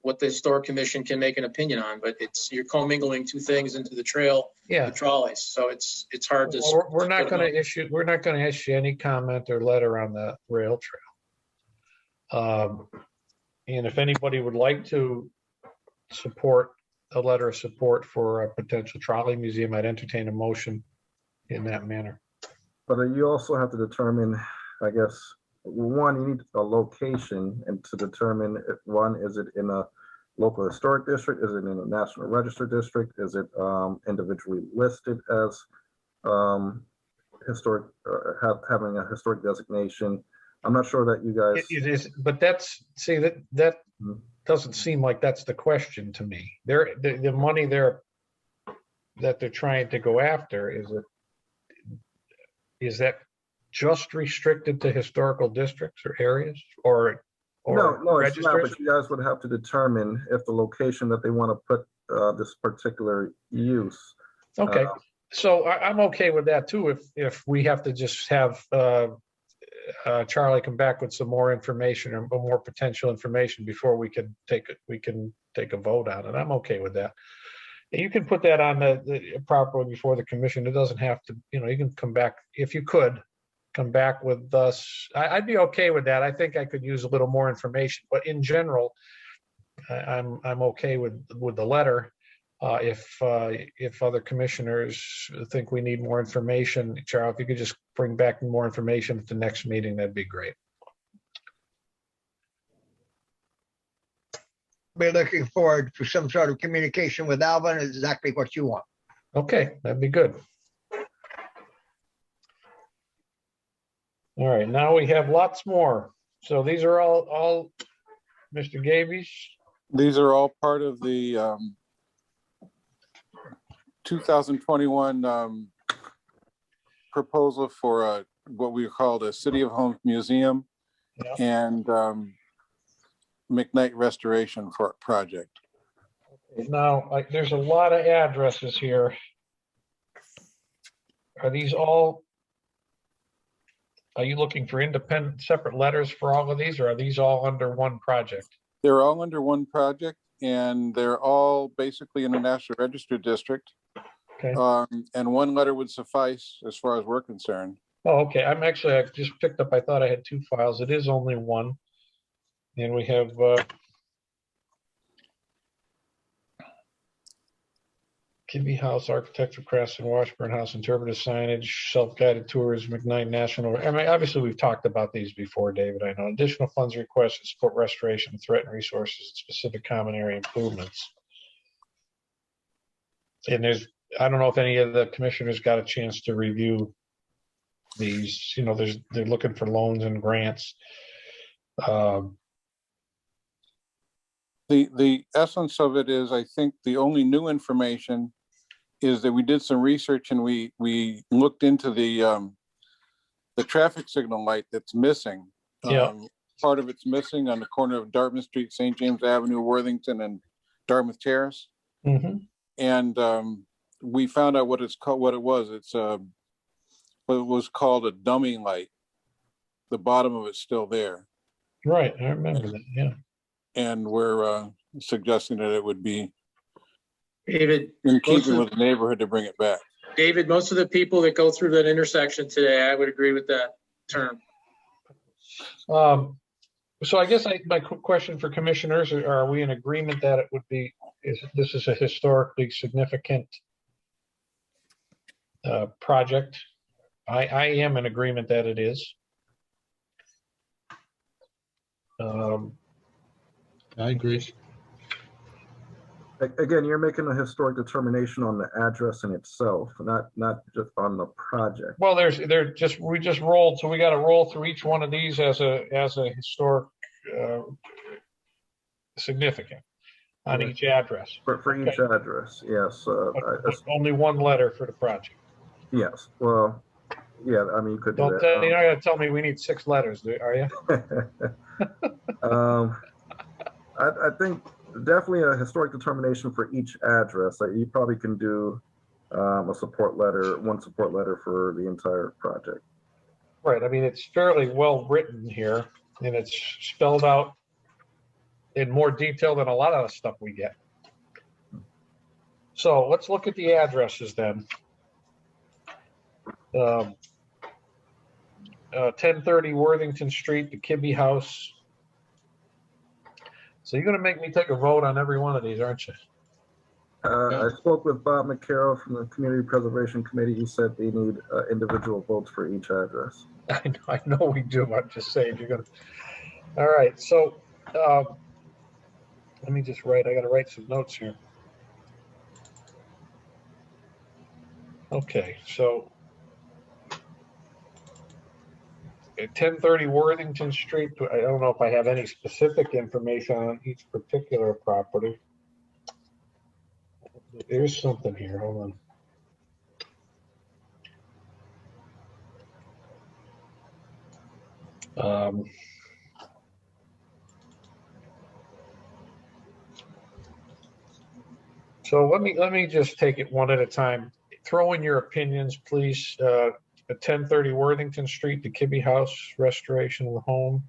what the Historic Commission can make an opinion on. But you're commingling 2 things into the trail, the trolleys. So it's hard to. Well, we're not going to issue any comment or letter on the rail trail. And if anybody would like to support a letter of support for a potential trolley museum, I'd entertain a motion in that manner. But you also have to determine, I guess, one, you need a location, and to determine if one, is it in a local historic district? Is it in a National Register district? Is it individually listed as historic, having a historic designation? I'm not sure that you guys. It is, but that's, see, that doesn't seem like that's the question to me. The money there that they're trying to go after, is that just restricted to historical districts or areas, or No, it's not, registers? but you guys would have to determine if the location that they want to put this particular use. Okay, so I'm okay with that too, if we have to just have Charlie come back with some more information or more potential information before we can take a vote on it. I'm okay with that. You can put that on the properly before the commission. It doesn't have to, you can come back, if you could come back with us. I'd be okay with that. I think I could use a little more information, but in general, I'm okay with the letter. If other commissioners think we need more information, Charles, if you could just bring back more information at the next meeting, that'd be great. Be looking forward to some sort of communication with Alvin, is exactly what you want. Okay, that'd be good. All right, now we have lots more. So these are all Mr. Gaby's? These are all part of the 2021 proposal for what we called a City of Homes Museum and McKnight Restoration Project. Now, there's a lot of addresses here. Are these all, are you looking for independent, separate letters for all of these, or are these all under one project? They're all under one project, and they're all basically in the National Register District. Okay. And one letter would suffice as far as we're concerned. Oh, okay. I just picked up, I thought I had two files. It is only one. And we have Kibby House, Architecture Crafts and Washburn House, Interpretive Signage, Self-Guided Tours, McKnight National. I mean, obviously we've talked about these before, David. I know additional funds requested to support restoration of threatened resources and specific common area improvements. And I don't know if any of the commissioners got a chance to review these. They're looking for loans and grants. The essence of it is, I think the only new information is that we did some research and we looked into the traffic signal light that's missing. Part of it's missing on the corner of Dartmouth Street, St. James Avenue, Worthington, and Dartmouth Terrace. Mm-hmm. And we found out what it's called. What it was. It's what it was called a dummy light. The bottom of it's still there. Right, I remember that. Yeah. And we're suggesting that it would be David, in keeping with the neighborhood to bring it back. David, most of the people that go through that intersection today, I would agree with that term. So I guess my question for commissioners, are we in agreement that it would be, this is a historically significant project? I am in agreement that it is. I agree. Again, you're making a historic determination on the address in itself, not just on the project. Well, we just rolled, so we got to roll through each one of these as a historic significant on each address. For each address, yes. Only one letter for the project. Yes. Well, yeah. I mean, you could do Don't that. tell, you're not going to tell me we need 6 letters, are you? I think definitely a historic determination for each address. You probably can do one support letter for the entire project. Right. I mean, it's fairly well written here, and it's spelled out in more detail than a lot of the stuff we get. So let's look at the addresses then. 1030 Worthington Street, the Kibby House, So you're gonna make me take a vote on every one of these, aren't you? I spoke with Bob McCarroll from the Community Preservation Committee. He said they need individual votes for each address. I know we do. I'm just saying you're gonna. All right, so let me just write. I gotta write some notes here. Okay, so 1030 Worthington Street. I don't know if I have any specific information on each particular property. There's something here. Hold on. So let me just take it one at a time. Throw in your opinions, please. At 1030 Worthington Street, the Kibby House restoration of the home.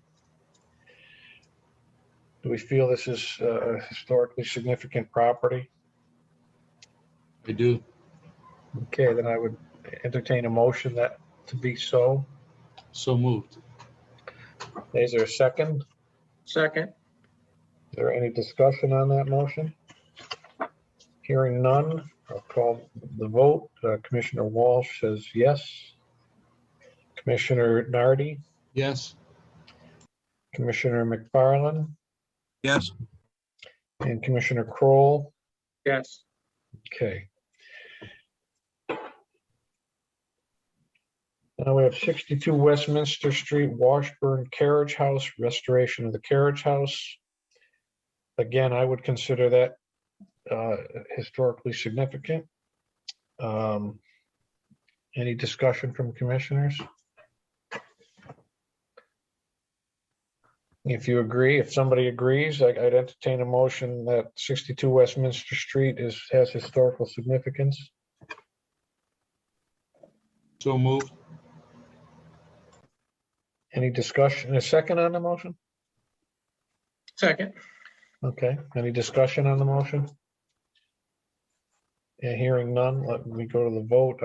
Do we feel this is a historically significant property? I do. Okay, then I would entertain a motion that to be so. So moved. Is there a second? Second. Is there any discussion on that motion? Hearing none, I'll call the vote. Commissioner Walsh says yes. Commissioner Nardi? Yes. Commissioner McFarland? Yes. And Commissioner Kroll? Yes. Okay. Now we have 62 Westminster Street, Washburn Carriage House, restoration of the Carriage House. Again, I would consider that historically significant. Any discussion from commissioners? If you agree, if somebody agrees, I'd entertain a motion that 62 Westminster Street has historical significance. So moved. Any discussion? A second on the motion? Second. Okay. Any discussion on the motion? Yeah, hearing none, let me go to the vote.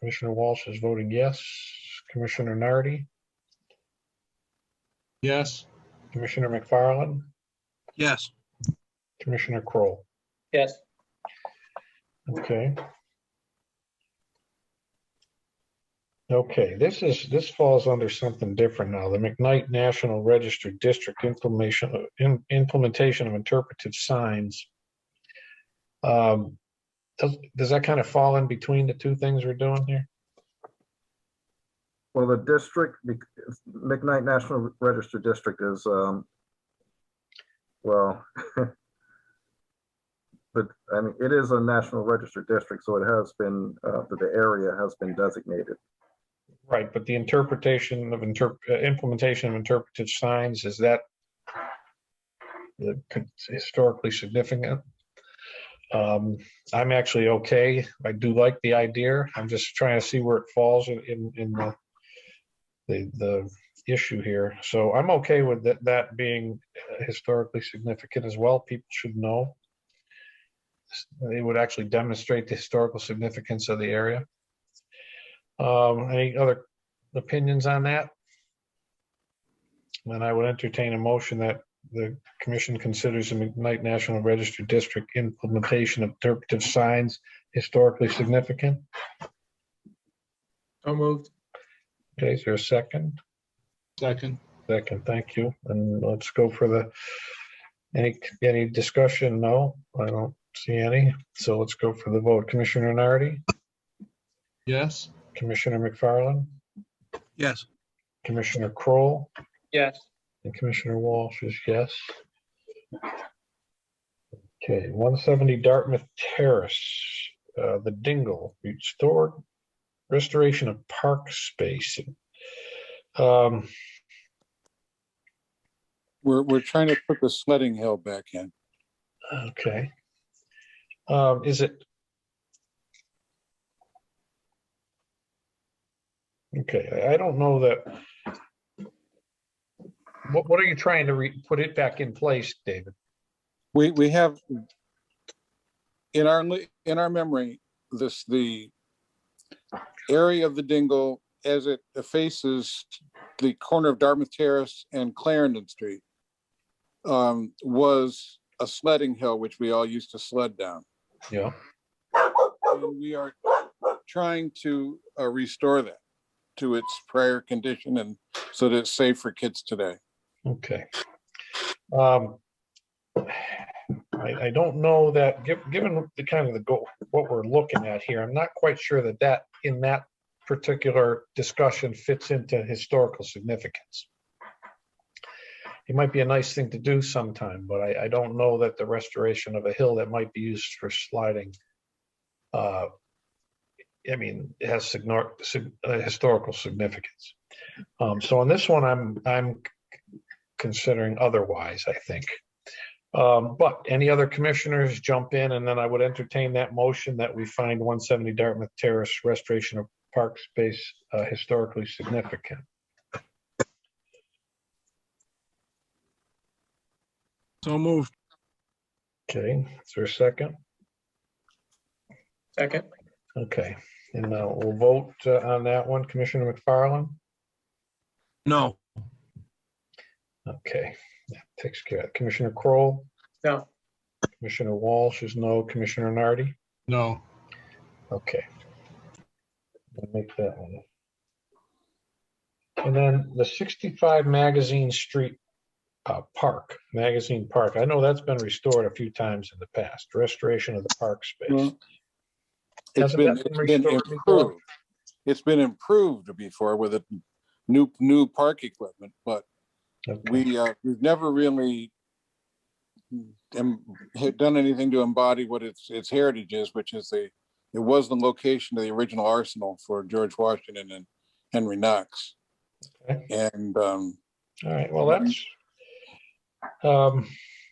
Commissioner Walsh is voting yes. Commissioner Nardi? Yes. Commissioner McFarland? Yes. Commissioner Kroll? Yes. Okay. Okay, this falls under something different now. The McKnight National Register District implementation of interpretive signs. Does that kind of fall in between the two things we're doing here? Well, the district, McKnight National Register District is, well, but I mean, it is a National Register District, so it has been, the area has been designated. Right, but the implementation of interpretive signs, is that historically significant? I'm actually okay. I do like the idea. I'm just trying to see where it falls in the issue here. So I'm okay with that being historically significant as well. People should know. It would actually demonstrate the historical significance of the area. Any other opinions on that? Then I would entertain a motion that the commission considers the McKnight National Register District implementation of interpretive signs historically significant. So moved. Okay, is there a second? Second. Second, thank you. And let's go for the, any discussion? No, I don't see any. So let's go for the vote. Commissioner Nardi? Yes. Commissioner McFarland? Yes. Commissioner Kroll? Yes. And Commissioner Walsh is yes. Okay, 170 Dartmouth Terrace, the Dingle, restored, restoration of park space. We're trying to put the sledding hill back in. Okay. Is it? Okay, I don't know that. What are you trying to put it back in place, David? We have in our memory the area of the Dingle as it faces the corner of Dartmouth Terrace and Clarendon Street. was a sledding hill, which we all used to sled down. Yeah. And we are trying to restore that to its prior condition, and so that it's safe for kids today. Okay. I don't know that, given the kind of what we're looking at here, I'm not quite sure that in that particular discussion fits into historical significance. It might be a nice thing to do sometime, but I don't know that the restoration of a hill that might be used for sliding, it has historical significance. So on this one, I'm considering otherwise, I think. But any other commissioners jump in, and then I would entertain that motion that we find 170 Dartmouth Terrace restoration of park space historically significant. So moved. Okay, is there a second? Second. Okay, and we'll vote on that one. Commissioner McFarland? No. Okay, that takes care of it. Commissioner Kroll? No. Commissioner Walsh is no. Commissioner Nardi? No. Okay. I'll make that one. And then the 65 Magazine Street Magazine Park. I know that's been restored a few times in the past. Restoration of the park space. Well, it's been improved. It's been improved before with a new park equipment, but we've never really done anything to embody what its heritage is, which is it was the location of the original arsenal for George Washington and Henry Knox. Okay. And all right, well, that's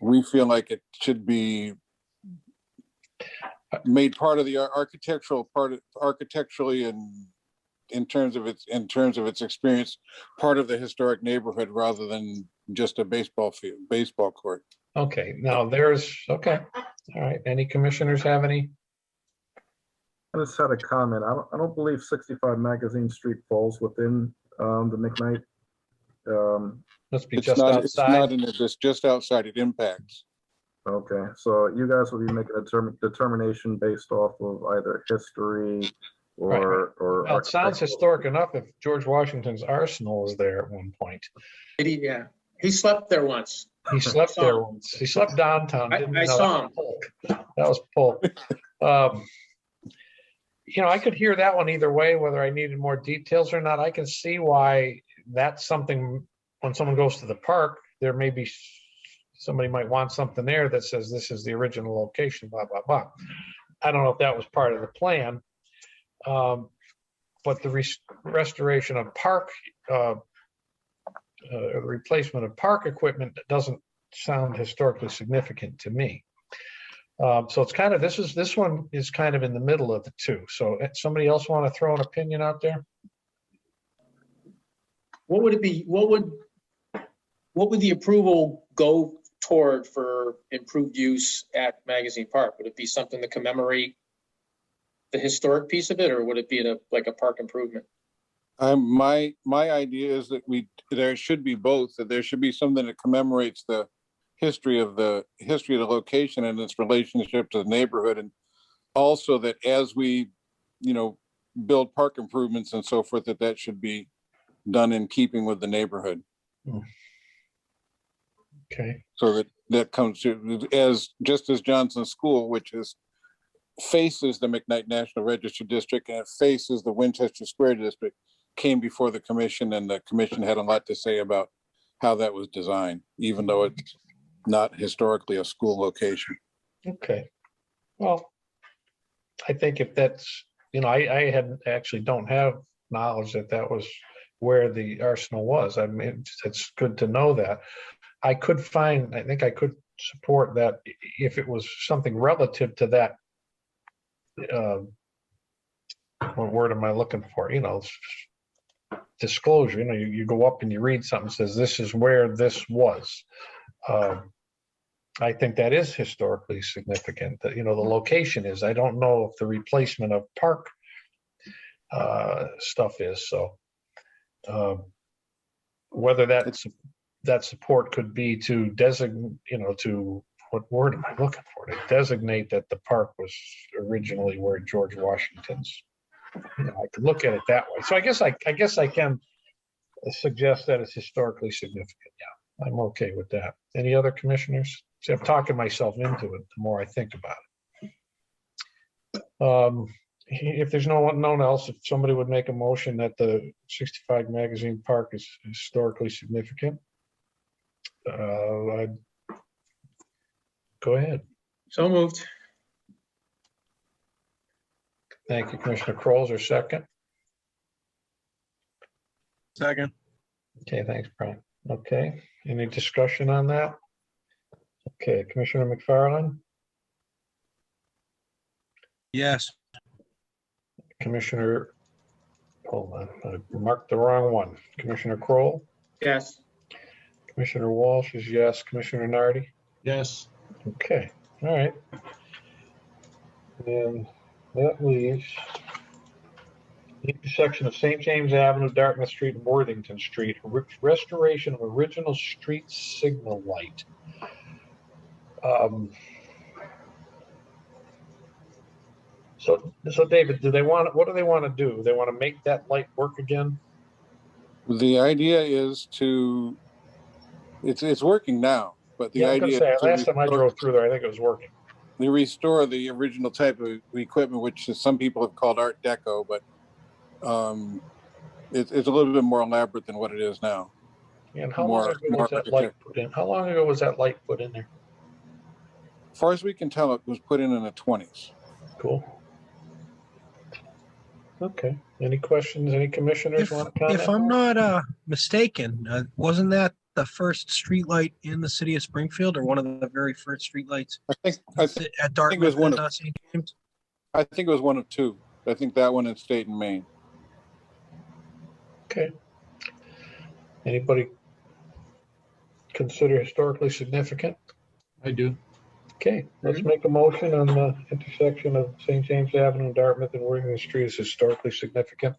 we feel like it should be made part of the architecturally and in terms of its experience, part of the historic neighborhood rather than just a baseball court. Okay, now okay. All right, any commissioners have any? I just had a comment. I don't believe 65 Magazine Street falls within the McKnight. Must be it's just not, outside. It's not in it. It's just outside. It impacts. Okay, so you guys will be making a determination based off of either history or Well, it sounds historic enough if George Washington's arsenal was there at one point. Yeah, he slept there once. He slept there once. He slept downtown. I saw him. That was Polk. I could hear that one either way, whether I needed more details or not. I can see why that's something, when someone goes to the park, there may be, somebody might want something there that says this is the original location, blah, blah, blah. I don't know if that was part of the plan. But the restoration of park, replacement of park equipment doesn't sound historically significant to me. So it's kind of, this one is kind of in the middle of the two. So somebody else want to throw an opinion out there? What would it be? What would the approval go toward for improved use at Magazine Park? Would it be something to commemorate the historic piece of it, or would it be like a park improvement? My idea is that there should be both. That there should be something that commemorates the history of the location and its relationship to the neighborhood, and also that as we, build park improvements and so forth, that should be done in keeping with the neighborhood. Okay. So that comes to as Johnson School, which faces the McKnight National Register District and it faces the Winchester Square District, came before the commission, and the commission had a lot to say about how that was designed, even though it's not historically a school location. Okay. Well, I think if that's, I don't have knowledge that was where the arsenal was. I mean, it's good to know that. I think I could support that if it was something relative to that. What word am I looking for? Disclosure. You go up and you read something that says this is where this was. I think that is historically significant. That the location is. I don't know if the replacement of park stuff is. So whether that's that support could be to designate, to, what word am I looking for? To designate that the park was originally where George Washington's, I could look at it that way. So I guess I can suggest that it's historically significant. Yeah, I'm okay with that. Any other commissioners? See, I'm talking myself into it the more I think about it. If there's no one else, if somebody would make a motion that the 65 Magazine Park is historically significant, I'd go ahead. So moved. Thank you, Commissioner Kroll. Is there a second? Second. Okay, thanks, Brian. Okay, any discussion on that? Okay, Commissioner McFarland, Yes. Commissioner, hold on, I marked the wrong one. Commissioner Kroll, Yes. Commissioner Walsh is yes, Commissioner Nardi? Yes. Okay, all right. And that leaves the intersection of St. James Avenue, Dartmouth Street, and Worthington Street, restoration of original street signal light. So David, what do they want to do? They want to make that light work again? The idea is to, it's working now, but the idea is to last time I drove through there, I think it was working. They restore the original type of equipment, which some people have called Art Deco, but it's a little bit more elaborate than what it is now. And how long ago was that light put in? How long ago was that light put in there? As far as we can tell, it was put in the 20s. Cool. Okay. Any questions? Any commissioners want to comment? If I'm not mistaken, wasn't that the first street light in the city of Springfield, or one of the very first street lights? I think at Dartmouth one and St. James. I think it was one of two. I think that one had stayed in Maine. Okay. Anybody consider historically significant? I do. Okay, let's make a motion on the intersection of St. James Avenue and Dartmouth and Worthington Street is historically significant.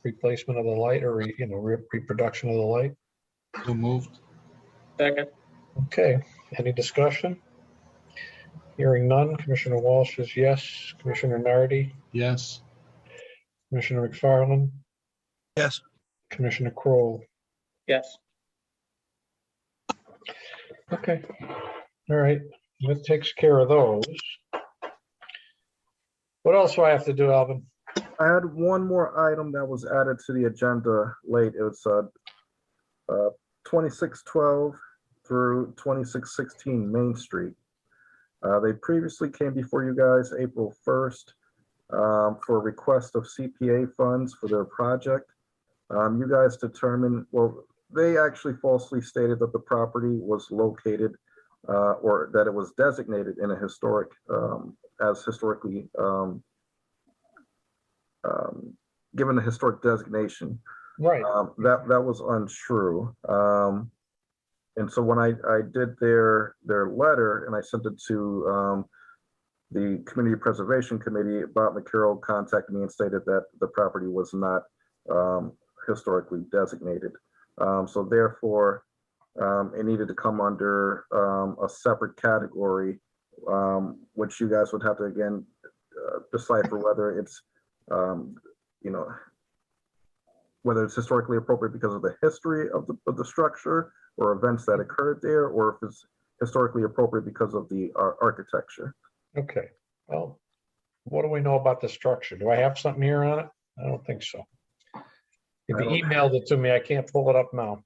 Replacement of the light, or reproduction of the light. So moved. Second. Okay, any discussion? Hearing none. Commissioner Walsh is yes. Commissioner Nardi? Yes. Commissioner McFarland? Yes. Commissioner Kroll? Yes. Okay, all right, that takes care of those. What else do I have to do, Alvin? I had one more item that was added to the agenda late. It was 2612 through 2616 Main Street. They previously came before you guys April 1st for a request of CPA funds for their project. You guys determined, well, they actually falsely stated that the property was located or that it was designated in a historic, as historically given the historic designation. Right. That was untrue. And so when I did their letter and I sent it to the Community Preservation Committee, Bob McCarroll contacted me and stated that the property was not historically designated. So therefore, it needed to come under a separate category, which you guys would have to again decipher whether it's, whether it's historically appropriate because of the history of the structure or events that occurred there, or if it's historically appropriate because of the architecture. Okay, well, what do we know about the structure? Do I have something here on it? I don't think so. If you emailed it to me, I can't pull it up now.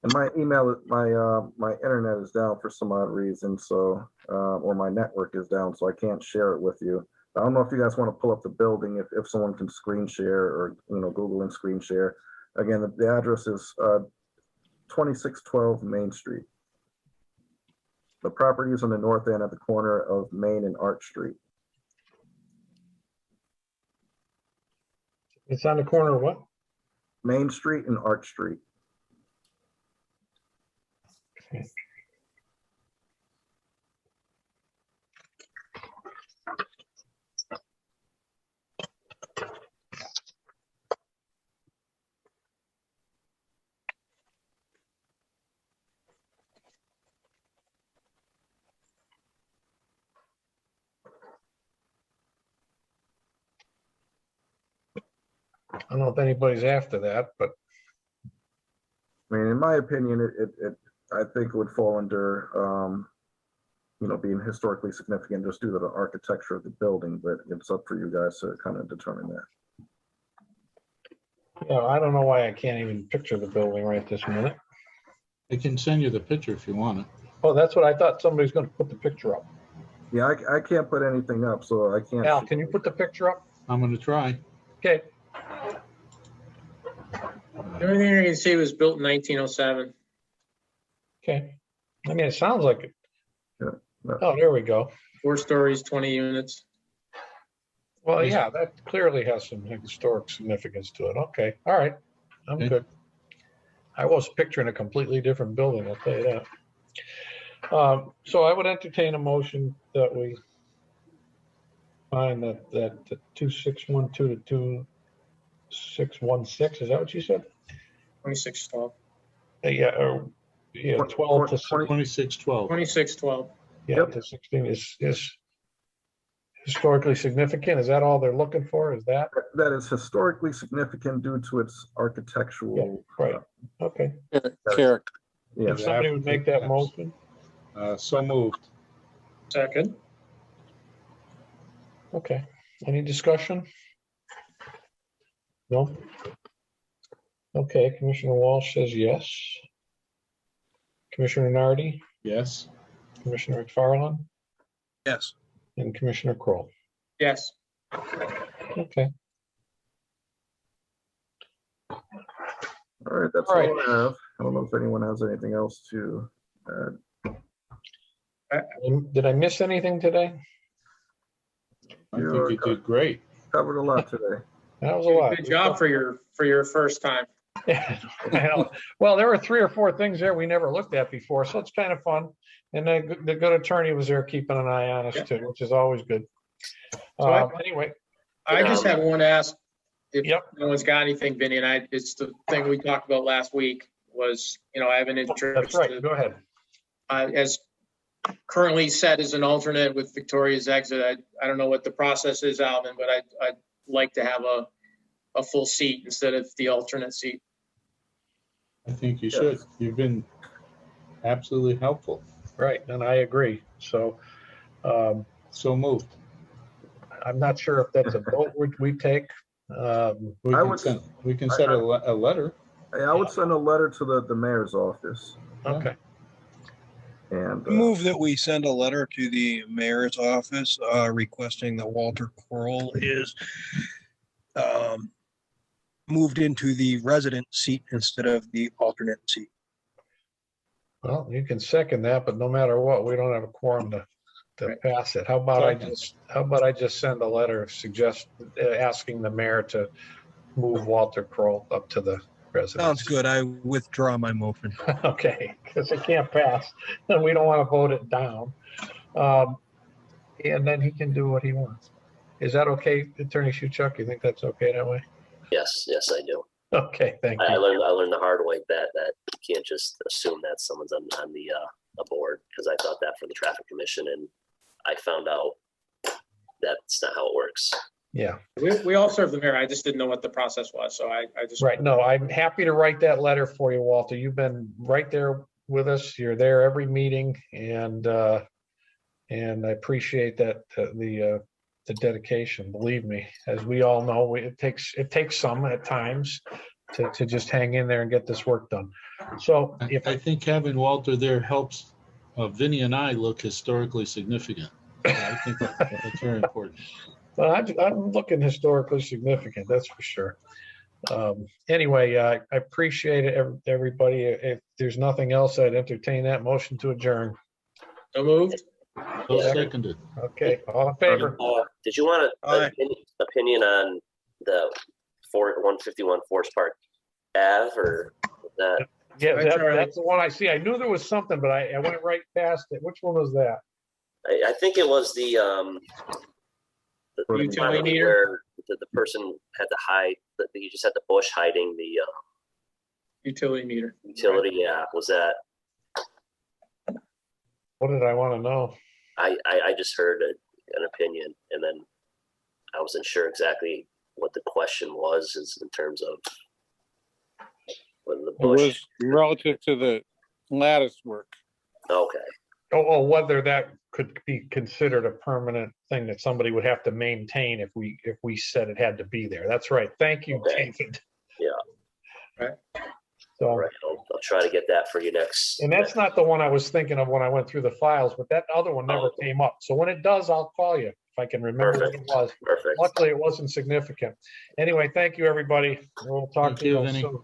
And my email, my internet is down for some odd reason, so or my network is down, so I can't share it with you. I don't know if you guys want to pull up the building, if someone can screen share or Google and screen share. Again, the address is 2612 Main Street. The property is on the north end at the corner of Main and Arch Street. It's on the corner of what? Main Street and Arch Street. Okay. I don't know if anybody's after that, but I mean, in my opinion, I think it would fall under, being historically significant just due to the architecture of the building, but it's up for you guys to kind of determine that. yeah, I don't know why I can't even picture the building right this minute. I can send you the picture if you want it. Oh, that's what I thought. Somebody's going to put the picture up. Yeah, I can't put anything up, so I can't. Al, can you put the picture up? I'm going to try. Okay. The only thing I can see was built in 1907. Okay. I mean, it sounds like it. Yeah. Oh, there we go. 4 stories, 20 units. Well, yeah, that clearly has some historic significance to it. Okay. All right. I'm good. I was picturing a completely different building, I'll tell you that. So I would entertain a motion that we find that the 2612 to 2616, is that what you said? 2612. Yeah, 12 to 2612. 2612. Yeah, to 16 is historically significant. Is that all they're looking for? Is that? That is historically significant due to its architectural. Right. Okay. Character. Yeah. If somebody would make that motion. So moved. Second. Okay. Any discussion? No? Okay, Commissioner Walsh says yes. Commissioner Nardi, Yes. Commissioner McFarland, Yes. and Commissioner Kroll. Yes. Okay. All right, that's all I have. I don't know if anyone has anything else to add. Did I miss anything today? I think you did great. Covered a lot today. That was a lot. Good job for your first time. Well, there were 3 or 4 things there we never looked at before, so it's kind of fun. And the good attorney was there keeping an eye on us too, which is always good. Anyway. I just have one ask. If no one's got anything, Vinny, and it's the thing we talked about last week was, I have an interest. That's right. Go ahead. As currently set as an alternate with Victoria's exit, I don't know what the process is, Alvin, but I'd like to have a full seat instead of the alternate seat. I think you should. You've been absolutely helpful. Right, and I agree. So, so moved. I'm not sure if that's a vote we take. We can send a letter. I would send a letter to the mayor's office. Okay. And move that we send a letter to the mayor's office requesting that Walter Kroll is moved into the resident seat instead of the alternate seat. Well, you can second that, but no matter what, we don't have a quorum to pass it. How about I just send a letter asking the mayor to move Walter Kroll up to the resident? Sounds good. I withdraw my motion. Okay, because it can't pass, and we don't want to vote it down. And then he can do what he wants. Is that okay, Attorney Shuchuk? You think that's okay that way? Yes, I do. Okay, thank you. I learned the hard way that you can't just assume that someone's on the board, because I thought that for the traffic commission, and I found out that's not how it works. Yeah. We all serve the mayor. I just didn't know what the process was. So I just. Right. No, I'm happy to write that letter for you, Walter. You've been right there with us. You're there every meeting, and I appreciate that, the dedication. Believe me, as we all know, it takes some at times to just hang in there and get this work done. So I think having Walter there helps Vinny and I look historically significant. I think that's very important. Well, I'm looking historically significant, that's for sure. Anyway, I appreciate it, everybody. If there's nothing else, I'd entertain that motion to adjourn. So moved. So seconded. Okay, all in favor? Did you want an opinion on the 151 Forest Park Ave, or that? Yeah, that's the one I see. I knew there was something, but I went right past it. Which one was that? I think it was the utility meter, where the person had to hide. You just had the bush hiding the utility meter. Utility, yeah. Was that? What did I want to know? I just heard an opinion, and then I wasn't sure exactly what the question was is in terms of when the It bush. was relative to the lattice work. Okay. Oh, whether that could be considered a permanent thing that somebody would have to maintain if we said it had to be there. That's right. Thank you, Okay. David. Yeah. Right. So, all right, I'll try to get that for you next. And that's not the one I was thinking of when I went through the files, but that other one never came up. So when it does, I'll call you if I can remember what it was. Perfect. Luckily, it wasn't significant. Anyway, thank you, everybody. We'll talk to you Vinny. soon.